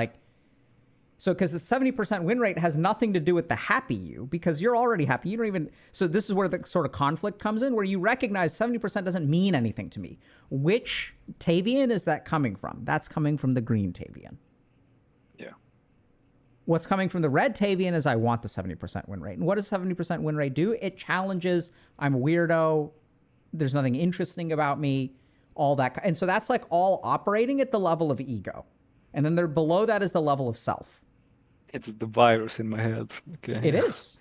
because the 70% win rate has nothing to do with the happy you, because you're already happy. You don't even, so this is where the sort of conflict comes in, where you recognize 70% doesn't mean anything to me. Which Tavian is that coming from? That's coming from the green Tavian. Yeah. What's coming from the red Tavian is I want the 70% win rate. And what does 70% win rate do? It challenges, I'm a weirdo, there's nothing interesting about me, all that. And so that's like all operating at the level of ego. And then there below that is the level of self. It's the virus in my head. Okay. It is.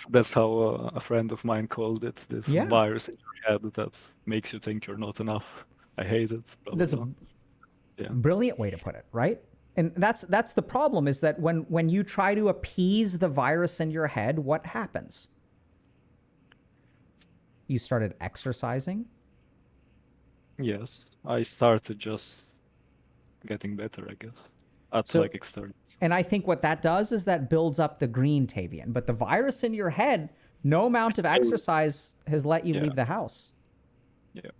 That's how a friend of mine called it. This Yeah. virus in your head that makes you think you're not enough. I hate it. Blah, That's blah, a brilliant way to put it, right? And that's the problem, is that when you try to appease the virus in your head, what happens? You started exercising. Yes, I started just getting better, I guess, at like externals. And I think what that does is that builds up the green Tavian. But the virus in your head, no amount of exercise has let you leave the house. Yeah.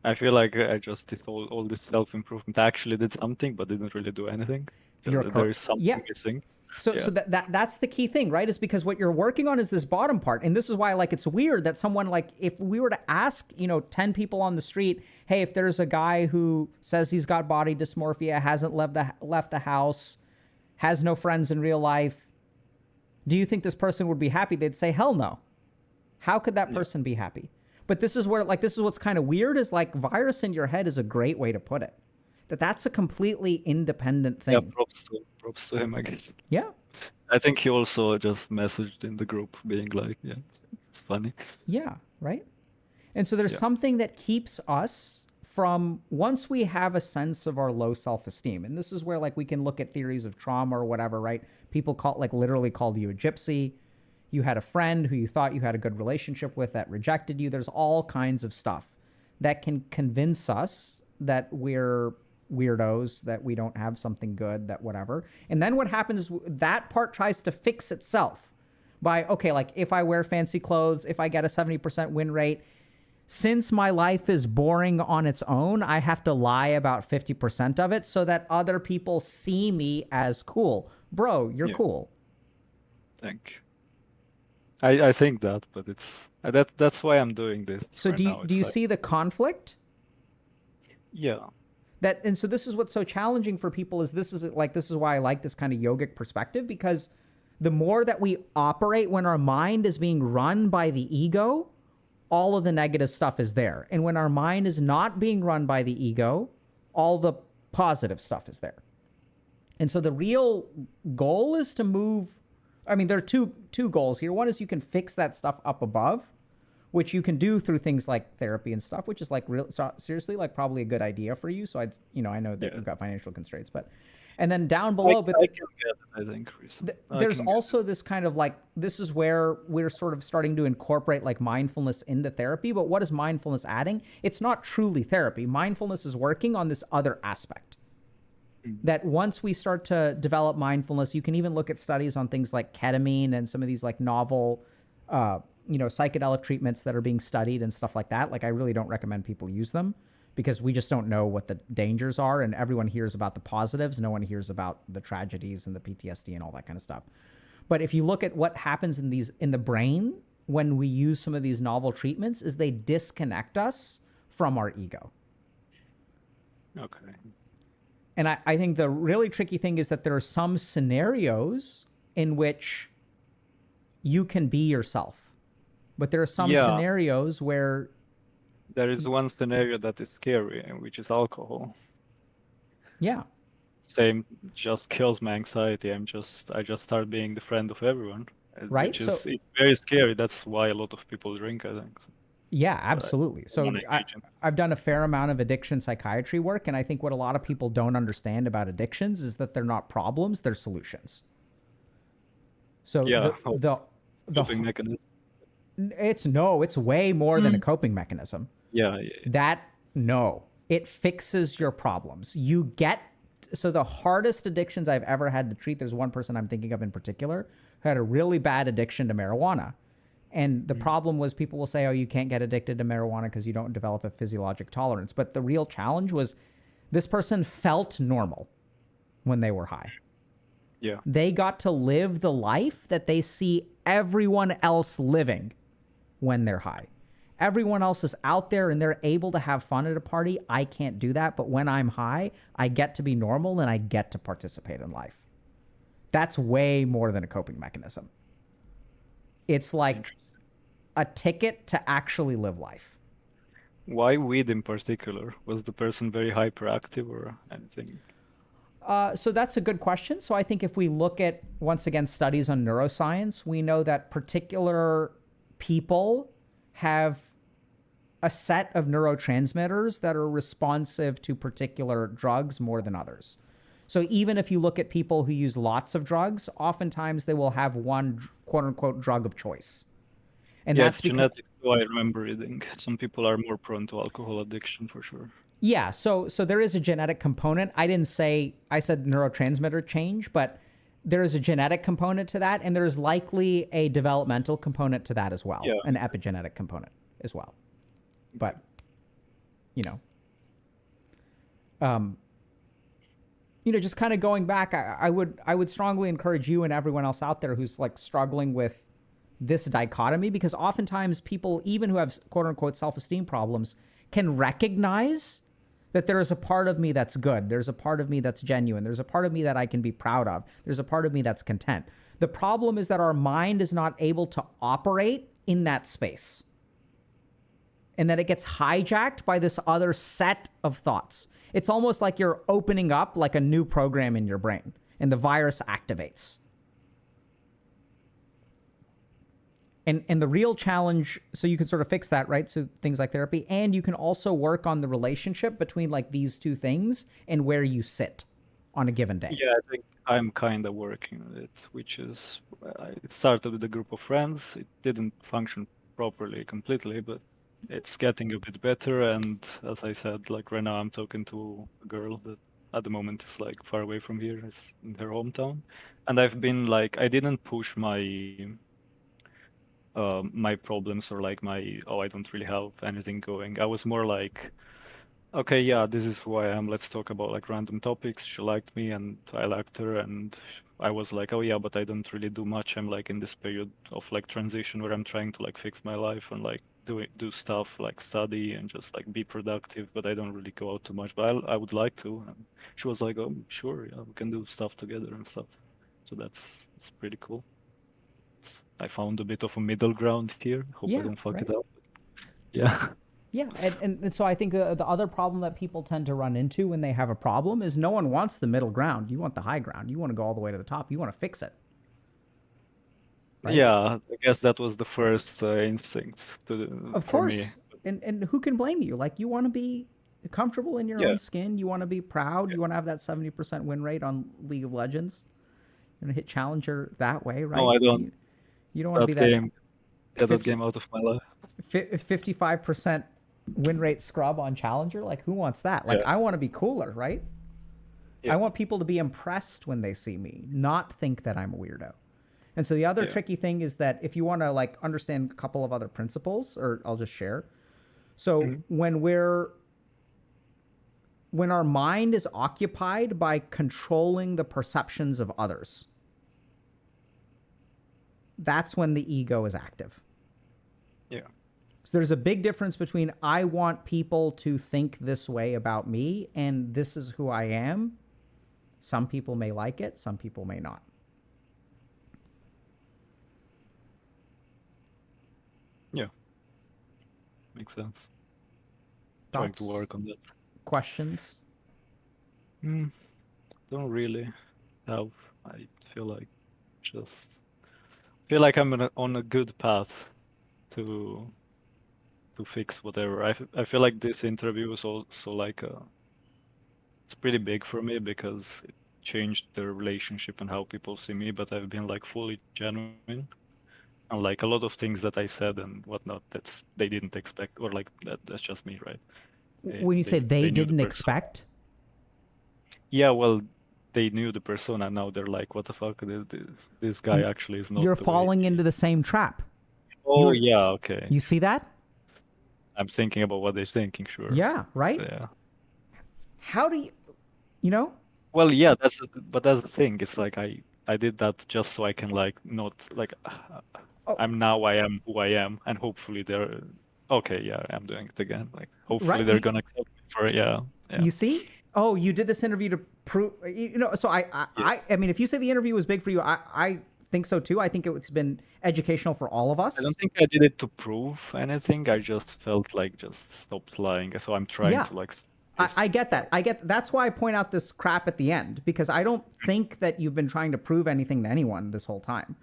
I feel like I just did all this self-improvement. I actually did something, but didn't really do anything. There is something missing. So that's the key thing, right? Is because what you're working on is this bottom part. And this is why, like, it's weird that someone, like, if we were to ask, 10 people on the street, hey, if there's a guy who says he's got body dysmorphia, hasn't left the house, has no friends in real life, do you think this person would be happy? They'd say, hell no. How could that person be happy? But this is where, like, this is what's kind of weird, is like virus in your head is a great way to put it. That's a completely independent thing. Yeah, props to him, I guess. Yeah. I think he also just messaged in the group being like, yeah, it's funny. Yeah, right? And so there's something that keeps us from, once we have a sense of our low self-esteem, and this is where, like, we can look at theories of trauma or whatever, right? People literally called you a gypsy. You had a friend who you thought you had a good relationship with that rejected you. There's all kinds of stuff that can convince us that we're weirdos, that we don't have something good, that whatever. And then what happens is that part tries to fix itself by, okay, like, if I wear fancy clothes, if I get a 70% win rate, since my life is boring on its own, I have to lie about 50% of it so that other people see me as cool. Bro, you're cool. Thank you. I think that, but it's that's why I'm doing this. So right now. Do you see the conflict? Yeah. And so this is what's so challenging for people, is this is why I like this kind of yogic perspective, because the more that we operate when our mind is being run by the ego, all of the negative stuff is there. And when our mind is not being run by the ego, all the positive stuff is there. And so the real goal is to move. I mean, there are two goals here. One is you can fix that stuff up above, which you can do through things like therapy and stuff, which is like seriously like probably a good idea for you. So I know that you've got financial constraints, but and then down below, I can get it, I think, there's also this kind of like, this is where we're sort of starting to incorporate like mindfulness into therapy. But what is mindfulness adding? It's not truly therapy. Mindfulness is working on this other aspect. That once we start to develop mindfulness, you can even look at studies on things like ketamine and some of these like novel, psychedelic treatments that are being studied and stuff like that. Like, I really don't recommend people use them because we just don't know what the dangers are. And everyone hears about the positives. No one hears about the tragedies and the PTSD and all that kind of stuff. But if you look at what happens in the brain when we use some of these novel treatments, is they disconnect us from our ego. Okay. And I think the really tricky thing is that there are some scenarios in which you can be yourself. But there are some scenarios where... There is one scenario that is scary, which is alcohol. Yeah. Same, just kills my anxiety. I just start being the friend of everyone. Right? Which is it's very scary. That's why a lot of people drink, I think. Yeah, absolutely. So I've done a fair amount of addiction psychiatry work, and I think what a lot of people don't understand about addictions is that they're not problems, they're solutions. So the coping mechanism. It's way more than a coping mechanism. Yeah. It fixes your problems. So the hardest addictions I've ever had to treat, there's one person I'm thinking of in particular who had a really bad addiction to marijuana. And the problem was, people will say, oh, you can't get addicted to marijuana because you don't develop a physiologic tolerance. But the real challenge was this person felt normal when they were high. Yeah. They got to live the life that they see everyone else living when they're high. Everyone else is out there and they're able to have fun at a party. I can't do that. But when I'm high, I get to be normal and I get to participate in life. That's way more than a coping mechanism. It's like a ticket to actually live life. Why weed in particular? Was the person very hyperactive or anything? So that's a good question. So I think if we look at, once again, studies on neuroscience, we know that particular people have a set of neurotransmitters that are responsive to particular drugs more than others. So even if you look at people who use lots of drugs, oftentimes they will have one quote unquote drug of choice. And that's genetic. So I remember reading some people are more prone to alcohol addiction for sure. Yeah. So there is a genetic component. I said neurotransmitter change, but there is a genetic component to that. And there's likely a developmental component to that as well. Yeah. An epigenetic component as well. But, just kind of going back, I would strongly encourage you and everyone else out there who's like struggling with this dichotomy, because oftentimes people, even who have quote unquote self-esteem problems, can recognize that there is a part of me that's good. There's a part of me that's genuine. There's a part of me that I can be proud of. There's a part of me that's content. The problem is that our mind is not able to operate in that space, and that it gets hijacked by this other set of thoughts. It's almost like you're opening up like a new program in your brain and the virus activates. And the real challenge, so you can sort of fix that, right? So things like therapy, and you can also work on the relationship between like these two things and where you sit on a given day. Yeah, I think I'm kind of working on it, which is, it started with a group of friends. It didn't function properly completely, but it's getting a bit better. And as I said, like right now I'm talking to a girl that at the moment is like far away from here, is in her hometown. And I've been like, I didn't push my problems or like I don't really have anything going. I was more like, okay, yeah, this is who I am. Let's talk about like random topics. She liked me and I liked her, and I was like, oh yeah, but I don't really do much. I'm like in this period of like transition where I'm trying to like fix my life and like do stuff like study and just like be productive, but I don't really go out too much. But I would like to. And she was like, oh sure, yeah, we can do stuff together and stuff. So it's pretty cool. I found a bit of a middle ground here. Hope I don't fuck it up. Yeah. Yeah, and so I think the other problem that people tend to run into when they have a problem is no one wants the middle ground. You want the high ground. You want to go all the way to the top. You want to fix it, right? Yeah, I guess that was the first instinct Of for me. course. And who can blame you? Like you want to be comfortable in your Yeah, own skin. You want to be proud. yeah. You want to have that 70% win rate on League of Legends. You want to hit challenger that way, No, right? I don't. You don't want to be That that game, get that game out of my life. 55% win rate scrub on challenger. Like who wants that? Like Yeah, I want to be cooler, right? I yeah, want people to be impressed when they see me, not think that I'm a weirdo. And so the other yeah. tricky thing is that if you want to like understand a couple of other principles, or I'll just share. So Mhm. when our mind is occupied by controlling the perceptions of others, that's when the ego is active. Yeah, So there's a big difference between I want people to think this way about me and this is who I am. Some people may like it, some people may not. yeah. Makes sense. Trying to Thoughts, work on that. questions? Mm, don't really have. I feel like just feel like I'm on a good path to fix whatever. I feel like this interview is also like it's pretty big for me because it changed the relationship and how people see me, but I've been like fully genuine. And like a lot of things that I said and whatnot, that's they didn't expect, or like that's just me, right? They When you say they they they knew the didn't person. expect, Yeah, well, they knew the persona. Now they're like, what the fuck? This guy actually is not you're the way falling he. into the same trap. Oh You're yeah, okay. you see that? I'm thinking about what they're thinking, sure. Yeah, right? Yeah. How do you know? Well, yeah, but that's the thing. It's like I did that just so I can like not like Oh, I am who I am, and hopefully they're okay. Yeah, I'm doing it again. Like hopefully right. they're gonna accept me for it. Yeah, yeah, You see? Oh, you did this interview to prove. You know, so yeah. I mean, if you say the interview was big for you, I think so too. I think it's been educational for all of I don't us. think I did it to prove anything. I just felt like just stopped lying. So I'm trying Yeah, to like I this get that. part. I get that's why I point out this crap at the end because I don't think that you've been trying to prove anything to anyone this whole time.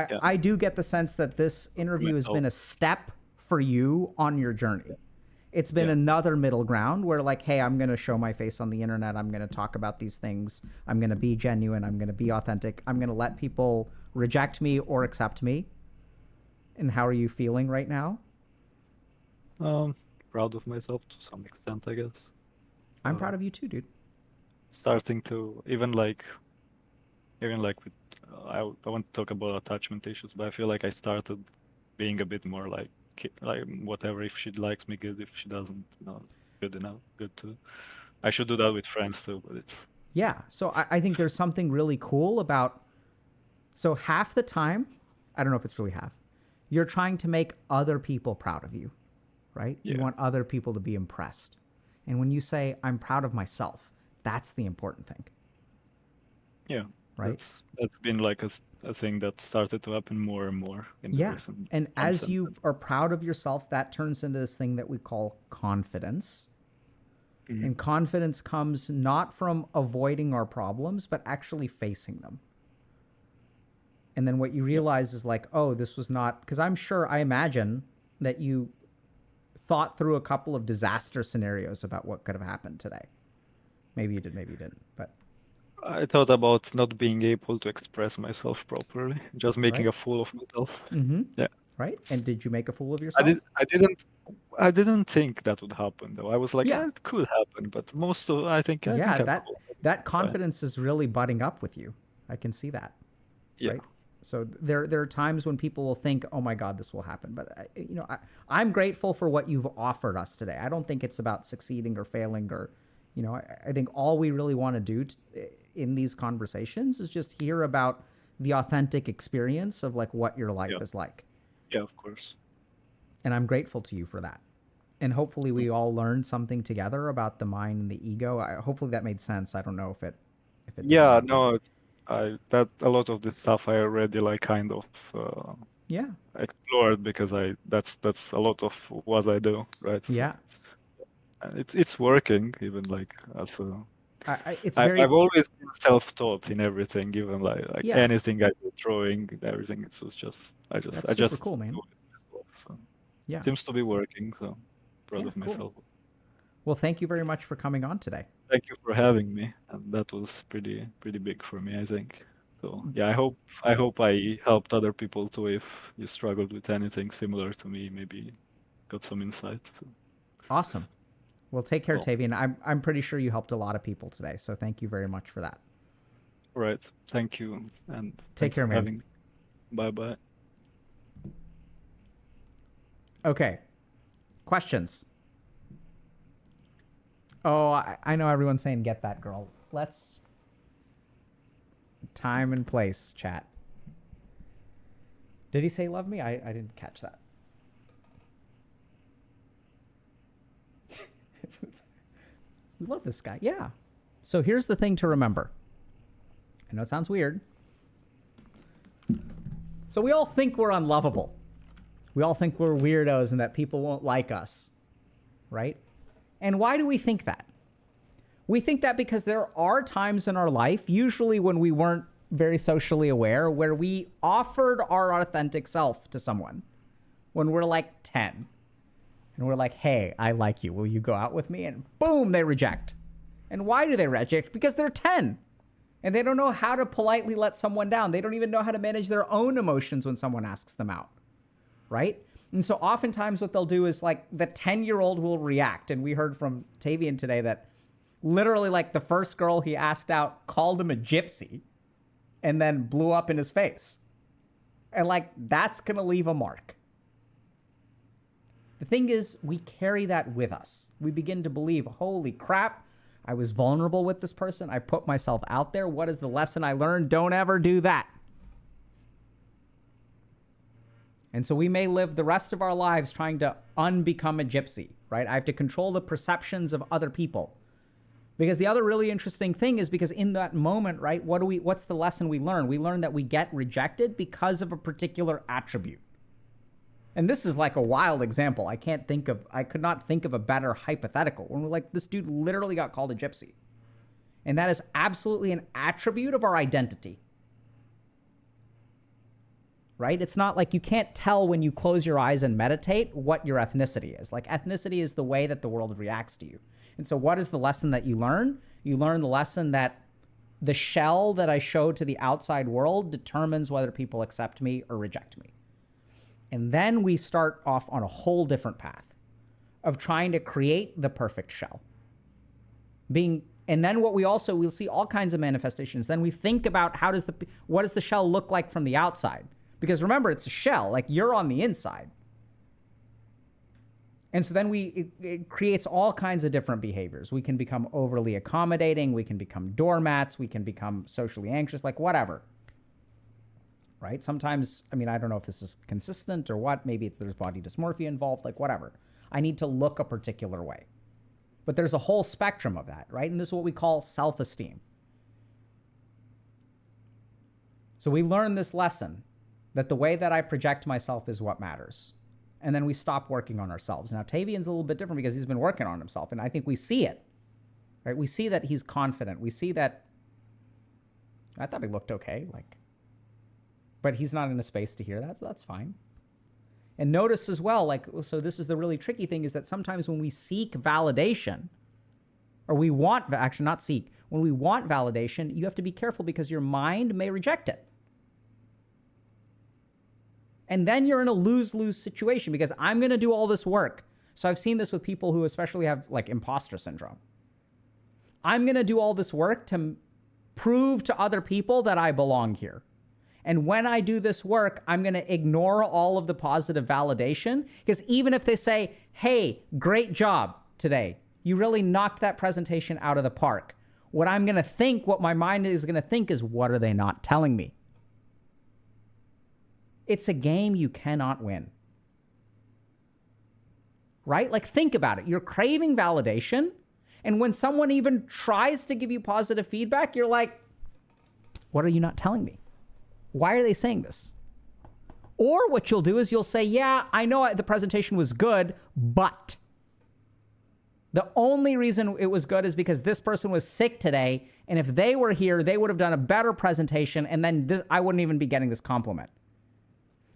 Yeah, I do get the sense that this for interview has myself. been a step for you on your journey. It's been Yeah, another middle ground where like, hey, I'm going to show my face on the internet. I'm going to talk about these things. I'm going to be genuine. I'm going to be authentic. I'm going to let people reject me or accept me. And how are you feeling right now? um, proud of myself to some extent, I guess. I'm Uh, proud of you too, dude. Starting to even like with I want to talk about attachment issues, but I feel like I started being a bit more like like whatever. If she likes me, good. If she doesn't, no, good enough, good too. I should do that with friends too, but it's Yeah. So I think there's something really cool about. So half the time, I don't know if it's really half, you're trying to make other people proud of you, right? You yeah, want other people to be impressed. And when you say, I'm proud of myself, that's the important thing, yeah. right? That's been like a thing that started to happen more and more in the Yeah. recent And months, as you are proud of yourself, that turns into this thing that we call confidence. Mhm. And confidence comes not from avoiding our problems, but actually facing them. And then what you Yeah. realize is like, oh, this was not, because I'm sure, I imagine that you thought through a couple of disaster scenarios about what could have happened today. Maybe you did, maybe you didn't, but I thought about not being able to express myself properly, just making right? a fool of myself. Mm-hmm. Yeah. Right? And did you make a fool of I yourself? did I didn't I didn't think that would happen though. I was like, Yeah. yeah, it could happen, but most of I Yeah, think I'm that cool. that Fine. confidence is really butting up with you. I can see that, Yeah. right? So there are times when people will think, "Oh my God, this will happen," but I'm grateful for what you've offered us today. I don't think it's about succeeding or failing, or I think all we really want to do in these conversations is just hear about the authentic experience of like what your life Yeah. is like, Yeah, of course. and I'm grateful to you for that. And hopefully, we all learned something together about the mind and the ego. Hopefully, that made sense. I don't know if it did or Yeah, not, but no, I that a lot of this stuff I already like kind of uh, Yeah. explored because that's a lot of what I do, right? So Yeah. it's working even like as a It's I've very, always been self-taught in everything, even like yeah, anything I do, drawing, everything. It was just that's I super just cool, do man. it myself. So Yeah. seems to be working. So proud Yeah, of cool. myself. Well, thank you very much for coming on today. Thank you for having me, and that was pretty big for me, I think. So yeah, I hope I helped other people too. If you struggled with anything similar to me, maybe got some insights. So, Awesome. Well, take care, cool. Tavian. I'm pretty sure you helped a lot of people today, so thank you very much for that. All right. Thank you, and Take thanks care, for man. having me. Bye bye. Okay. Questions? Oh, I know everyone's saying get that girl. Let's time and place chat. Did he say love me? I didn't catch that. We love this guy. Yeah. So here's the thing to remember. I know it sounds weird. So we all think we're unlovable. We all think we're weirdos and that people won't like us. Right? And why do we think that? We think that because there are times in our life, usually when we weren't very socially aware, where we offered our authentic self to someone when we're like 10. And we're like, hey, I like you. Will you go out with me? And boom, they reject. And why do they reject? Because they're 10. And they don't know how to politely let someone down. They don't even know how to manage their own emotions when someone asks them out. Right? And so oftentimes what they'll do is like the 10-year-old will react. And we heard from Tavian today that literally like the first girl he asked out called him a gypsy and then blew up in his face. And like, that's going to leave a mark. The thing is, we carry that with us. We begin to believe, holy crap, I was vulnerable with this person. I put myself out there. What is the lesson I learned? Don't ever do that. And so we may live the rest of our lives trying to unbecome a gypsy, right? I have to control the perceptions of other people. Because the other really interesting thing is because in that moment, right, what's the lesson we learn? We learn that we get rejected because of a particular attribute. And this is like a wild example. I could not think of a better hypothetical. When we're like, this dude literally got called a gypsy. And that is absolutely an attribute of our identity. Right? It's not like you can't tell when you close your eyes and meditate what your ethnicity is. Like ethnicity is the way that the world reacts to you. And so what is the lesson that you learn? You learn the lesson that the shell that I show to the outside world determines whether people accept me or reject me. And then we start off on a whole different path of trying to create the perfect shell. And then we'll see all kinds of manifestations. Then we think about what does the shell look like from the outside? Because remember, it's a shell, like you're on the inside. And so then it creates all kinds of different behaviors. We can become overly accommodating. We can become doormats. We can become socially anxious, like whatever. Right? Sometimes, I mean, I don't know if this is consistent or what. Maybe there's body dysmorphia involved, like whatever. I need to look a particular way. But there's a whole spectrum of that, right? And this is what we call self-esteem. So we learn this lesson that the way that I project myself is what matters. And then we stop working on ourselves. Now, Tavian's a little bit different because he's been working on himself. And I think we see it, right? We see that he's confident. We see that I thought he looked okay, but he's not in a space to hear that, so that's fine. And notice as well, so this is the really tricky thing, is that sometimes when we seek validation, or we want, actually not seek, when we want validation, you have to be careful because your mind may reject it. And then you're in a lose-lose situation because I'm going to do all this work. So I've seen this with people who especially have like imposter syndrome. I'm going to do all this work to prove to other people that I belong here. And when I do this work, I'm going to ignore all of the positive validation because even if they say, hey, great job today, you really knocked that presentation out of the park. What I'm going to think, what my mind is going to think is, what are they not telling me? It's a game you cannot win. Right? Like, think about it. You're craving validation. And when someone even tries to give you positive feedback, you're like, what are you not telling me? Why are they saying this? Or what you'll do is you'll say, yeah, I know the presentation was good, but the only reason it was good is because this person was sick today, and if they were here, they would have done a better presentation, and then I wouldn't even be getting this compliment.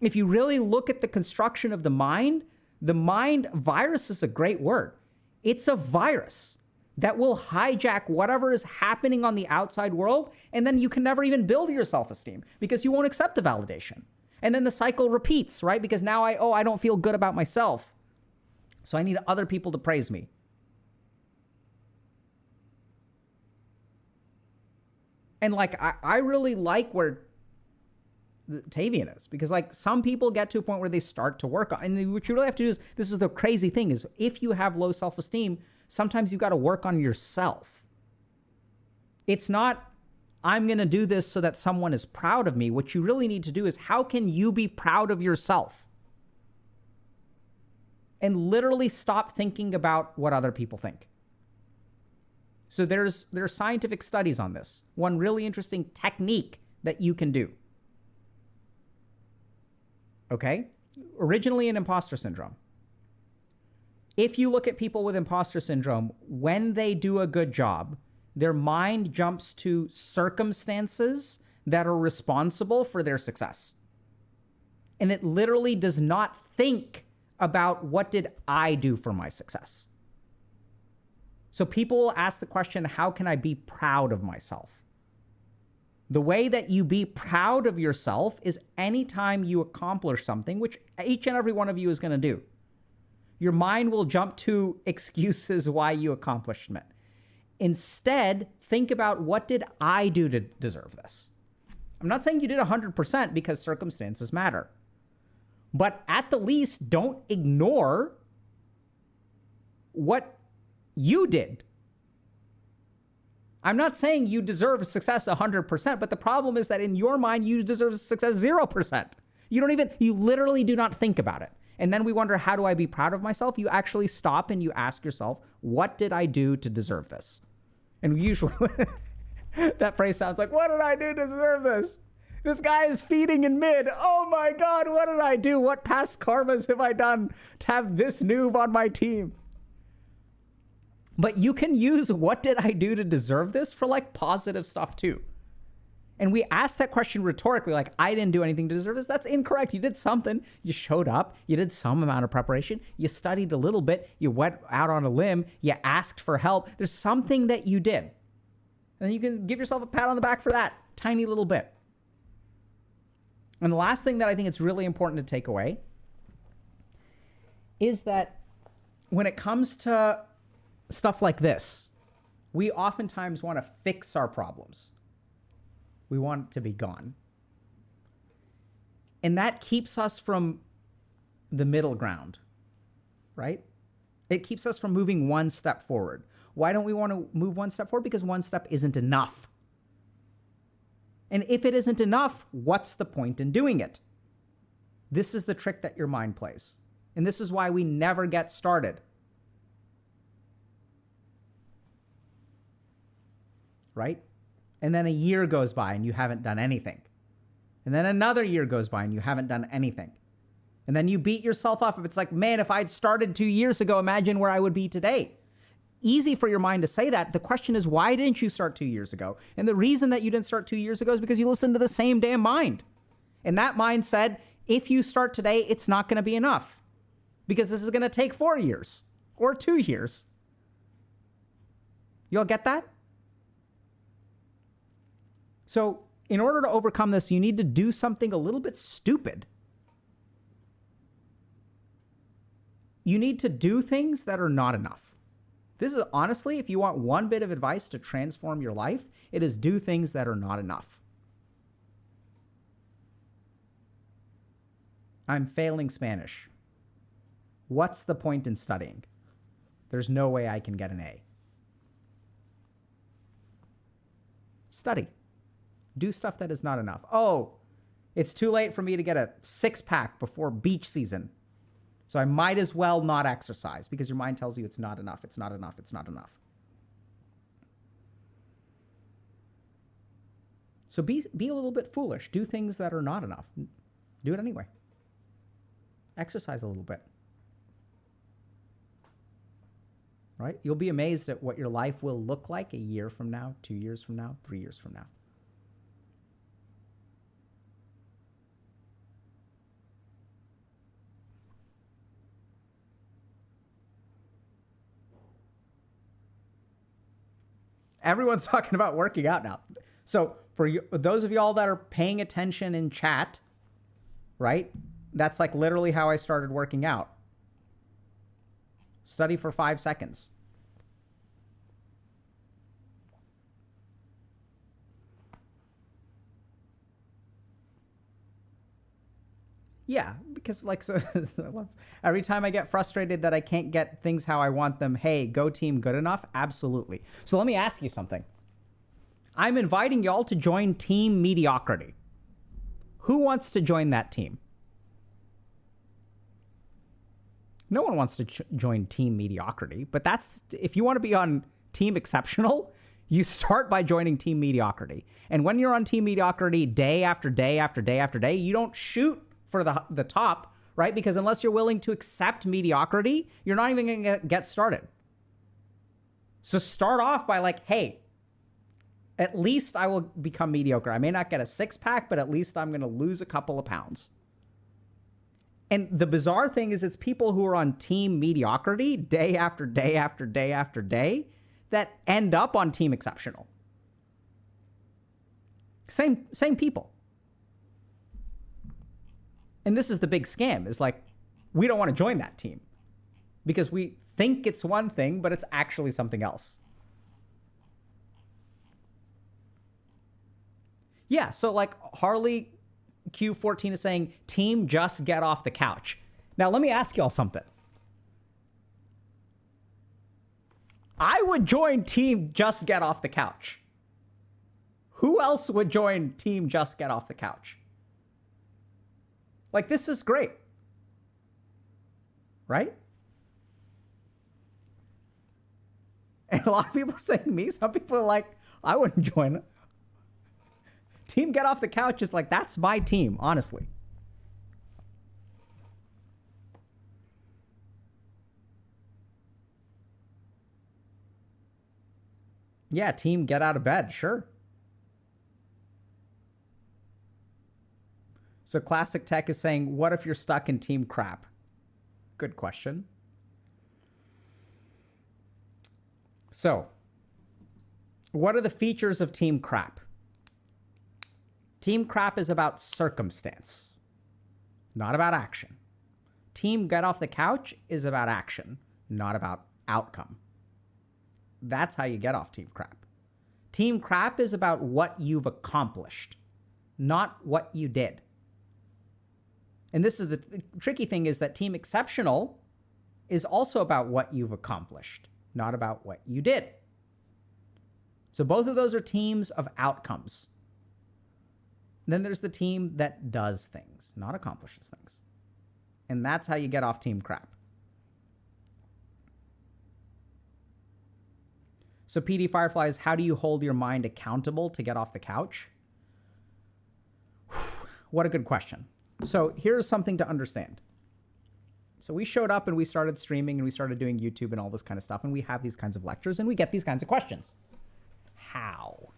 If you really look at the construction of the mind, virus is a great word. It's a virus that will hijack whatever is happening on the outside world, and then you can never even build your self-esteem because you won't accept the validation. And then the cycle repeats, right? Because now I don't feel good about myself, so I need other people to praise me. And like, I really like where Tavian is, because like some people get to a point where they start to work on, and what you really have to do is, this is the crazy thing, is if you have low self-esteem, sometimes you got to work on yourself. It's not, I'm going to do this so that someone is proud of me. What you really need to do is, how can you be proud of yourself? And literally stop thinking about what other people think. So there are scientific studies on this. One really interesting technique that you can do. Okay? Originally in imposter syndrome. If you look at people with imposter syndrome, when they do a good job, their mind jumps to circumstances that are responsible for their success. And it literally does not think about, what did I do for my success? So people will ask the question, how can I be proud of myself? The way that you be proud of yourself is anytime you accomplish something, which each and every one of you is going to do. Your mind will jump to excuses why you accomplished it. Instead, think about, what did I do to deserve this? I'm not saying you did 100% because circumstances matter. But at the least, don't ignore what you did. I'm not saying you deserve success 100%, but the problem is that in your mind, you deserve success 0%. You literally do not think about it. And then we wonder, how do I be proud of myself? You actually stop and you ask yourself, what did I do to deserve this? And usually that phrase sounds like, what did I do to deserve this? This guy is feeding in mid. Oh my God, what did I do? What past karmas have I done to have this noob on my team? But you can use, what did I do to deserve this, for like positive stuff too. And we ask that question rhetorically, like, I didn't do anything to deserve this. That's incorrect. You did something. You showed up. You did some amount of preparation. You studied a little bit. You went out on a limb. You asked for help. There's something that you did. And you can give yourself a pat on the back for that tiny little bit. And the last thing that I think it's really important to take away is that when it comes to stuff like this, we oftentimes want to fix our problems. We want it to be gone. And that keeps us from the middle ground, right? It keeps us from moving one step forward. Why don't we want to move one step forward? Because one step isn't enough. And if it isn't enough, what's the point in doing it? This is the trick that your mind plays. And this is why we never get started. Right? And then a year goes by and you haven't done anything. And then another year goes by and you haven't done anything. And then you beat yourself up. It's like, man, if I'd started 2 years ago, imagine where I would be today. Easy for your mind to say that. The question is, why didn't you start 2 years ago? And the reason that you didn't start 2 years ago is because you listened to the same damn mind. And that mind said, if you start today, it's not going to be enough because this is going to take 4 years or 2 years. You all get that? So in order to overcome this, you need to do something a little bit stupid. You need to do things that are not enough. This is honestly, if you want one bit of advice to transform your life, it is do things that are not enough. I'm failing Spanish. What's the point in studying? There's no way I can get an A. Study. Do stuff that is not enough. Oh, it's too late for me to get a 6-pack before beach season. So I might as well not exercise, because your mind tells you it's not enough, it's not enough, it's not enough. So be a little bit foolish. Do things that are not enough. Do it anyway. Exercise a little bit. Right? You'll be amazed at what your life will look like a year from now, 2 years from now, 3 years from now. Everyone's talking about working out now. So for you, those of y'all that are paying attention in chat, right? That's like literally how I started working out. Study for 5 seconds. Yeah, because like so every time I get frustrated that I can't get things how I want them, hey, go team good enough? Absolutely. So let me ask you something. I'm inviting y'all to join Team Mediocrity. Who wants to join that team? No one wants to join Team Mediocrity, but that's if you want to be on Team Exceptional, you start by joining Team Mediocrity. And when you're on Team Mediocrity day after day after day after day, you don't shoot for the top, right? Because unless you're willing to accept mediocrity, you're not even going to get started. So start off by like, hey, at least I will become mediocre. I may not get a 6-pack, but at least I'm going to lose a couple of pounds. And the bizarre thing is it's people who are on Team Mediocrity day after day after day after day that end up on Team Exceptional. Same people. And this is the big scam, is like, we don't want to join that team because we think it's one thing, but it's actually something else. Yeah, so like Harley Q14 is saying, team just get off the couch. Now, let me ask y'all something. I would join team just get off the couch. Who else would join team just get off the couch? Like, this is great. Right? And a lot of people are saying me. Some people are like, I wouldn't join it. Team get off the couch is like, that's my team, honestly. Yeah, team get out of bed, sure. So Classic Tech is saying, what if you're stuck in team crap? Good question. So, what are the features of team crap? Team crap is about circumstance, not about action. Team get off the couch is about action, not about outcome. That's how you get off team crap. Team crap is about what you've accomplished, not what you did. And this is the tricky thing, is that team exceptional is also about what you've accomplished, not about what you did. So both of those are teams of outcomes. And then there's the team that does things, not accomplishes things. And that's how you get off team crap. So PD Fireflies, how do you hold your mind accountable to get off the couch? What a good question. So here's something to understand. So we showed up and we started streaming and we started doing YouTube and all this kind of stuff. And we have these kinds of lectures and we get these kinds of questions. How?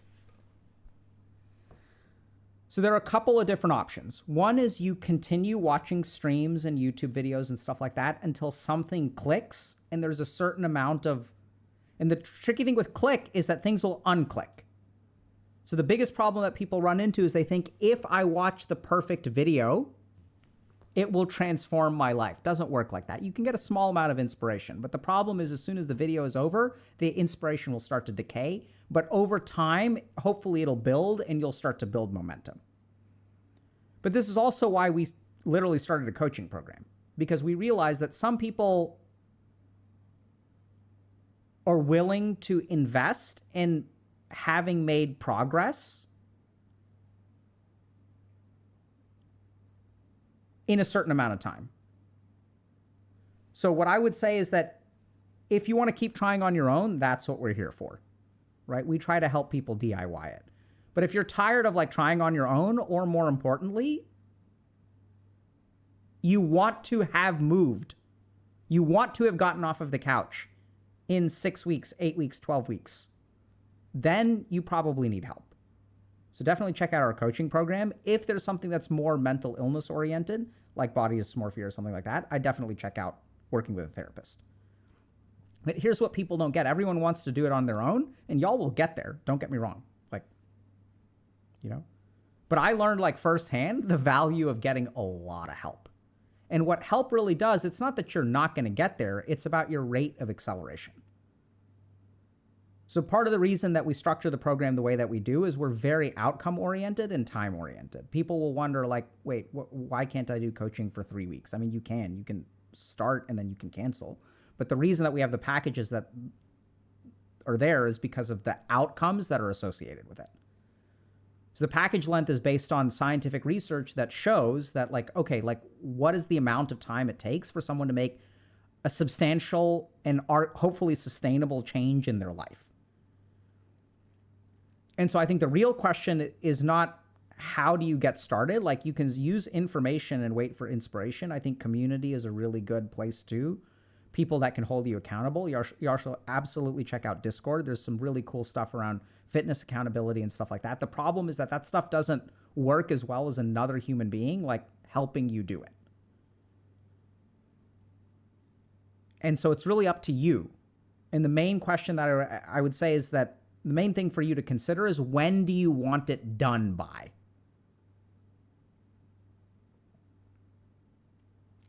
So there are a couple of different options. One is you continue watching streams and YouTube videos and stuff like that until something clicks and there's a certain amount of, and the tricky thing with click is that things will unclick. So the biggest problem that people run into is they think if I watch the perfect video, it will transform my life. Doesn't work like that. You can get a small amount of inspiration, but the problem is as soon as the video is over, the inspiration will start to decay. But over time, hopefully it'll build and you'll start to build momentum. But this is also why we literally started a coaching program, because we realized that some people are willing to invest in having made progress in a certain amount of time. So what I would say is that if you want to keep trying on your own, that's what we're here for, right? We try to help people DIY it. But if you're tired of like trying on your own, or more importantly, You want to have moved. You want to have gotten off of the couch in 6 weeks, 8 weeks, 12 weeks. Then you probably need help. So definitely check out our coaching program. If there's something that's more mental illness oriented, like body dysmorphia or something like that, I definitely check out working with a therapist. But here's what people don't get. Everyone wants to do it on their own, and y'all will get there. Don't get me wrong. But I learned firsthand the value of getting a lot of help. And what help really does, it's not that you're not going to get there. It's about your rate of acceleration. So part of the reason that we structure the program the way that we do is we're very outcome oriented and time oriented. People will wonder wait, why can't I do coaching for 3 weeks? I mean, you can start and then you can cancel. But the reason that we have the packages that are there is because of the outcomes that are associated with it. So the package length is based on scientific research that shows that what is the amount of time it takes for someone to make a substantial and hopefully sustainable change in their life. And so I think the real question is not how do you get started? You can use information and wait for inspiration. I think community is a really good place too. People that can hold you accountable. You also absolutely check out Discord. There's some really cool stuff around fitness accountability and stuff like that. The problem is that stuff doesn't work as well as another human being helping you do it. And so it's really up to you. And the main question that I would say is that the main thing for you to consider is, when do you want it done by?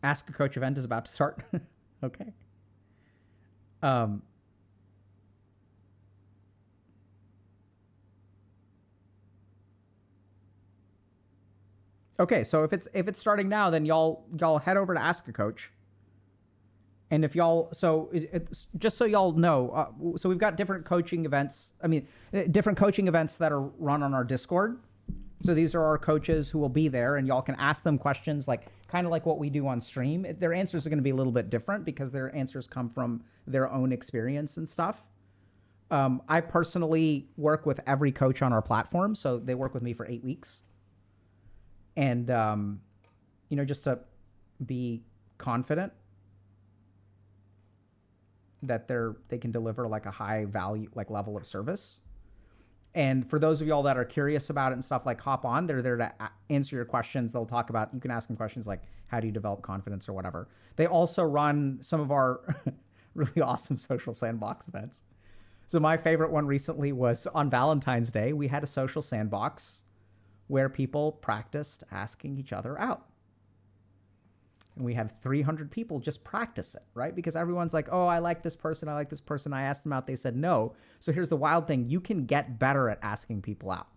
Ask a Coach event is about to start. Okay. Okay, so if it's starting now, then y'all head over to Ask a Coach. And if y'all, just so y'all know, so we've got different coaching events. Different coaching events that are run on our Discord. So these are our coaches who will be there, and y'all can ask them questions kind of like what we do on stream. Their answers are going to be a little bit different because their answers come from their own experience and stuff. I personally work with every coach on our platform, so they work with me for 8 weeks. And, just to be confident that they can deliver a high value, level of service. And for those of y'all that are curious about it and stuff, hop on. They're there to answer your questions. They'll talk about, you can ask them questions like, how do you develop confidence or whatever. They also run some of our really awesome social sandbox events. So my favorite one recently was on Valentine's Day. We had a social sandbox where people practiced asking each other out. And we had 300 people just practice it, right? Because everyone's like, oh, I like this person. I asked them out. They said no. So here's the wild thing. You can get better at asking people out,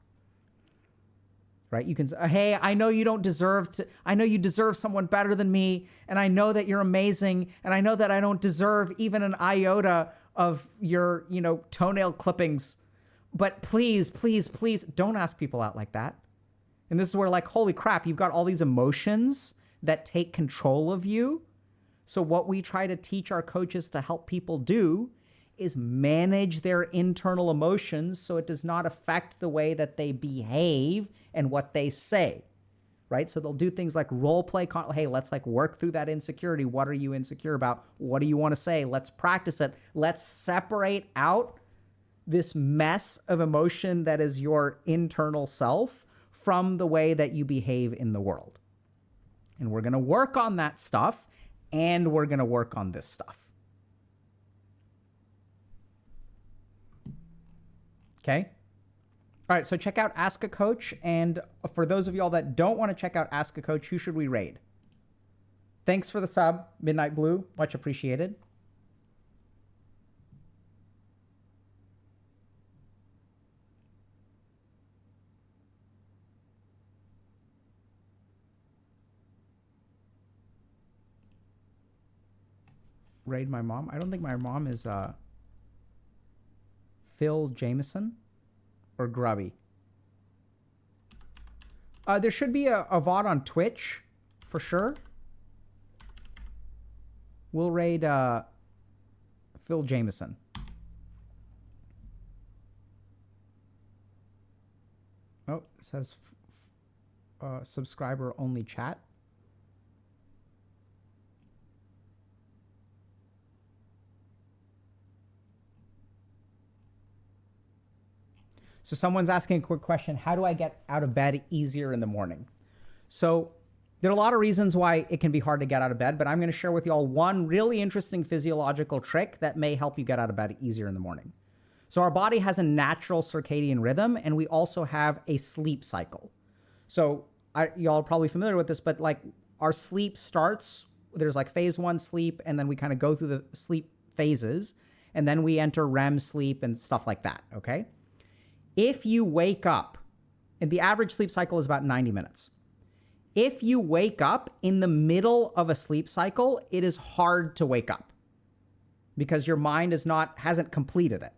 right? You can say, hey, I know you deserve someone better than me. And I know that you're amazing. And I know that I don't deserve even an iota of your, toenail clippings. But please, please, please don't ask people out like that. And this is where holy crap, you've got all these emotions that take control of you. So what we try to teach our coaches to help people do is manage their internal emotions so it does not affect the way that they behave and what they say, right? So they'll do things like role play. Hey, let's work through that insecurity. What are you insecure about? What do you want to say? Let's practice it. Let's separate out this mess of emotion that is your internal self from the way that you behave in the world. And we're going to work on that stuff, and we're going to work on this stuff. Okay? All right, so check out Ask a Coach. And for those of y'all that don't want to check out Ask a Coach, who should we raid? Thanks for the sub, Midnight Blue. Much appreciated. Raid my mom. I don't think my mom is Phil Jameson or Grubby. There should be a VOD on Twitch for sure. We'll raid Phil Jameson. Oh, it says subscriber only chat. So someone's asking a quick question. How do I get out of bed easier in the morning? So there are a lot of reasons why it can be hard to get out of bed, but I'm going to share with you all one really interesting physiological trick that may help you get out of bed easier in the morning. So our body has a natural circadian rhythm, and we also have a sleep cycle. So y'all are probably familiar with this, but like our sleep starts, there's like phase 1 sleep, and then we kind of go through the sleep phases, and then we enter REM sleep and stuff like that, okay? If you wake up, and the average sleep cycle is about 90 minutes. If you wake up in the middle of a sleep cycle, it is hard to wake up because your mind hasn't completed it.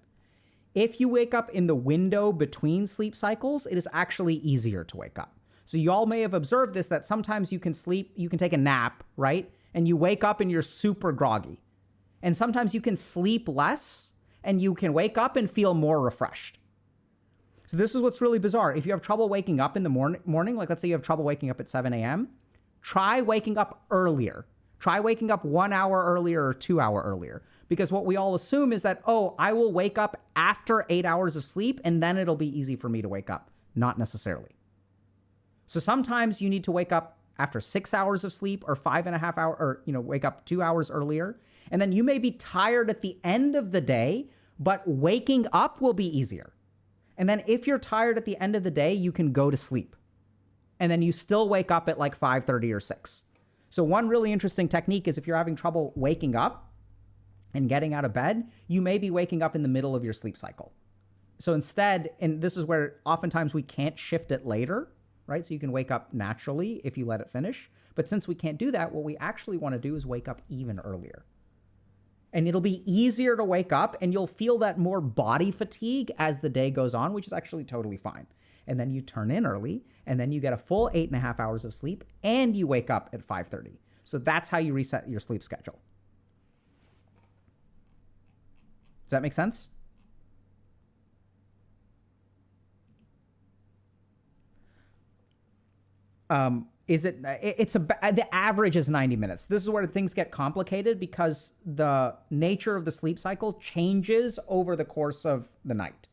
If you wake up in the window between sleep cycles, it is actually easier to wake up. So y'all may have observed this, that sometimes you can take a nap, right? And you wake up and you're super groggy. And sometimes you can sleep less and you can wake up and feel more refreshed. So this is what's really bizarre. If you have trouble waking up in the morning, like let's say you have trouble waking up at 7 a.m., try waking up earlier. Try waking up 1 hour earlier or 2 hours earlier. Because what we all assume is that, oh, I will wake up after 8 hours of sleep and then it'll be easy for me to wake up. Not necessarily. So sometimes you need to wake up after 6 hours of sleep or 5.5 hours, or wake up 2 hours earlier. And then you may be tired at the end of the day, but waking up will be easier. And then if you're tired at the end of the day, you can go to sleep. And then you still wake up at like 5:30 or 6. So one really interesting technique is if you're having trouble waking up and getting out of bed, you may be waking up in the middle of your sleep cycle. So instead, and this is where oftentimes we can't shift it later, right? So you can wake up naturally if you let it finish. But since we can't do that, what we actually want to do is wake up even earlier. And it'll be easier to wake up and you'll feel that more body fatigue as the day goes on, which is actually totally fine. And then you turn in early and then you get a full 8.5 hours of sleep and you wake up at 5:30. So that's how you reset your sleep schedule. Does that make sense? The average is 90 minutes. This is where things get complicated because the nature of the sleep cycle changes over the course of the night.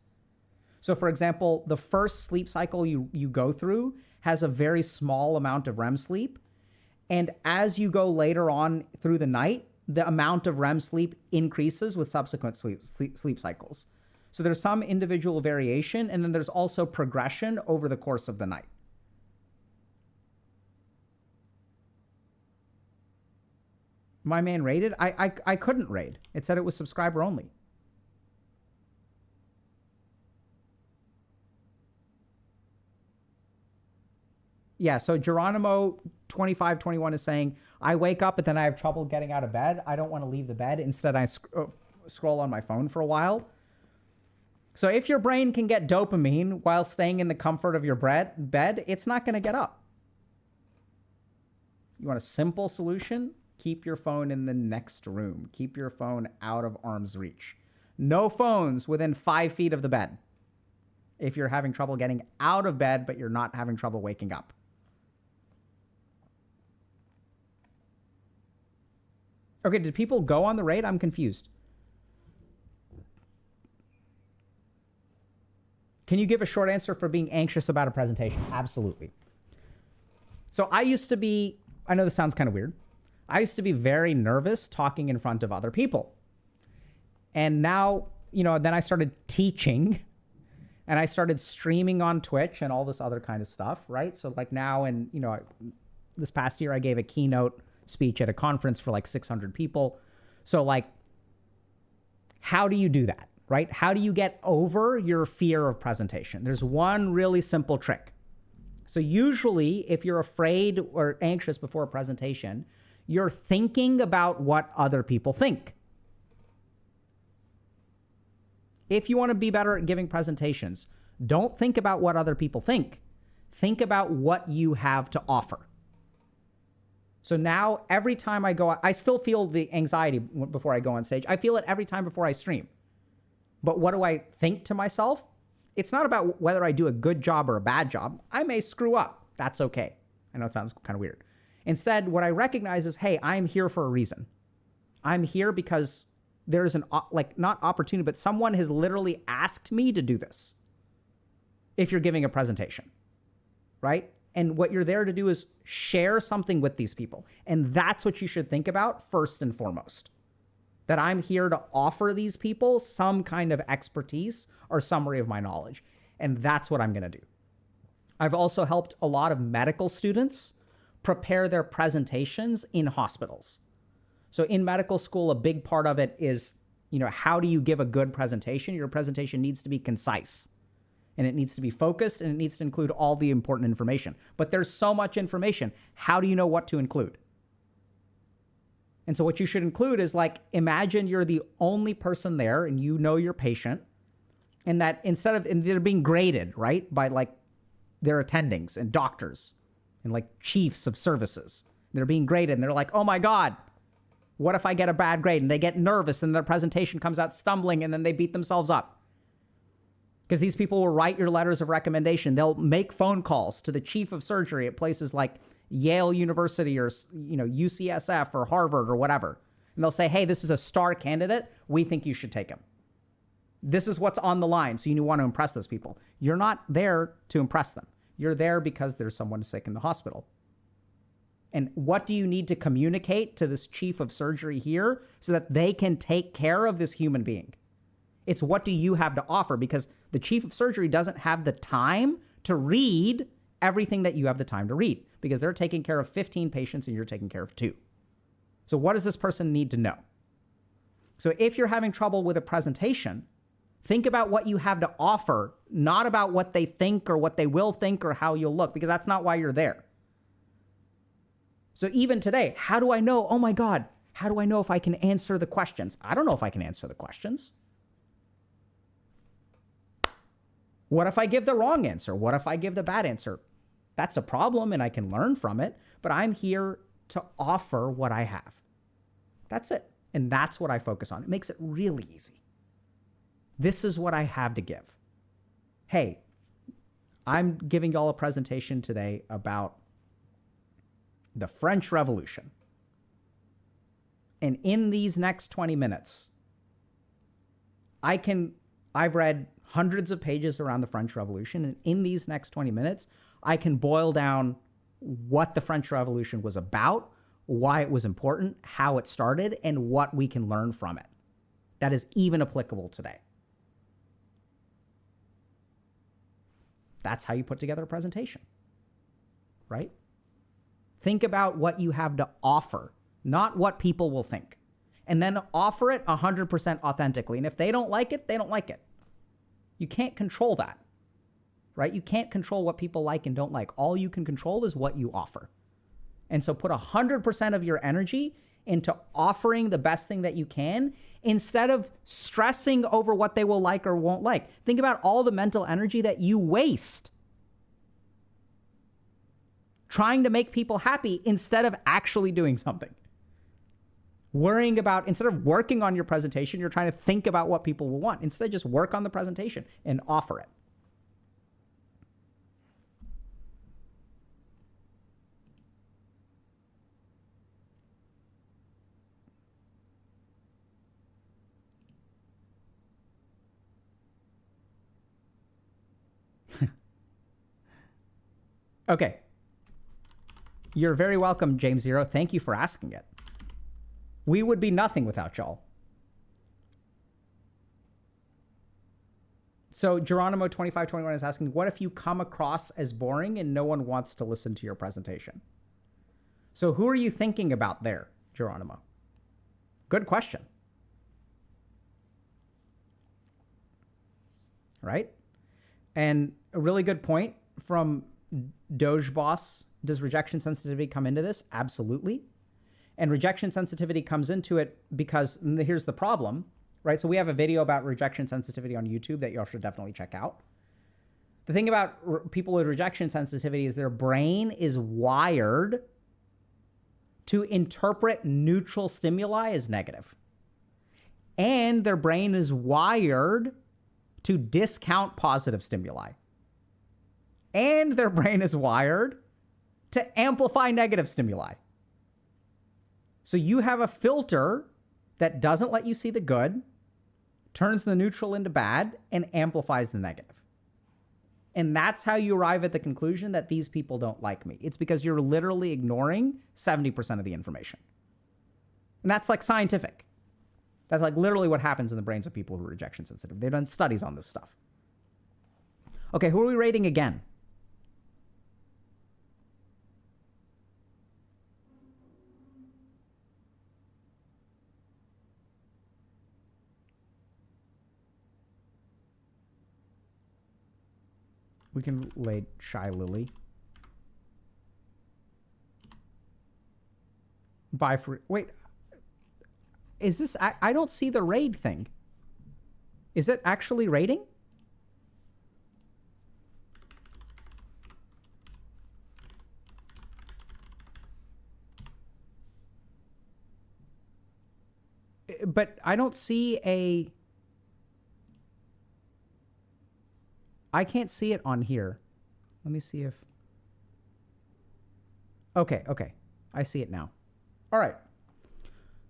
So for example, the first sleep cycle you go through has a very small amount of REM sleep. And as you go later on through the night, the amount of REM sleep increases with subsequent sleep cycles. So there's some individual variation, and then there's also progression over the course of the night. My man raided? I couldn't raid. It said it was subscriber only. Yeah, so Geronimo 2521 is saying, I wake up, but then I have trouble getting out of bed. I don't want to leave the bed. Instead, I scroll on my phone for a while. So if your brain can get dopamine while staying in the comfort of your bed, it's not going to get up. You want a simple solution? Keep your phone in the next room. Keep your phone out of arm's reach. No phones within 5 feet of the bed if you're having trouble getting out of bed, but you're not having trouble waking up. Okay, did people go on the raid? I'm confused. Can you give a short answer for being anxious about a presentation? Absolutely. So I used to be, I know this sounds kind of weird, I used to be very nervous talking in front of other people. And now, then I started teaching and I started streaming on Twitch and all this other kind of stuff, right? So like now, and this past year I gave a keynote speech at a conference for like 600 people. So like, how do you do that, right? How do you get over your fear of presentation? There's one really simple trick. So usually if you're afraid or anxious before a presentation, you're thinking about what other people think. If you want to be better at giving presentations, don't think about what other people think. Think about what you have to offer. So now every time I go, I still feel the anxiety before I go on stage. I feel it every time before I stream. But what do I think to myself? It's not about whether I do a good job or a bad job. I may screw up. That's okay. I know it sounds kind of weird. Instead, what I recognize is, hey, I'm here for a reason. I'm here because there's not opportunity, but someone has literally asked me to do this. if you're giving a presentation, right? And what you're there to do is share something with these people. And that's what you should think about first and foremost. That I'm here to offer these people some kind of expertise or summary of my knowledge. And that's what I'm going to do. I've also helped a lot of medical students prepare their presentations in hospitals. So in medical school, a big part of it is, how do you give a good presentation? Your presentation needs to be concise, and it needs to be focused, and it needs to include all the important information. But there's so much information. How do you know what to include? And so what you should include is, like, imagine you're the only person there and you know your patient, and that and they're being graded, right, by like their attendings and doctors and like chiefs of services. They're being graded and they're like, oh my God, what if I get a bad grade? And they get nervous and their presentation comes out stumbling and then they beat themselves up. Because these people will write your letters of recommendation. They'll make phone calls to the chief of surgery at places like Yale University or, UCSF or Harvard or whatever. And they'll say, hey, this is a star candidate. We think you should take him. This is what's on the line. So you want to impress those people. You're not there to impress them. You're there because there's someone sick in the hospital. And what do you need to communicate to this chief of surgery here so that they can take care of this human being? It's what do you have to offer? Because the chief of surgery doesn't have the time to read everything that you have the time to read, because they're taking care of 15 patients and you're taking care of 2. So what does this person need to know? So if you're having trouble with a presentation, think about what you have to offer, not about what they think or what they will think or how you'll look, because that's not why you're there. So even today, how do I know? Oh my God, how do I know if I can answer the questions? I don't know if I can answer the questions. What if I give the wrong answer? What if I give the bad answer? That's a problem and I can learn from it, but I'm here to offer what I have. That's it. And that's what I focus on. It makes it really easy. This is what I have to give. Hey, I'm giving y'all a presentation today about the French Revolution. And in these next 20 minutes, I've read hundreds of pages around the French Revolution. And in these next 20 minutes, I can boil down what the French Revolution was about, why it was important, how it started, and what we can learn from it. That is even applicable today. That's how you put together a presentation, right? Think about what you have to offer, not what people will think. And then offer it 100% authentically. And if they don't like it, they don't like it. You can't control that, right? You can't control what people like and don't like. All you can control is what you offer. And so put 100% of your energy into offering the best thing that you can instead of stressing over what they will like or won't like. Think about all the mental energy that you waste trying to make people happy instead of actually doing something. Instead of working on your presentation, you're trying to think about what people will want. Instead, just work on the presentation and offer it. Okay. You're very welcome, James Zero. Thank you for asking it. We would be nothing without y'all. So Geronimo 2521 is asking, what if you come across as boring and no one wants to listen to your presentation? So who are you thinking about there, Geronimo? Good question. Right? And a really good point from Doge Boss. Does rejection sensitivity come into this? Absolutely. And rejection sensitivity comes into it because here's the problem, right? So we have a video about rejection sensitivity on YouTube that y'all should definitely check out. The thing about people with rejection sensitivity is their brain is wired to interpret neutral stimuli as negative. And their brain is wired to discount positive stimuli. And their brain is wired to amplify negative stimuli. So you have a filter that doesn't let you see the good, turns the neutral into bad, and amplifies the negative. And that's how you arrive at the conclusion that these people don't like me. It's because you're literally ignoring 70% of the information. And that's like scientific. That's like literally what happens in the brains of people who are rejection sensitive. They've done studies on this stuff. Okay, who are we rating again? We can rate Shy Lily. Buy for... Wait. Is this... I don't see the raid thing. Is it actually rating? But I don't see a... I can't see it on here. Let me see if... Okay. I see it now. All right.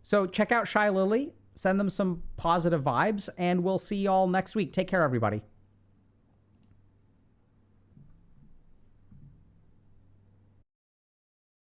So check out Shy Lily. Send them some positive vibes, and we'll see y'all next week. Take care, everybody.